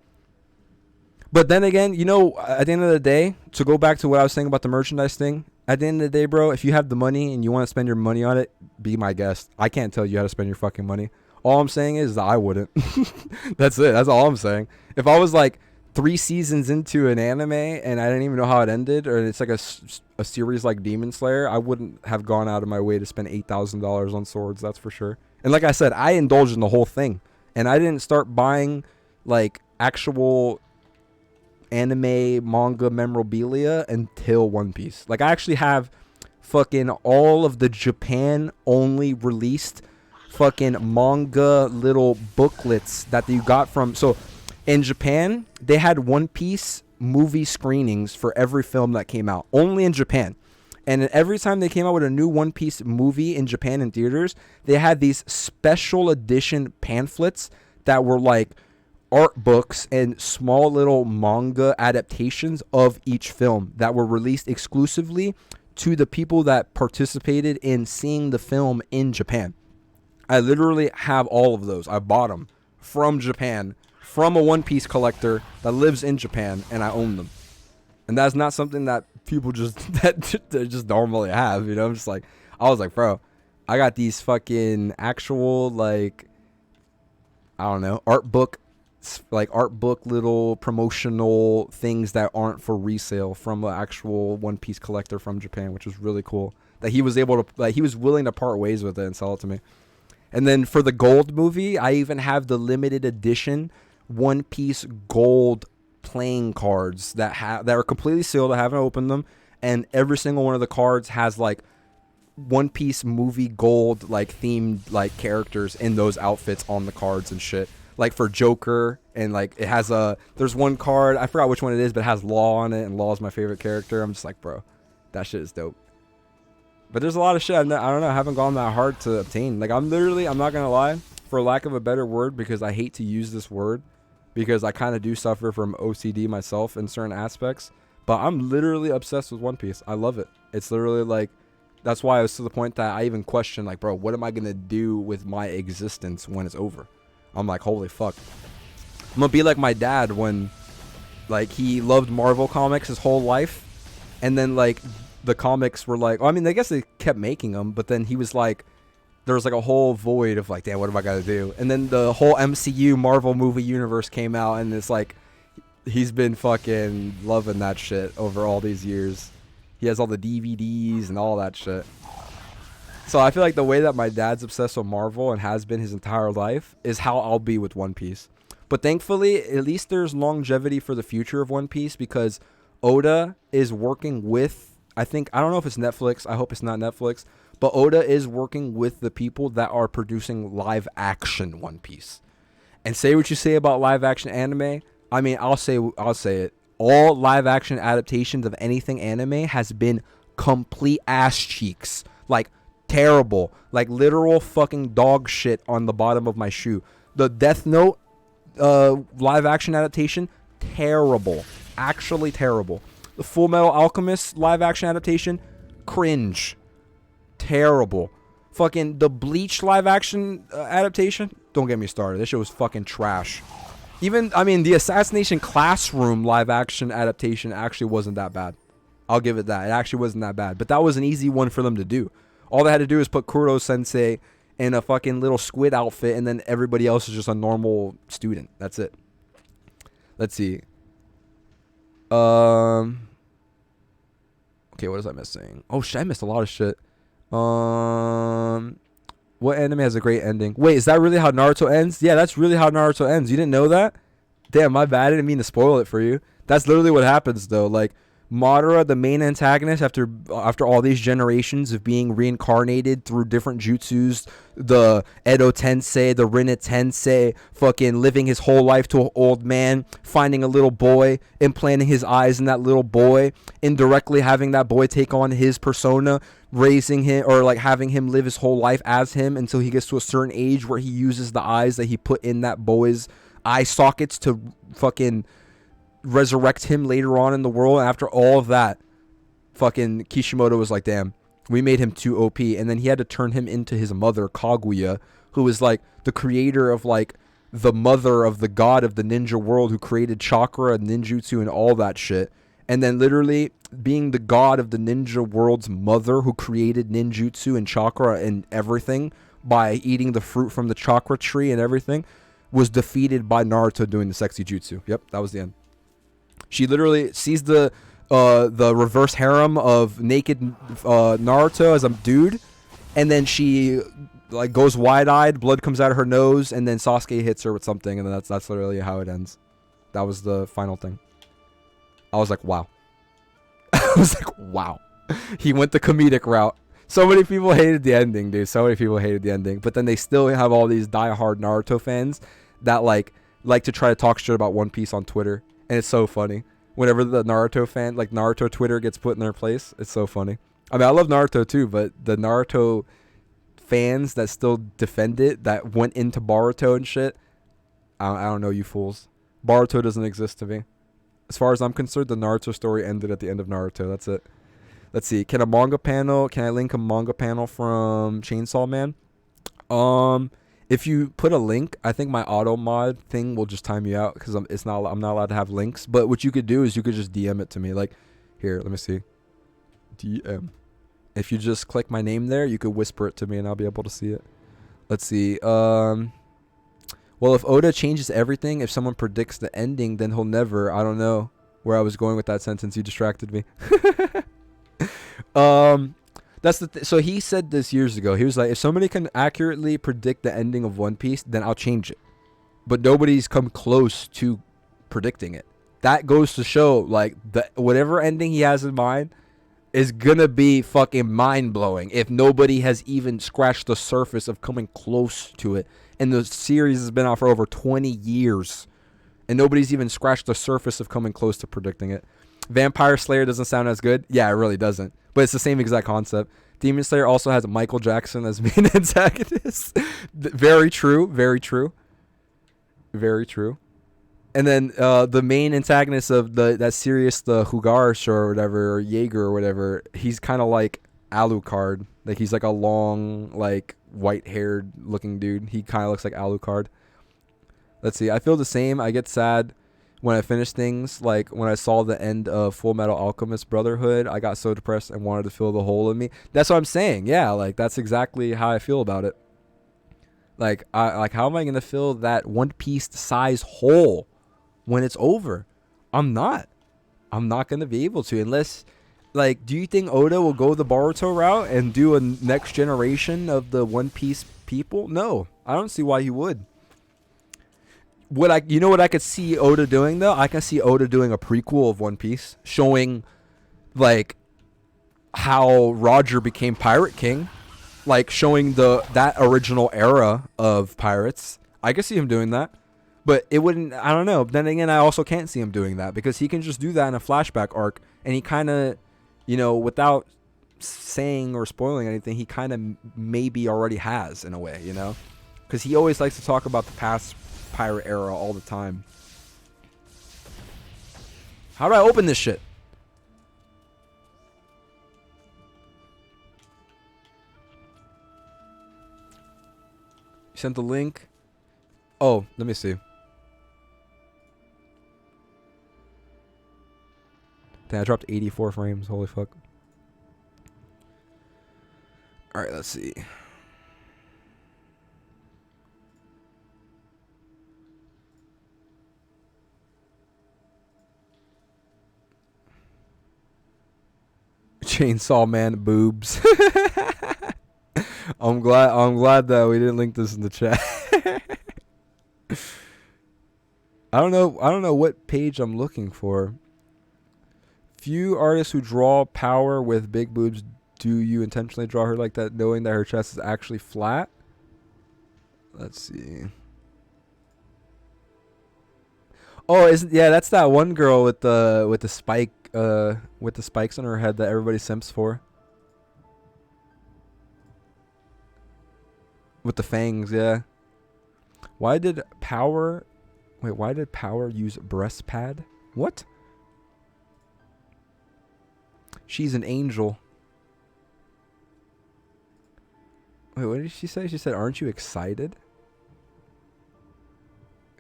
But then again, you know, at the end of the day, to go back to what I was saying about the merchandise thing, at the end of the day, bro, if you have the money and you want to spend your money on it, be my guest. I can't tell you how to spend your fucking money. All I'm saying is that I wouldn't. That's it. That's all I'm saying. If I was like 3 seasons into an anime and I didn't even know how it ended, or it's like a series like Demon Slayer, I wouldn't have gone out of my way to spend $8,000 on swords, that's for sure. And like I said, I indulged in the whole thing, and I didn't start buying like actual anime manga memorabilia until One Piece. Like, I actually have fucking all of the Japan only released fucking manga little booklets that you got from, so in Japan, they had One Piece movie screenings for every film that came out, only in Japan. And every time they came out with a new One Piece movie in Japan in theaters, they had these special edition pamphlets that were like art books and small little manga adaptations of each film that were released exclusively to the people that participated in seeing the film in Japan. I literally have all of those. I bought them from Japan, from a One Piece collector that lives in Japan, and I own them. And that's not something that people just normally have, you know? I'm just like, I was like, bro, I got these fucking actual, like, I don't know, art book little promotional things that aren't for resale from an actual One Piece collector from Japan, which was really cool. That he was able to, like, he was willing to part ways with it and sell it to me. And then for the gold movie, I even have the limited edition One Piece gold playing cards that are completely sealed. I haven't opened them, and every single one of the cards has like One Piece movie gold like themed like characters in those outfits on the cards and shit. Like for Joker, and like it has there's one card, I forgot which one it is, but it has Law on it, and Law is my favorite character. I'm just like, bro, that shit is dope. But there's a lot of shit I don't know, I haven't gone that hard to obtain. Like I'm not gonna lie, for lack of a better word, because I hate to use this word, because I kind of do suffer from OCD myself in certain aspects, but I'm literally obsessed with One Piece. I love it. It's literally like, that's why I was to the point that I even question, like, bro, what am I gonna do with my existence when it's over? I'm like, holy fuck. I'm gonna be like my dad when, like, he loved Marvel comics his whole life, and then, like, the comics were like, well, I mean, I guess they kept making them, but then he was like, there was like a whole void of like, damn, what am I gonna do? And then the whole MCU Marvel movie universe came out, and it's like, he's been fucking loving that shit over all these years. He has all the DVDs and all that shit. So I feel like the way that my dad's obsessed with Marvel and has been his entire life is how I'll be with One Piece. But thankfully, at least there's longevity for the future of One Piece, because Oda is working with, I don't know if it's Netflix. I hope it's not Netflix. But Oda is working with the people that are producing live action One Piece. And say what you say about live action anime. I mean, I'll say it. All live action adaptations of anything anime has been complete ass cheeks. Like, terrible. Like, literal fucking dog shit on the bottom of my shoe. The Death Note live action adaptation, terrible. Actually terrible. The Full Metal Alchemist live action adaptation, cringe. Terrible. Fucking the Bleach live action adaptation, don't get me started. This shit was fucking trash. Even, I mean, the Assassination Classroom live action adaptation actually wasn't that bad. I'll give it that. It actually wasn't that bad. But that was an easy one for them to do. All they had to do is put Kuro Sensei in a fucking little squid outfit, and then everybody else is just a normal student. That's it. Let's see. Okay, what was I missing? Oh shit, I missed a lot of shit. What anime has a great ending? Wait, is that really how Naruto ends? Yeah, that's really how Naruto ends. You didn't know that? Damn, my bad. I didn't mean to spoil it for you. That's literally what happens, though. Like, Madara, the main antagonist, after all these generations of being reincarnated through different jutsus, the Edo Tensei, the Rinne Tensei, fucking living his whole life to an old man, finding a little boy, implanting his eyes in that little boy, indirectly having that boy take on his persona, raising him, or like having him live his whole life as him until he gets to a certain age where he uses the eyes that he put in that boy's eye sockets to fucking resurrect him later on in the world. And after all of that, fucking Kishimoto was like, damn, we made him too OP. And then he had to turn him into his mother, Kaguya, who was like the creator of like the mother of the god of the ninja world, who created chakra, ninjutsu, and all that shit. And then literally being the god of the ninja world's mother, who created ninjutsu and chakra and everything by eating the fruit from the chakra tree and everything, was defeated by Naruto doing the sexy jutsu. Yep, that was the end. She literally sees the reverse harem of naked Naruto as a dude, and then she like goes wide-eyed, blood comes out of her nose, and then Sasuke hits her with something, and then that's literally how it ends. That was the final thing. I was like, wow. I was like, wow. He went the comedic route. So many people hated the ending, dude. So many people hated the ending. But then they still have all these diehard Naruto fans that like to try to talk shit about One Piece on Twitter. And it's so funny. Whenever the Naruto fan, like Naruto Twitter gets put in their place, it's so funny. I mean, I love Naruto too, but the Naruto fans that still defend it, that went into Boruto and shit, I don't know, you fools. Boruto doesn't exist to me. As far as I'm concerned, the Naruto story ended at the end of Naruto. That's it. Let's see. Can I link a manga panel from Chainsaw Man? If you put a link, I think my auto mod thing will just time you out, because I'm not allowed to have links. But what you could do is you could just DM it to me. Like, here, let me see. DM. If you just click my name there, you could whisper it to me and I'll be able to see it. Let's see. Well, if Oda changes everything, if someone predicts the ending, then he'll never. I don't know where I was going with that sentence. You distracted me. That's the so he said this years ago. He was like, if somebody can accurately predict the ending of One Piece, then I'll change it. But nobody's come close to predicting it. that goes to show, like, whatever ending he has in mind is gonna be fucking mind-blowing if nobody has even scratched the surface of coming close to it. And the series has been out for over 20 years, and nobody's even scratched the surface of coming close to predicting it. Vampire Slayer doesn't sound as good. Yeah, it really doesn't. But it's the same exact concept. Demon Slayer also has Michael Jackson as main antagonist. Very true. Very true. Very true. And then the main antagonist of that series, the Hugarsh or whatever, or Jaeger or whatever, he's kind of like Alucard. Like, he's like a long, like, white-haired looking dude. He kind of looks like Alucard. Let's see. I feel the same. I get sad when I finish things. Like, when I saw the end of Full Metal Alchemist Brotherhood, I got so depressed and wanted to fill the hole in me. That's what I'm saying. Yeah, like, that's exactly how I feel about it. Like, how am I going to fill that One Piece size hole when it's over? I'm not going to be able to, unless, like, do you think Oda will go the Boruto route and do a next generation of the One Piece people? No, I don't see why he would. You know what I could see Oda doing, though? I can see Oda doing a prequel of One Piece, showing, like, how Roger became Pirate King, like, showing that original era of pirates. I could see him doing that. But it wouldn't, I don't know. Then again, I also can't see him doing that, because he can just do that in a flashback arc. And he kind of, you know, without saying or spoiling anything, he kind of maybe already has, in a way, you know? Because he always likes to talk about the past pirate era all the time. How do I open this shit? You sent the link? Oh, let me see. Damn, I dropped 84 frames. Holy fuck. Alright, let's see. Chainsaw Man boobs. I'm glad that we didn't link this in the chat. I don't know what page I'm looking for. Few artists who draw power with big boobs. Do you intentionally draw her like that, knowing that her chest is actually flat? Let's see. Oh, that's that one girl with the spike with the spikes on her head that everybody simps for. With the fangs, yeah. Why did Power use breast pad? What? She's an angel. Wait, what did she say? She said, "Aren't you excited?"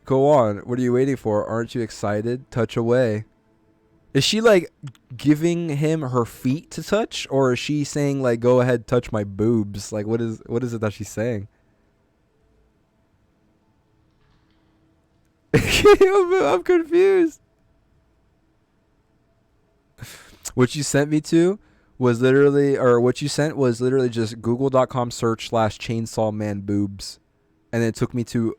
Go on. What are you waiting for? Aren't you excited? Touch away. Is she, like, giving him her feet to touch, or is she saying, like, go ahead, touch my boobs? Like, what is it that she's saying? I'm confused. What you sent me to was literally, or what you sent was literally just google.com /Chainsaw Man boobs. And then it took me to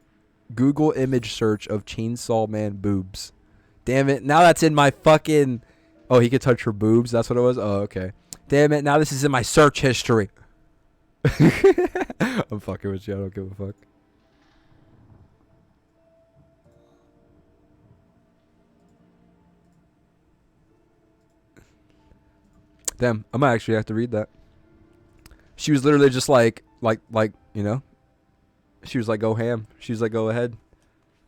Google image search of Chainsaw Man boobs. Damn it. Now that's in my fucking... Oh, he could touch her boobs? That's what it was? Oh, okay. Damn it. Now this is in my search history. I'm fucking with you. I don't give a fuck. Damn, I might actually have to read that. She was literally just like, you know, she was like, go ham. She was like, go ahead.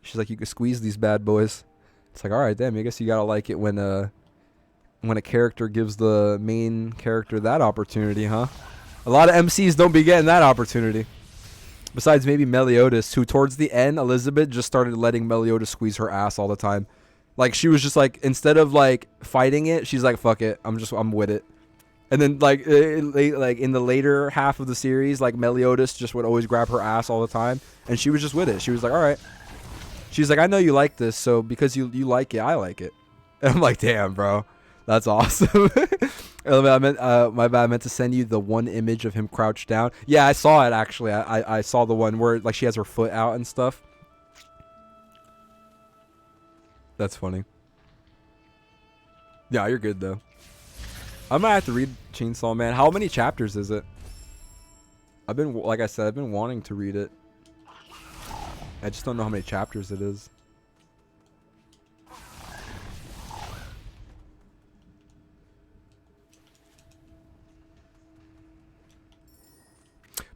She's like, you can squeeze these bad boys. It's like, all right, damn, I guess you gotta like it when a character gives the main character that opportunity, huh? A lot of MCs don't be getting that opportunity. Besides maybe Meliodas, who towards the end, Elizabeth just started letting Meliodas squeeze her ass all the time. Like, she was just like, instead of like fighting it, she's like, fuck it, I'm with it. And then, like in the later half of the series, like, Meliodas just would always grab her ass all the time, and she was just with it. She was like, all right. She's like, I know you like this, so because you like it, I like it. And I'm like, damn, bro, that's awesome. I meant, my bad. I meant to send you the one image of him crouched down. Yeah, I saw it actually. I saw the one where, like, she has her foot out and stuff. That's funny. Yeah, you're good though. I might have to read Chainsaw Man. How many chapters is it? I've been, like I said, I've been wanting to read it. I just don't know how many chapters it is.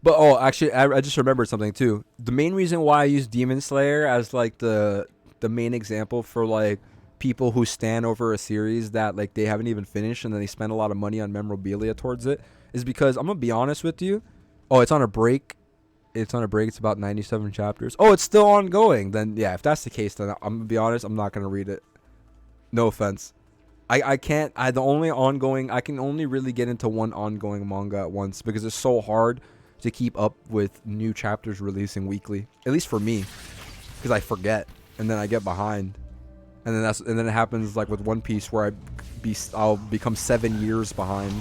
But oh, actually, I just remembered something too. The main reason why I use Demon Slayer as like the main example for like people who stand over a series that like they haven't even finished and then they spend a lot of money on memorabilia towards it is because I'm gonna be honest with you. Oh, it's on a break. It's on a break. It's about 97 chapters. Oh, it's still ongoing. Then yeah, if that's the case, then I'm gonna be honest. I'm not gonna read it. No offense. I can't. I can only really get into one ongoing manga at once because it's so hard to keep up with new chapters releasing weekly. At least for me, because I forget and then I get behind, and then it happens like with One Piece where I'll become 7 years behind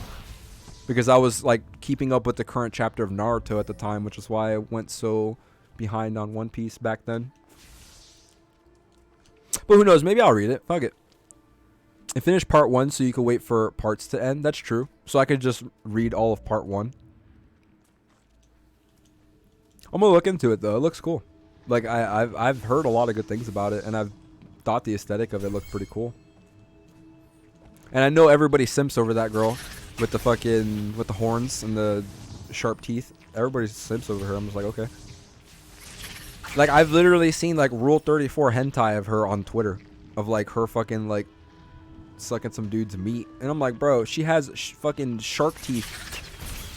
because I was like keeping up with the current chapter of Naruto at the time, which is why I went so behind on One Piece back then. But who knows? Maybe I'll read it. Fuck it. I finished part 1 so you could wait for parts to end. That's true. So I could just read all of part 1. I'm gonna look into it though. It looks cool. Like I've heard a lot of good things about it, and I've thought the aesthetic of it looked pretty cool. And I know everybody simps over that girl with the horns and the sharp teeth. Everybody simps over her. I'm just like, okay. Like I've literally seen like Rule 34 hentai of her on Twitter, of like her fucking like sucking some dude's meat, and I'm like, bro, she has fucking shark teeth.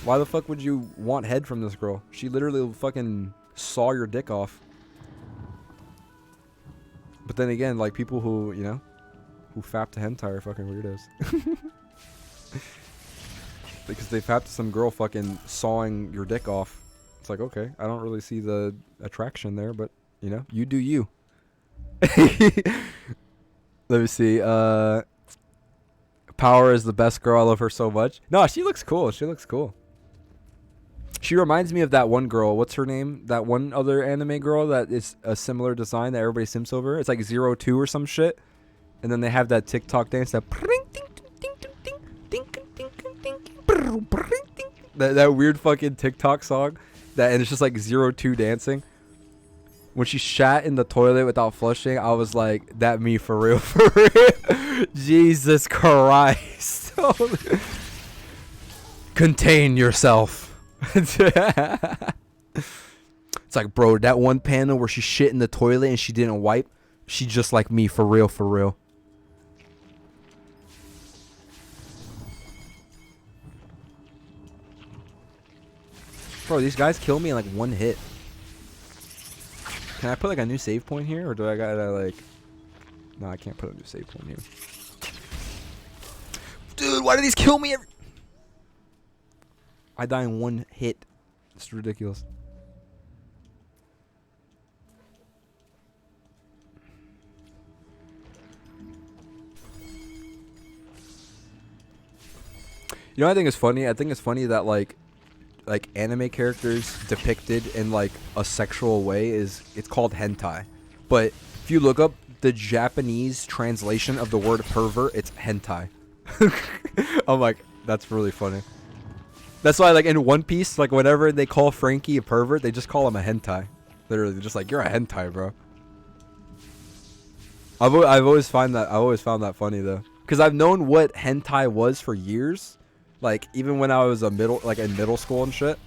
Why the fuck would you want head from this girl? She literally will fucking saw your dick off. But then again, like people who, you know, who fap to hentai are fucking weirdos. Because they fap to some girl fucking sawing your dick off. It's like, okay, I don't really see the attraction there, but you know, you do you. Let me see. Power is the best girl. I love her so much. No, she looks cool. She looks cool. She reminds me of that one girl. What's her name? That one other anime girl that is a similar design that everybody simps over. It's like 02 or some shit. And then they have that TikTok dance that that weird fucking TikTok song that, and it's just like 02 dancing. When she shat in the toilet without flushing, I was like, that me for real, for real. Jesus Christ. Contain yourself. It's like, bro, that one panel where she shit in the toilet and she didn't wipe, she just like me, for real, for real. Bro, these guys kill me in like one hit. Can I put like a new save point here, or do I gotta like... No, I can't put a new save point here. Dude, why do these kill me every... I die in one hit. It's ridiculous. You know what I think is funny? I think it's funny that like anime characters depicted in like a sexual way it's called hentai. But if you look up the Japanese translation of the word pervert, it's hentai. I'm like, that's really funny. That's why, like, in One Piece, like, whenever they call Frankie a pervert, they just call him a hentai. Literally, they're just like, you're a hentai, bro. I've always found that funny though, because I've known what hentai was for years, like even when I was in middle school and shit.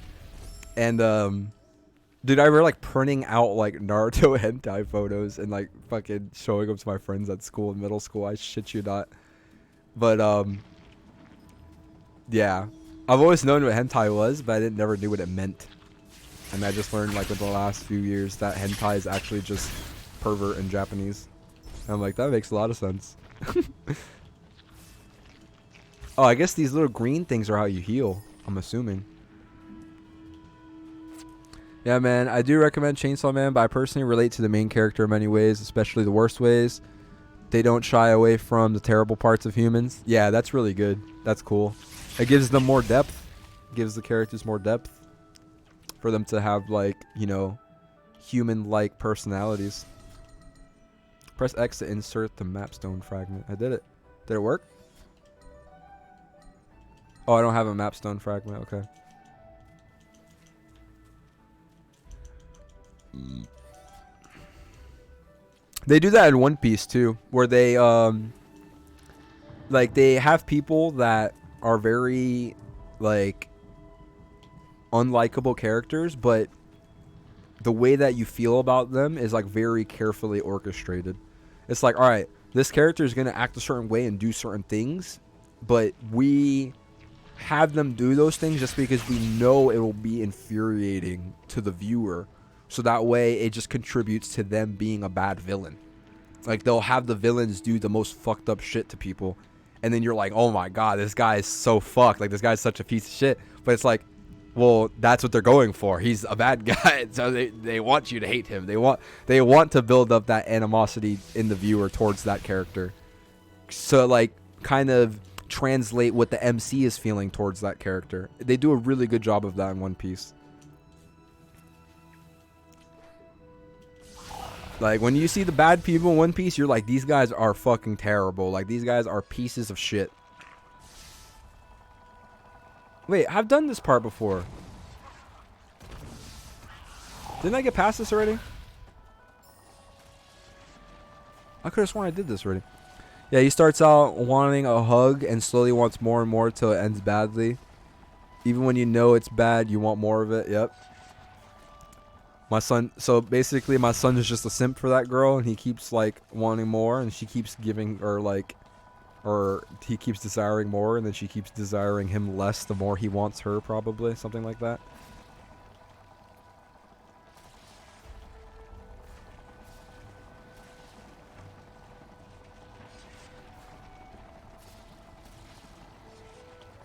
And dude, I remember like printing out like Naruto hentai photos and like fucking showing them to my friends at school in middle school. I shit you not. But yeah. I've always known what hentai was, but I never knew what it meant. And I just learned like in the last few years that hentai is actually just pervert in Japanese. And I'm like, that makes a lot of sense. Oh, I guess these little green things are how you heal, I'm assuming. Yeah, man, I do recommend Chainsaw Man, but I personally relate to the main character in many ways, especially the worst ways. They don't shy away from the terrible parts of humans. Yeah, that's really good. That's cool. It gives them more depth. Gives the characters more depth. For them to have, like, you know, human-like personalities. Press X to insert the mapstone fragment. I did it. Did it work? Oh, I don't have a mapstone fragment. Okay. They do that in One Piece too, where they like they have people that are very like unlikable characters, but the way that you feel about them is like very carefully orchestrated. It's like, all right, this character is going to act a certain way and do certain things, but we have them do those things just because we know it will be infuriating to the viewer. So that way it just contributes to them being a bad villain. Like they'll have the villains do the most fucked up shit to people, and then you're like, oh my god, this guy is so fucked. Like this guy's such a piece of shit. But it's like, well, that's what they're going for. He's a bad guy, so they want you to hate him. They want to build up that animosity in the viewer towards that character. So like kind of translate what the MC is feeling towards that character. They do a really good job of that in One Piece. Like when you see the bad people in One Piece, you're like, these guys are fucking terrible. Like these guys are pieces of shit. Wait, I've done this part before. Didn't I get past this already? I could have sworn I did this already. Yeah, he starts out wanting a hug and slowly wants more and more till it ends badly. Even when you know it's bad, you want more of it. Yep. My son, so basically my son is just a simp for that girl, and he keeps like wanting more, and she keeps giving, or he keeps desiring more, and then she keeps desiring him less the more he wants her, probably. Something like that.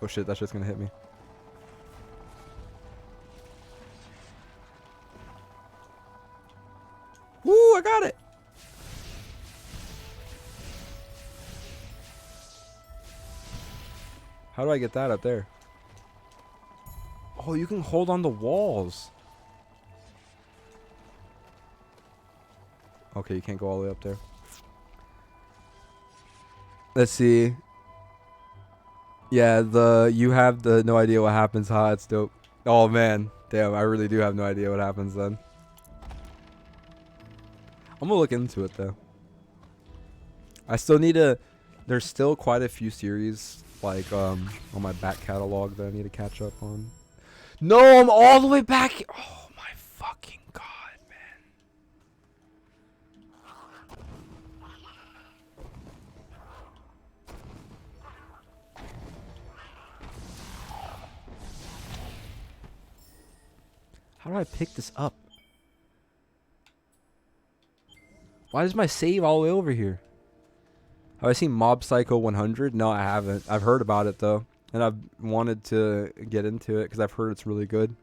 Oh shit, that shit's gonna hit me. Woo, I got it! How do I get that up there? Oh, you can hold on the walls. Okay, you can't go all the way up there. Let's see. Yeah, you have the no idea what happens. Ha, it's dope. Oh man, damn, I really do have no idea what happens then. I'm gonna look into it though. I still need to. There's still quite a few series like on my back catalog that I need to catch up on. No, I'm all the way back. Oh my fucking god, man. How do I pick this up? Why is my save all the way over here? Have I seen Mob Psycho 100? No, I haven't. I've heard about it though, and I've wanted to get into it because I've heard it's really good.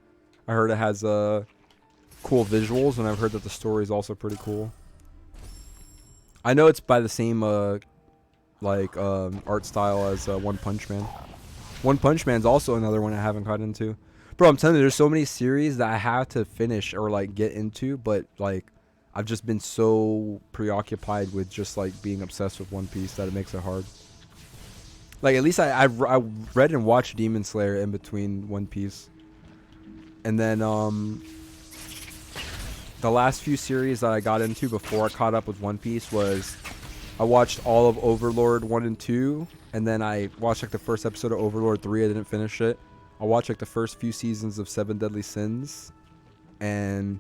I heard it has cool visuals, and I've heard that the story is also pretty cool. I know it's by the same art style as One Punch Man. One Punch Man's also another one I haven't got into. Bro, I'm telling you, there's so many series that I have to finish or like get into, but like I've just been so preoccupied with just like being obsessed with One Piece that it makes it hard. Like at least I read and watched Demon Slayer in between One Piece. And then the last few series that I got into before I caught up with One Piece was I watched all of Overlord 1 and 2, and then I watched like the first episode of Overlord 3. I didn't finish it. I watched like the first few seasons of 7 Deadly Sins, and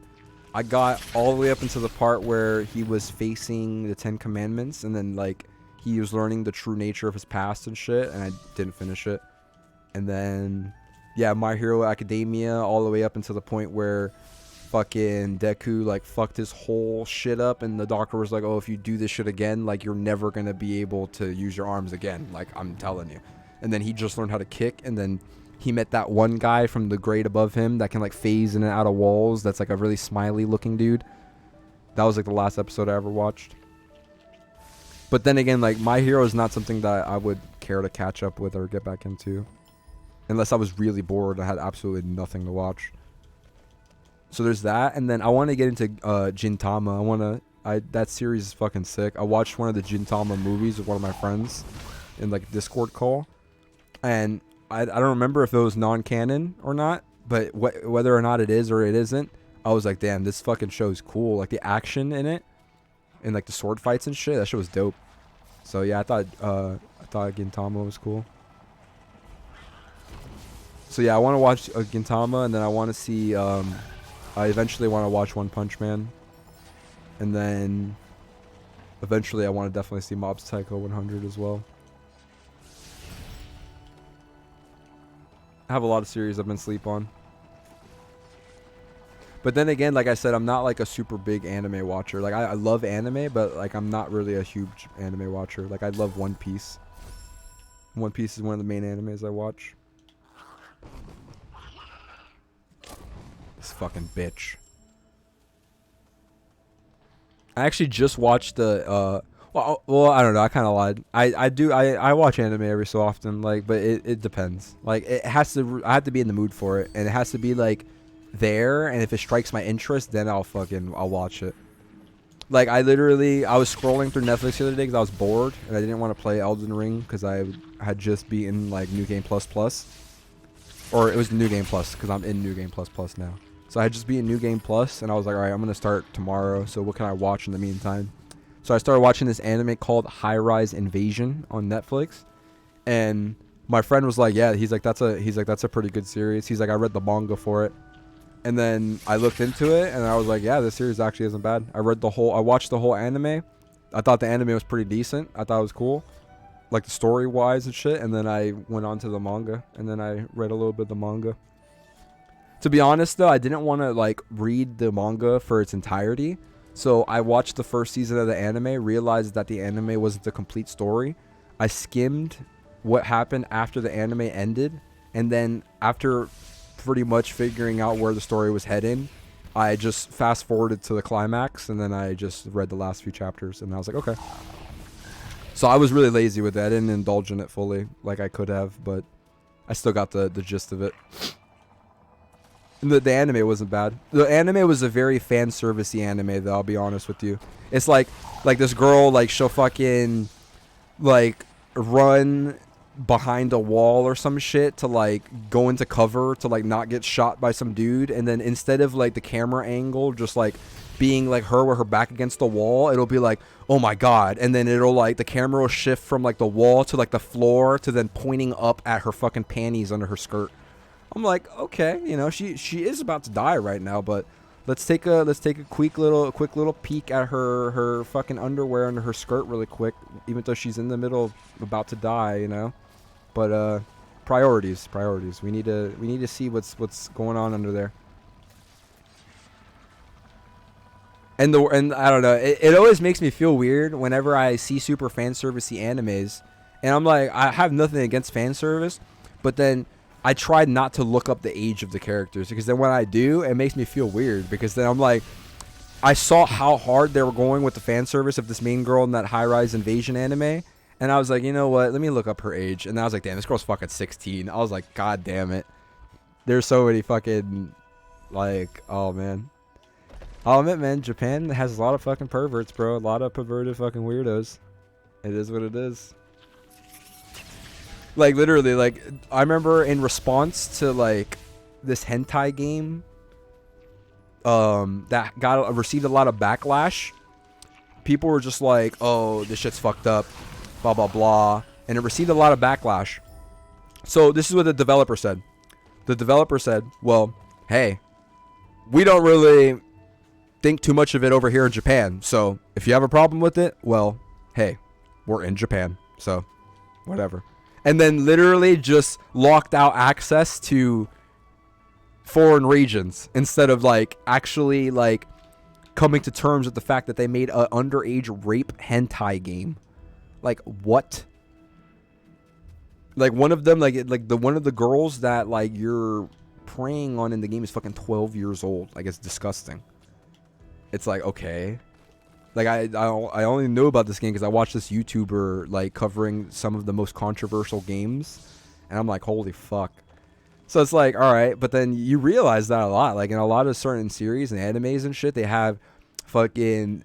I got all the way up into the part where he was facing the 10 Commandments, and then like he was learning the true nature of his past and shit, and I didn't finish it. And then yeah, My Hero Academia, all the way up until the point where fucking Deku like fucked his whole shit up, and the doctor was like, oh, if you do this shit again, like you're never gonna be able to use your arms again, like I'm telling you. And then he just learned how to kick, and then he met that one guy from the grade above him that can like phase in and out of walls, that's like a really smiley looking dude. That was like the last episode I ever watched. But then again, like My Hero is not something that I would care to catch up with or get back into, unless I was really bored and I had absolutely nothing to watch. So there's that, and then I want to get into Gintama. That series is fucking sick. I watched one of the Gintama movies with one of my friends in like a Discord call, and I don't remember if it was non-canon or not, but whether or not it is or it isn't, I was like, damn, this fucking show is cool. Like the action in it, and like the sword fights and shit. That shit was dope. So yeah, I thought Gintama was cool. So yeah, I want to watch Gintama, and then I want to see. I eventually want to watch One Punch Man, and then eventually I want to definitely see Mob Psycho 100 as well. I have a lot of series I've been asleep on. But then again, like I said, I'm not like a super big anime watcher. Like I love anime, but like I'm not really a huge anime watcher. Like I love One Piece. One Piece is one of the main animes I watch. This fucking bitch. I actually just watched the well, I don't know. I kind of lied. I watch anime every so often, like, but it depends. Like, I have to be in the mood for it, and it has to be like there. And if it strikes my interest, then I'll watch it. Like, I was scrolling through Netflix the other day because I was bored and I didn't want to play Elden Ring because I had just beaten like New Game Plus Plus, or it was New Game Plus because I'm in New Game Plus Plus now. So I had just beaten New Game Plus, and I was like, all right, I'm gonna start tomorrow. So what can I watch in the meantime? So I started watching this anime called High Rise Invasion on Netflix, and my friend was like, "Yeah," he's like, "That's a pretty good series." He's like, "I read the manga for it," and then I looked into it, and I was like, "Yeah, this series actually isn't bad." I watched the whole anime. I thought the anime was pretty decent. I thought it was cool, like the story wise and shit. And then I went on to the manga, and then I read a little bit of the manga. To be honest, though, I didn't want to like read the manga for its entirety. So I watched the first season of the anime, realized that the anime wasn't the complete story. I skimmed what happened after the anime ended, and then after pretty much figuring out where the story was heading, I just fast forwarded to the climax, and then I just read the last few chapters, and I was like, okay. So I was really lazy with that. I didn't indulge in it fully like I could have, but I still got the gist of it. The anime wasn't bad. The anime was a very fan servicey anime, though, I'll be honest with you. It's like this girl, like, she'll fucking like run behind a wall or some shit to like go into cover to like not get shot by some dude, and then instead of like the camera angle just like being like her with her back against the wall, it'll be like, oh my god, and then it'll like the camera will shift from like the wall to like the floor to then pointing up at her fucking panties under her skirt. I'm like, okay, you know, she is about to die right now, but let's take a quick little peek at her fucking underwear under her skirt really quick, even though she's in the middle of about to die, you know. But priorities. We need to see what's going on under there. And I don't know, it always makes me feel weird whenever I see super fan servicey animes, and I'm like, I have nothing against fan service, but then I tried not to look up the age of the characters, because then when I do, it makes me feel weird, because then I'm like, I saw how hard they were going with the fan service of this main girl in that High Rise Invasion anime, and I was like, you know what, let me look up her age. And I was like, damn, this girl's fucking 16. I was like, god damn it. There's so many fucking, like, oh man. I'll admit, man, Japan has a lot of fucking perverts, bro. A lot of perverted fucking weirdos. It is what it is. Like, literally, like, I remember in response to, like, this hentai game that received a lot of backlash, people were just like, oh, this shit's fucked up, blah, blah, blah. And it received a lot of backlash. So this is what the developer said. The developer said, well, hey, we don't really think too much of it over here in Japan. So if you have a problem with it, well, hey, we're in Japan. So whatever. And then literally just locked out access to foreign regions instead of like actually like coming to terms with the fact that they made an underage rape hentai game. Like, what? Like, one of them, like one of the girls that like you're preying on in the game is fucking 12 years old. Like, it's disgusting. It's like, okay. Like, I only know about this game because I watched this YouTuber, like, covering some of the most controversial games. And I'm like, holy fuck. So it's like, alright. But then you realize that a lot. Like, in a lot of certain series and animes and shit, they have fucking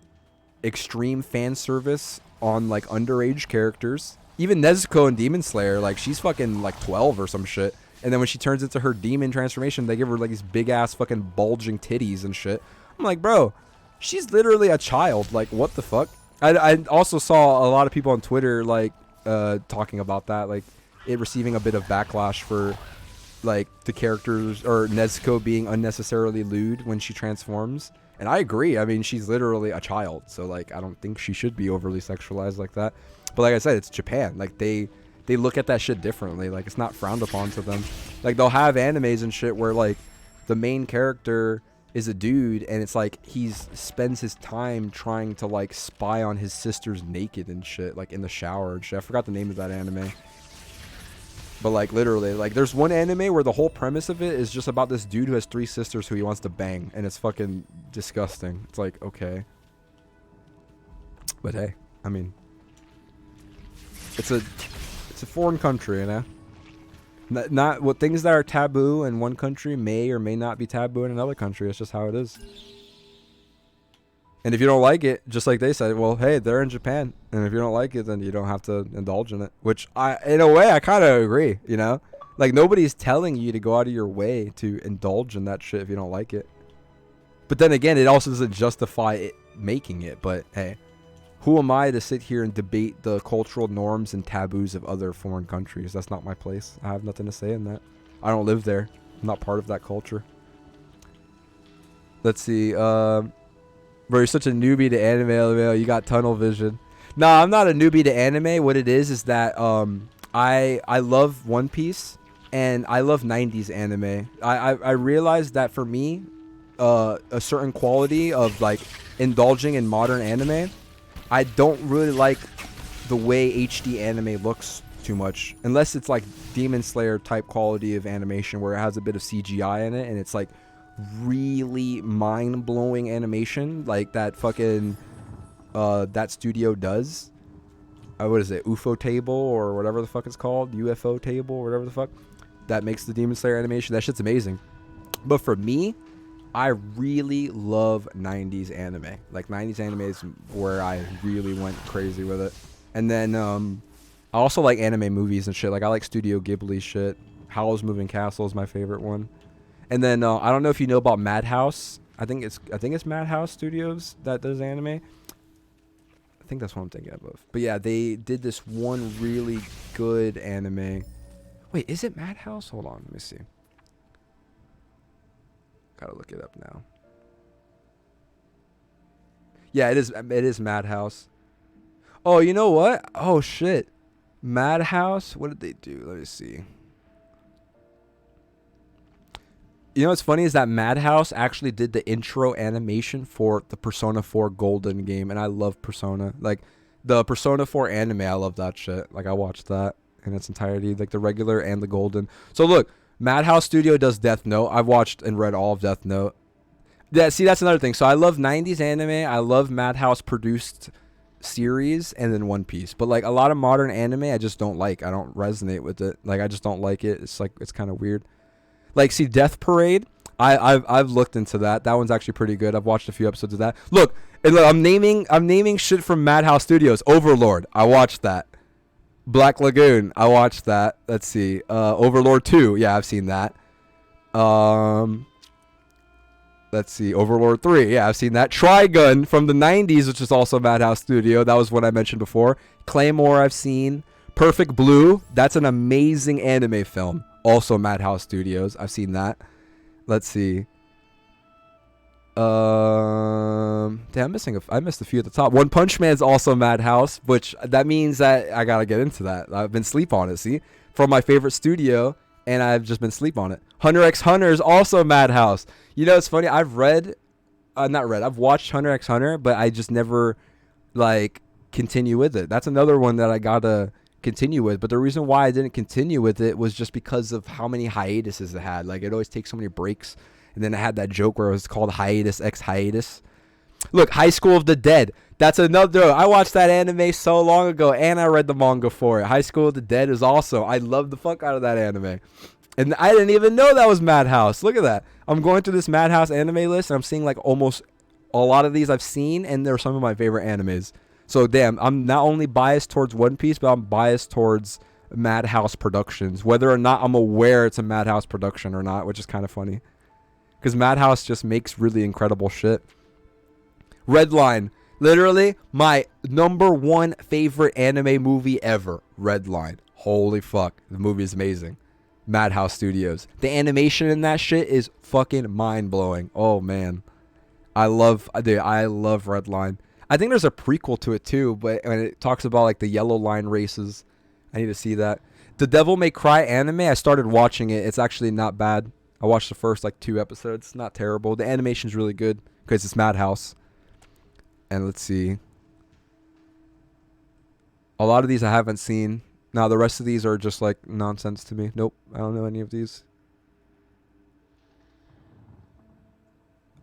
extreme fan service on, like, underage characters. even Nezuko in Demon Slayer, like she's fucking like 12 or some shit. And then when she turns into her demon transformation, they give her like these big ass fucking bulging titties and shit. I'm like, bro, she's literally a child. Like, what the fuck? I also saw a lot of people on Twitter like talking about that, like it receiving a bit of backlash for like the characters or Nezuko being unnecessarily lewd when she transforms. And I agree. I mean, she's literally a child, so like I don't think she should be overly sexualized like that. But like I said, it's Japan. Like they look at that shit differently. Like it's not frowned upon to them. Like they'll have animes and shit where like the main character is a dude and it's like spends his time trying to like spy on his sisters naked and shit, like in the shower and shit. I forgot the name of that anime. But like literally, like there's one anime where the whole premise of it is just about this dude who has 3 sisters who he wants to bang, and it's fucking disgusting. It's like, okay. But hey, I mean, it's a foreign country, you know? Not what things that are taboo in one country may or may not be taboo in another country. It's just how it is. And if you don't like it, just like they said, well, hey, they're in Japan. And if you don't like it, then you don't have to indulge in it. Which, in a way, I kind of agree, you know? Like, nobody's telling you to go out of your way to indulge in that shit if you don't like it. But then again, it also doesn't justify it making it. But, hey, who am I to sit here and debate the cultural norms and taboos of other foreign countries? That's not my place. I have nothing to say in that. I don't live there. I'm not part of that culture. Let's see, bro, you're such a newbie to anime, LMAO. You got tunnel vision. Nah, I'm not a newbie to anime. What it is that I love One Piece and I love 90s anime. I realized that for me, a certain quality of like indulging in modern anime, I don't really like the way HD anime looks too much, unless it's like Demon Slayer type quality of animation where it has a bit of CGI in it and it's like really mind-blowing animation like that fucking that studio does. What is it, UFO Table or whatever the fuck it's called, UFO Table or whatever the fuck that makes the Demon Slayer animation. That shit's amazing. But for me, I really love 90s anime. Like 90s anime is where I really went crazy with it. And then I also like anime movies and shit. Like I like Studio Ghibli shit. Howl's Moving Castle is my favorite one. And then I don't know if you know about Madhouse. I think it's Madhouse Studios that does anime. I think that's what I'm thinking of. But yeah, they did this one really good anime. Wait, is it Madhouse? Hold on, let me see. Gotta look it up now. Yeah, it is Madhouse. Oh, you know what? Oh shit. Madhouse? What did they do? Let me see. You know what's funny is that Madhouse actually did the intro animation for the Persona 4 Golden game, and I love Persona. Like, the Persona 4 anime, I love that shit. Like, I watched that in its entirety, like the regular and the Golden. So, look, Madhouse Studio does Death Note. I've watched and read all of Death Note. Yeah, see, that's another thing. So, I love 90s anime. I love Madhouse-produced series, and then One Piece. But, like, a lot of modern anime, I just don't like. I don't resonate with it. Like, I just don't like it. It's, like, it's kind of weird. Like, see, Death Parade, I've looked into that. That one's actually pretty good. I've watched a few episodes of that. Look, I'm naming shit from Madhouse Studios. Overlord, I watched that. Black Lagoon, I watched that. Let's see. Overlord 2, yeah, I've seen that. Let's see. Overlord 3, yeah, I've seen that. Trigun from the 90s, which is also Madhouse Studio. That was what I mentioned before. Claymore, I've seen. Perfect Blue, that's an amazing anime film. Also Madhouse Studios. I've seen that. Let's see. Damn, I missed a few at the top. One Punch Man's also Madhouse, which that means that I gotta get into that. I've been sleep on it, see? From my favorite studio, and I've just been sleep on it. Hunter x Hunter is also Madhouse. You know, it's funny, I've watched Hunter x Hunter, but I just never, like, continue with it. That's another one that I gotta continue with, but the reason why I didn't continue with it was just because of how many hiatuses it had. Like, it always takes so many breaks, and then it had that joke where it was called hiatus x hiatus. Look, High School of the Dead, that's another. I watched that anime so long ago, and I read the manga for it. High School of the Dead is also, I love the fuck out of that anime, and I didn't even know that was Madhouse. Look at that. I'm going through this Madhouse anime list, and I'm seeing like almost a lot of these I've seen, and they're some of my favorite animes. So damn, I'm not only biased towards One Piece, but I'm biased towards Madhouse Productions, whether or not I'm aware it's a Madhouse production or not, which is kind of funny. Because Madhouse just makes really incredible shit. Redline. Literally, my #1 favorite anime movie ever. Redline. Holy fuck. The movie is amazing. Madhouse Studios. The animation in that shit is fucking mind-blowing. Oh, man. I love Redline. I think there's a prequel to it, too, but when it talks about, like, the Yellow Line races, I need to see that. The Devil May Cry anime, I started watching it. It's actually not bad. I watched the first, like, 2 episodes. Not terrible. The animation's really good because it's Madhouse. And let's see. A lot of these I haven't seen. Now, the rest of these are just, like, nonsense to me. Nope, I don't know any of these.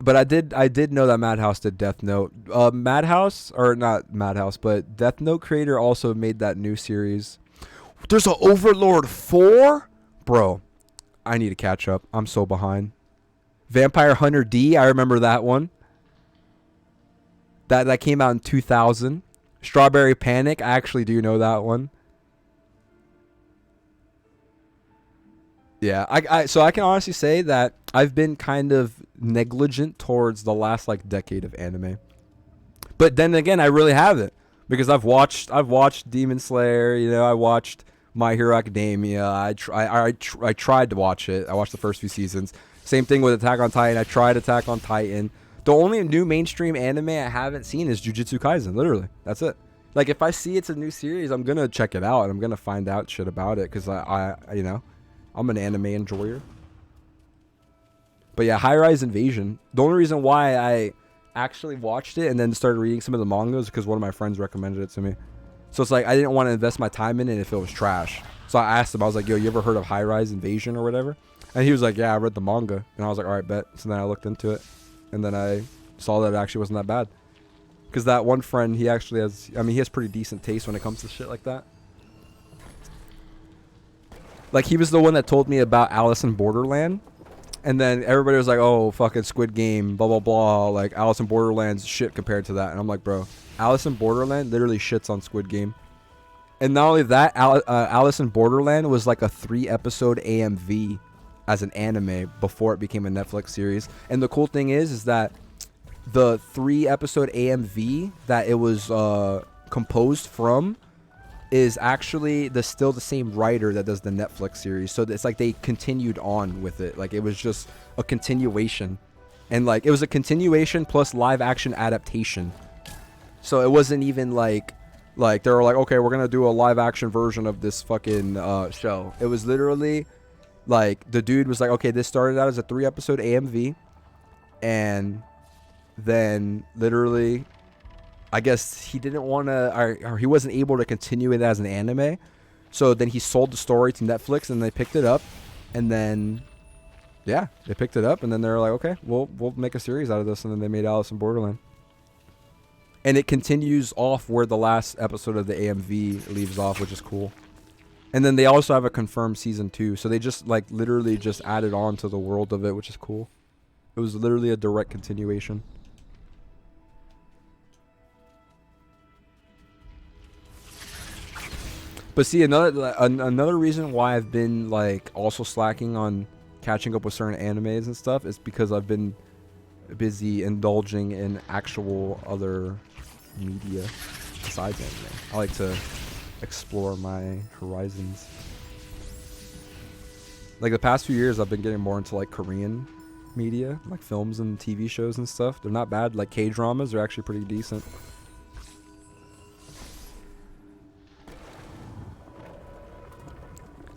But I did know that Madhouse did Death Note. Madhouse, or not Madhouse, but Death Note creator also made that new series. There's an Overlord 4? Bro, I need to catch up. I'm so behind. Vampire Hunter D, I remember that one. That came out in 2000. Strawberry Panic, I actually do know that one. Yeah, so I can honestly say that I've been kind of negligent towards the last like decade of anime. But then again, I really haven't, because I've watched Demon Slayer, you know, I watched My Hero Academia. I tried to watch it. I watched the first few seasons. Same thing with Attack on Titan. I tried Attack on Titan. The only new mainstream anime I haven't seen is Jujutsu Kaisen. Literally, that's it. Like, if I see it's a new series, I'm gonna check it out and I'm gonna find out shit about it, because I you know, I'm an anime enjoyer. But yeah, High Rise Invasion. The only reason why I actually watched it and then started reading some of the mangas is because one of my friends recommended it to me. So it's like I didn't want to invest my time in it if it was trash. So I asked him, I was like, yo, you ever heard of High Rise Invasion or whatever? And he was like, yeah, I read the manga. And I was like, all right, bet. So then I looked into it. And then I saw that it actually wasn't that bad. Because that one friend, he actually has, I mean, he has pretty decent taste when it comes to shit like that. Like, he was the one that told me about Alice in Borderland. And then everybody was like, oh, fucking Squid Game, blah, blah, blah. Like, Alice in Borderland's shit compared to that. And I'm like, bro, Alice in Borderland literally shits on Squid Game. And not only that, Alice in Borderland was like a 3-episode AMV as an anime before it became a Netflix series. And the cool thing is that the 3-episode AMV that it was composed from is actually still the same writer that does the Netflix series. So it's like they continued on with it. Like, it was just a continuation. And like, it was a continuation plus live action adaptation. So it wasn't even like they were like, okay, we're gonna do a live action version of this fucking show. It was literally like, the dude was like, okay, this started out as a 3-episode AMV, and then literally, I guess he didn't want to, or he wasn't able to continue it as an anime. So then he sold the story to Netflix, and they picked it up. And then, yeah, they picked it up, and then they're like, okay, we'll make a series out of this. And then they made Alice in Borderland. And it continues off where the last episode of the AMV leaves off, which is cool. And then they also have a confirmed season 2. So they just like literally just added on to the world of it, which is cool. It was literally a direct continuation. But see, another reason why I've been like also slacking on catching up with certain animes and stuff is because I've been busy indulging in actual other media besides anime. I like to explore my horizons. Like, the past few years, I've been getting more into like Korean media, like films and TV shows and stuff. They're not bad. Like, K-dramas are actually pretty decent.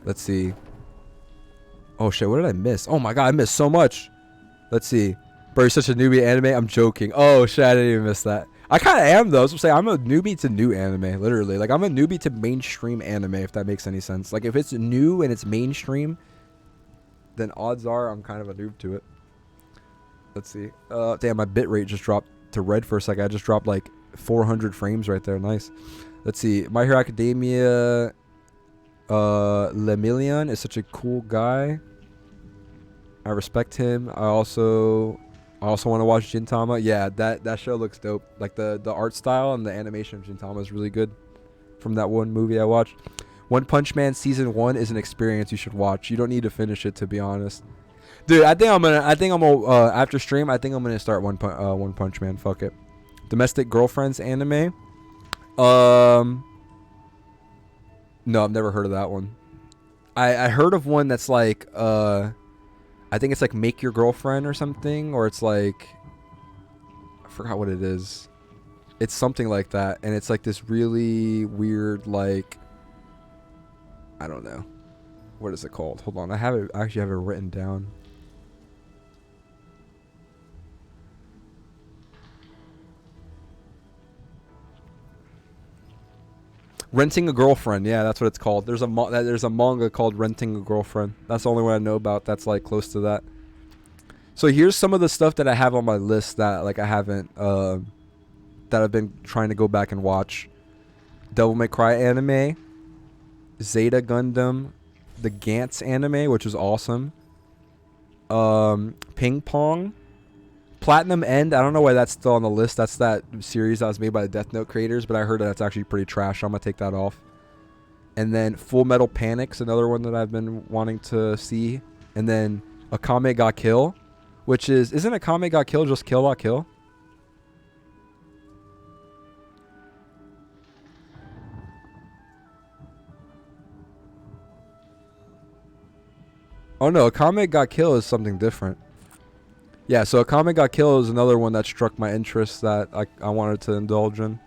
Let's see. Oh shit, what did I miss? Oh my god, I missed so much. Let's see. Bro, you're such a newbie to anime. I'm joking. Oh shit, I didn't even miss that. I kind of am though. I was gonna say, I'm a newbie to new anime, literally. Like, I'm a newbie to mainstream anime, if that makes any sense. Like, if it's new and it's mainstream, then odds are I'm kind of a noob to it. Let's see. Damn, my bitrate just dropped to red for a second. I just dropped like 400 frames right there. Nice. Let's see. My Hero Academia. Lemillion is such a cool guy. I respect him. I also I also want to watch Gintama. Yeah, that show looks dope. Like the art style and the animation of Gintama is really good. From that one movie I watched, One Punch Man season 1 is an experience you should watch. You don't need to finish it, to be honest. Dude, I think I'm gonna after stream, I think I'm gonna start One Punch Man. Fuck it. Domestic Girlfriends anime. No, I've never heard of that one. I heard of one that's like I think it's like Make Your Girlfriend or something, or it's like I forgot what it is. It's something like that, and it's like this really weird, like, I don't know, what is it called? Hold on, I actually have it written down. Renting a Girlfriend, yeah, that's what it's called. There's a manga called Renting a Girlfriend. That's the only one I know about that's like close to that. So here's some of the stuff that I have on my list that like I haven't that I've been trying to go back and watch. Devil May Cry anime, Zeta Gundam, the Gantz anime, which was awesome. Ping Pong, Platinum End. I don't know why that's still on the list. That's that series that was made by the Death Note creators, but I heard that that's actually pretty trash. So I'm gonna take that off. And then Full Metal Panic's another one that I've been wanting to see. And then Akame ga Kill, which isn't Akame ga Kill just Kill la Kill? Oh no, Akame ga Kill is something different. Yeah, so Akame ga Kill is another one that struck my interest that I wanted to indulge in.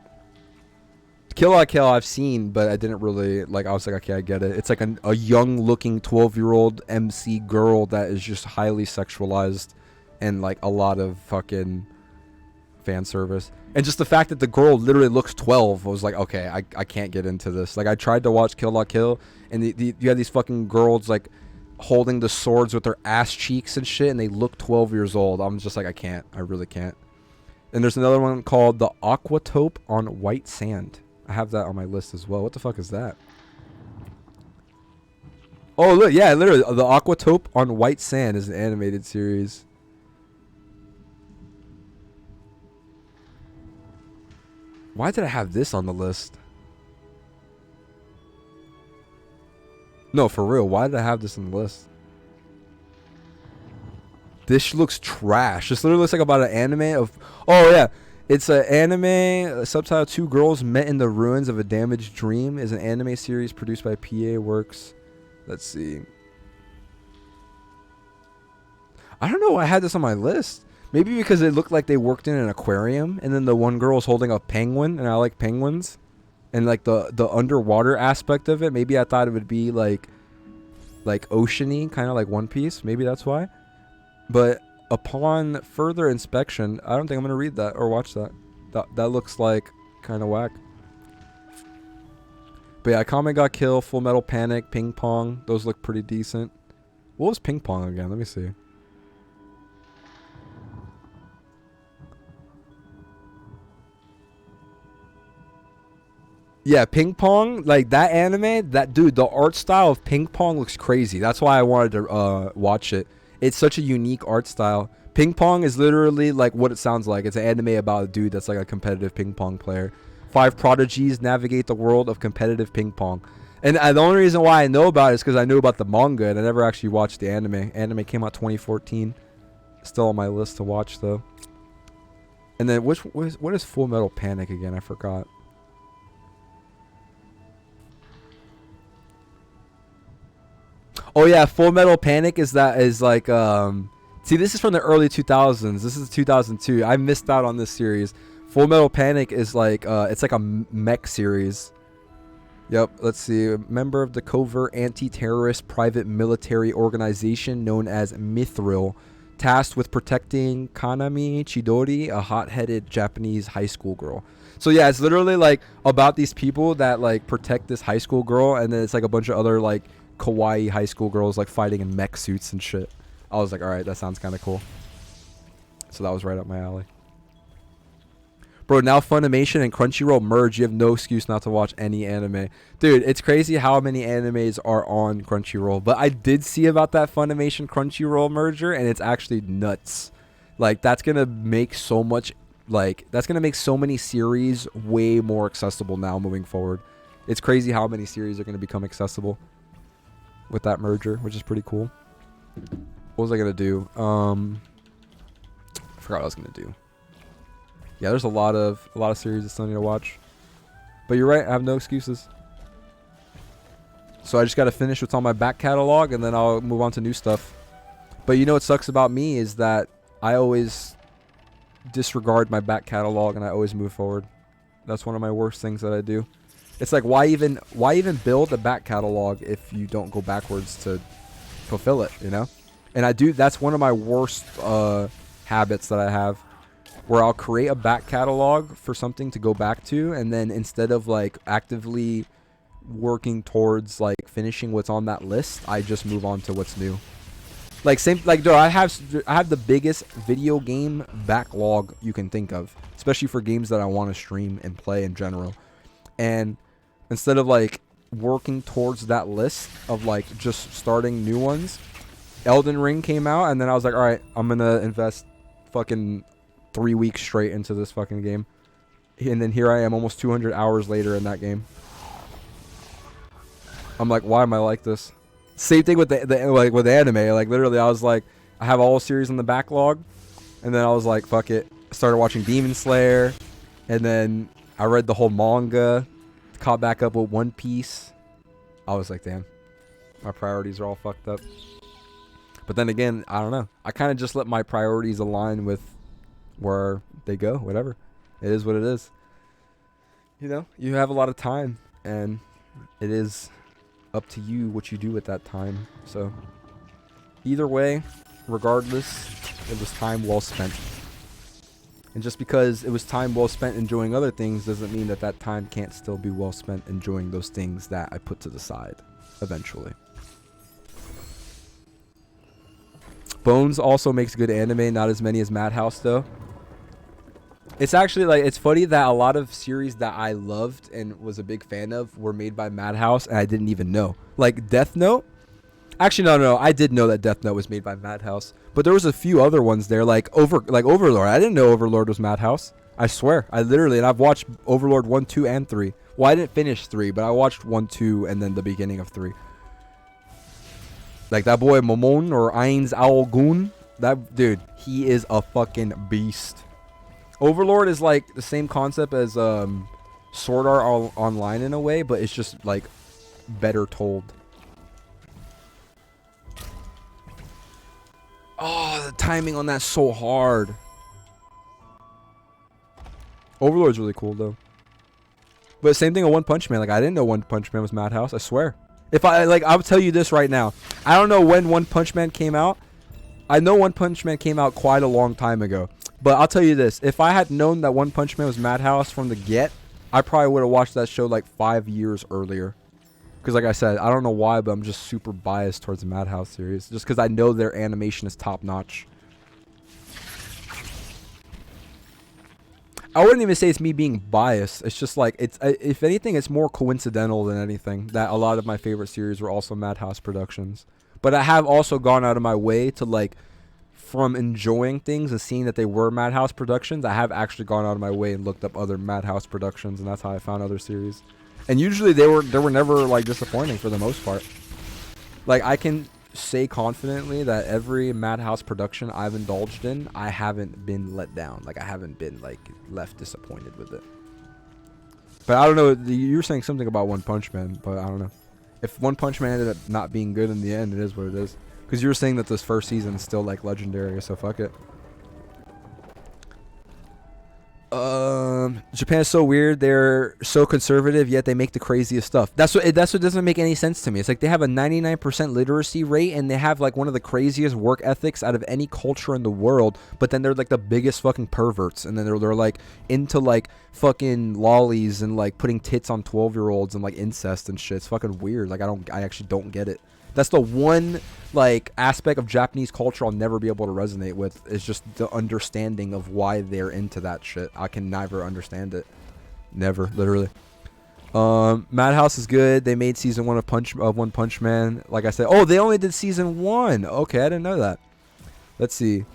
Kill la Kill I've seen, but I didn't really, like, I was like, okay, I get it. It's like a young-looking 12-year-old MC girl that is just highly sexualized and, like, a lot of fucking fan service. And just the fact that the girl literally looks 12, I was like, okay, I can't get into this. Like, I tried to watch Kill la Kill, and you had these fucking girls, like, holding the swords with their ass cheeks and shit, and they look 12 years old. I'm just like, I can't. I really can't. And there's another one called The Aquatope on White Sand. I have that on my list as well. What the fuck is that? Oh, look. Yeah, literally. The Aquatope on White Sand is an animated series. Why did I have this on the list? No, for real. Why did I have this on the list? This looks trash. This literally looks like about an anime of... Oh, yeah. It's an anime, subtitle Two Girls Met in the Ruins of a Damaged Dream. Is an anime series produced by PA Works. Let's see. I don't know why I had this on my list. Maybe because it looked like they worked in an aquarium, and then the one girl was holding a penguin, and I like penguins. And like the underwater aspect of it, maybe I thought it would be like oceany, kind of like One Piece. Maybe that's why. But upon further inspection, I don't think I'm gonna read that or watch that. That looks like kind of whack. But yeah, Akame ga Kill, Full Metal Panic, Ping Pong. Those look pretty decent. What was Ping Pong again? Let me see. Yeah, Ping Pong, like that anime, that dude, the art style of Ping Pong looks crazy. That's why I wanted to watch it. It's such a unique art style. Ping Pong is literally like what it sounds like. It's an anime about a dude that's like a competitive ping pong player. 5 prodigies navigate the world of competitive ping pong. And the only reason why I know about it is because I knew about the manga and I never actually watched the anime. Anime came out 2014. Still on my list to watch though. And then what is Full Metal Panic again? I forgot. Oh yeah, Full Metal Panic is like see, this is from the early 2000s. This is 2002. I missed out on this series. Full Metal Panic is like it's like a mech series. Yep, let's see. A member of the covert anti-terrorist private military organization known as Mithril, tasked with protecting Kanami Chidori, a hot-headed Japanese high school girl. So yeah, it's literally like about these people that like protect this high school girl, and then it's like a bunch of other like kawaii high school girls like fighting in mech suits and shit. I was like, all right, that sounds kind of cool. So that was right up my alley. Bro, now Funimation and Crunchyroll merge. You have no excuse not to watch any anime. Dude, it's crazy how many animes are on Crunchyroll. But I did see about that Funimation Crunchyroll merger, and it's actually nuts. Like, that's gonna make so much, like, that's gonna make so many series way more accessible now moving forward. It's crazy how many series are gonna become accessible with that merger, which is pretty cool. What was I gonna do? I forgot what I was gonna do. Yeah, there's a lot of series that still need to watch. But you're right, I have no excuses. So I just gotta finish what's on my back catalog, and then I'll move on to new stuff. But you know what sucks about me is that I always disregard my back catalog and I always move forward. That's one of my worst things that I do. It's like, why even build a back catalog if you don't go backwards to fulfill it, you know? And I do, that's one of my worst habits that I have, where I'll create a back catalog for something to go back to, and then instead of like actively working towards like finishing what's on that list, I just move on to what's new. Like dude, I have the biggest video game backlog you can think of, especially for games that I want to stream and play in general. And instead of like working towards that list of like just starting new ones, Elden Ring came out, and then I was like, all right, I'm gonna invest fucking 3 weeks straight into this fucking game, and then here I am almost 200 hours later in that game. I'm like, why am I like this? Same thing with like with anime. Like literally, I was like, I have all series in the backlog, and then I was like, fuck it. I started watching Demon Slayer, and then I read the whole manga, caught back up with One Piece. I was like, damn, my priorities are all fucked up. But then again, I don't know. I kind of just let my priorities align with where they go. Whatever, it is what it is. You know, you have a lot of time, and it is up to you what you do at that time. So either way, regardless, it was time well spent. And just because it was time well spent enjoying other things doesn't mean that that time can't still be well spent enjoying those things that I put to the side eventually. Bones also makes good anime, not as many as Madhouse though. It's actually like, it's funny that a lot of series that I loved and was a big fan of were made by Madhouse, and I didn't even know. Like Death Note. Actually, no, I did know that Death Note was made by Madhouse, but there was a few other ones there, like Overlord. I didn't know Overlord was Madhouse. I swear, and I've watched Overlord 1, 2, and 3. Well, I didn't finish 3, but I watched 1, 2, and then the beginning of 3. Like that boy Momon or Ainz Al Gun, that dude, he is a fucking beast. Overlord is like the same concept as Sword Art Online in a way, but it's just like better told. Oh, the timing on that's so hard. Overlord's really cool though. But same thing with One Punch Man. Like I didn't know One Punch Man was Madhouse, I swear. If I'll tell you this right now. I don't know when One Punch Man came out. I know One Punch Man came out quite a long time ago. But I'll tell you this. If I had known that One Punch Man was Madhouse from the get, I probably would have watched that show like 5 years earlier. Because like I said, I don't know why, but I'm just super biased towards the Madhouse series. Just because I know their animation is top notch. I wouldn't even say it's me being biased. It's just like, it's if anything, it's more coincidental than anything that a lot of my favorite series were also Madhouse productions. But I have also gone out of my way to like, from enjoying things and seeing that they were Madhouse productions, I have actually gone out of my way and looked up other Madhouse productions, and that's how I found other series. And usually they were never like disappointing for the most part. Like I can say confidently that every Madhouse production I've indulged in, I haven't been let down. Like I haven't been like left disappointed with it. But I don't know, you were saying something about One Punch Man, but I don't know. If One Punch Man ended up not being good in the end, it is what it is. Because you were saying that this first season is still like legendary, so fuck it. Japan's so weird. They're so conservative, yet they make the craziest stuff. That's what doesn't make any sense to me. It's like they have a 99% literacy rate, and they have like one of the craziest work ethics out of any culture in the world. But then they're like the biggest fucking perverts, and then they're like into like fucking lollies and like putting tits on 12-year-olds and like incest and shit. It's fucking weird. Like I actually don't get it. That's the one like aspect of Japanese culture I'll never be able to resonate with, is just the understanding of why they're into that shit. I can never understand it. Never, literally. Madhouse is good. They made season 1 of One Punch Man. Like I said, oh, they only did season 1. Okay, I didn't know that. Let's see.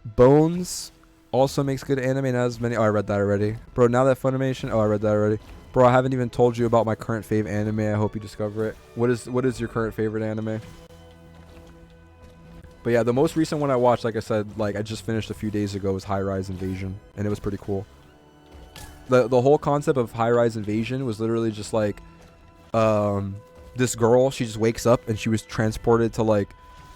Bones also makes good anime and has many. Oh, I read that already. Bro, now that Funimation. Oh, I read that already. Bro, I haven't even told you about my current fave anime. I hope you discover it. What is your current favorite anime? But yeah, the most recent one I watched, like I said, like I just finished a few days ago, was High Rise Invasion, and it was pretty cool. The whole concept of High Rise Invasion was literally just like, this girl, she just wakes up and she was transported to like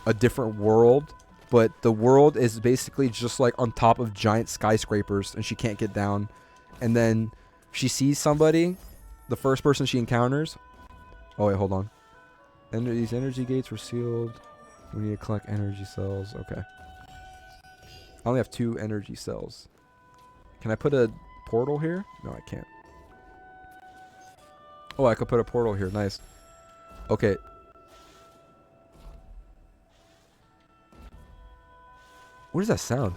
a different world, but the world is basically just like on top of giant skyscrapers and she can't get down. And then she sees somebody, the first person she encounters. Oh wait, hold on. And these energy gates were sealed. We need to collect energy cells. Okay. I only have 2 energy cells. Can I put a portal here? No, I can't. Oh, I could put a portal here. Nice. Okay. What does that sound?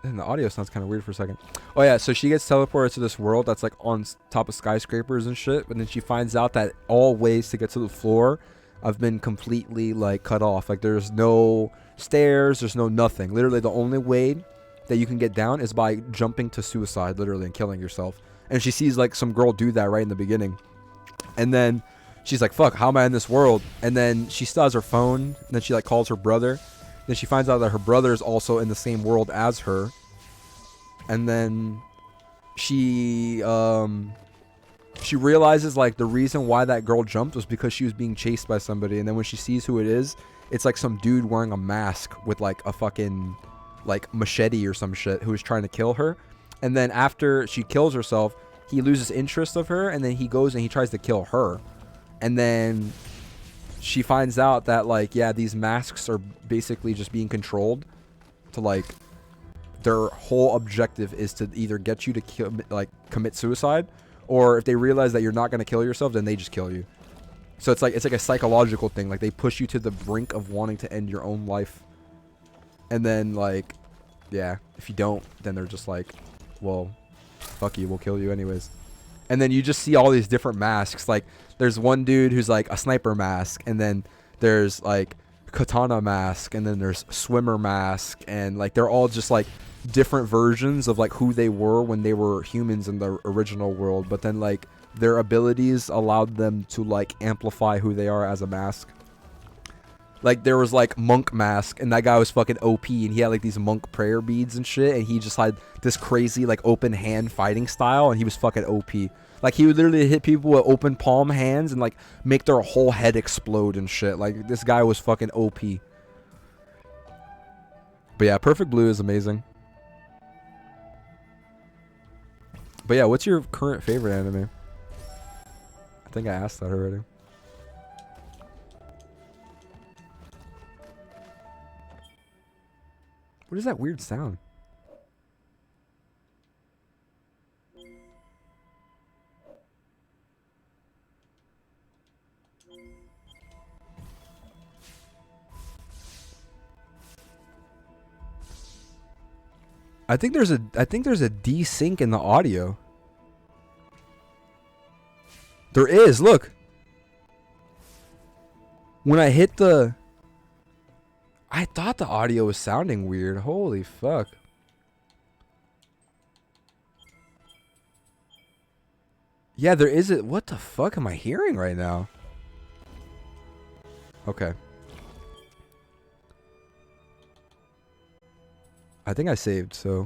And the audio sounds kind of weird for a second. Oh yeah, so she gets teleported to this world that's like on top of skyscrapers and shit, but then she finds out that all ways to get to the floor have been completely like cut off. Like there's no stairs, there's no nothing. Literally the only way that you can get down is by jumping to suicide, literally, and killing yourself. And she sees like some girl do that right in the beginning. And then she's like, fuck, how am I in this world? And then she still has her phone, and then she like calls her brother. Then she finds out that her brother is also in the same world as her. And then she realizes like the reason why that girl jumped was because she was being chased by somebody. And then when she sees who it is, it's like some dude wearing a mask with like a fucking like machete or some shit who is trying to kill her. And then after she kills herself, he loses interest of her, and then he goes and he tries to kill her. And then she finds out that like, yeah, these masks are basically just being controlled to like, their whole objective is to either get you to commit suicide, or if they realize that you're not going to kill yourself, then they just kill you. So it's like a psychological thing. Like they push you to the brink of wanting to end your own life. And then like, yeah, if you don't, then they're just like, well, fuck you, we'll kill you anyways. And then you just see all these different masks. Like there's one dude who's like a sniper mask, and then there's like katana mask, and then there's swimmer mask, and like they're all just like different versions of like who they were when they were humans in the original world, but then like their abilities allowed them to like amplify who they are as a mask. Like there was like monk mask, and that guy was fucking OP, and he had like these monk prayer beads and shit, and he just had this crazy like open hand fighting style, and he was fucking OP. Like he would literally hit people with open palm hands and like make their whole head explode and shit. Like this guy was fucking OP. But yeah, Perfect Blue is amazing. But yeah, what's your current favorite anime? I think I asked that already. What is that weird sound? I think there's a desync in the audio. There is, look. When I hit the... I thought the audio was sounding weird. Holy fuck. Yeah, there is it. What the fuck am I hearing right now? Okay. I think I saved, so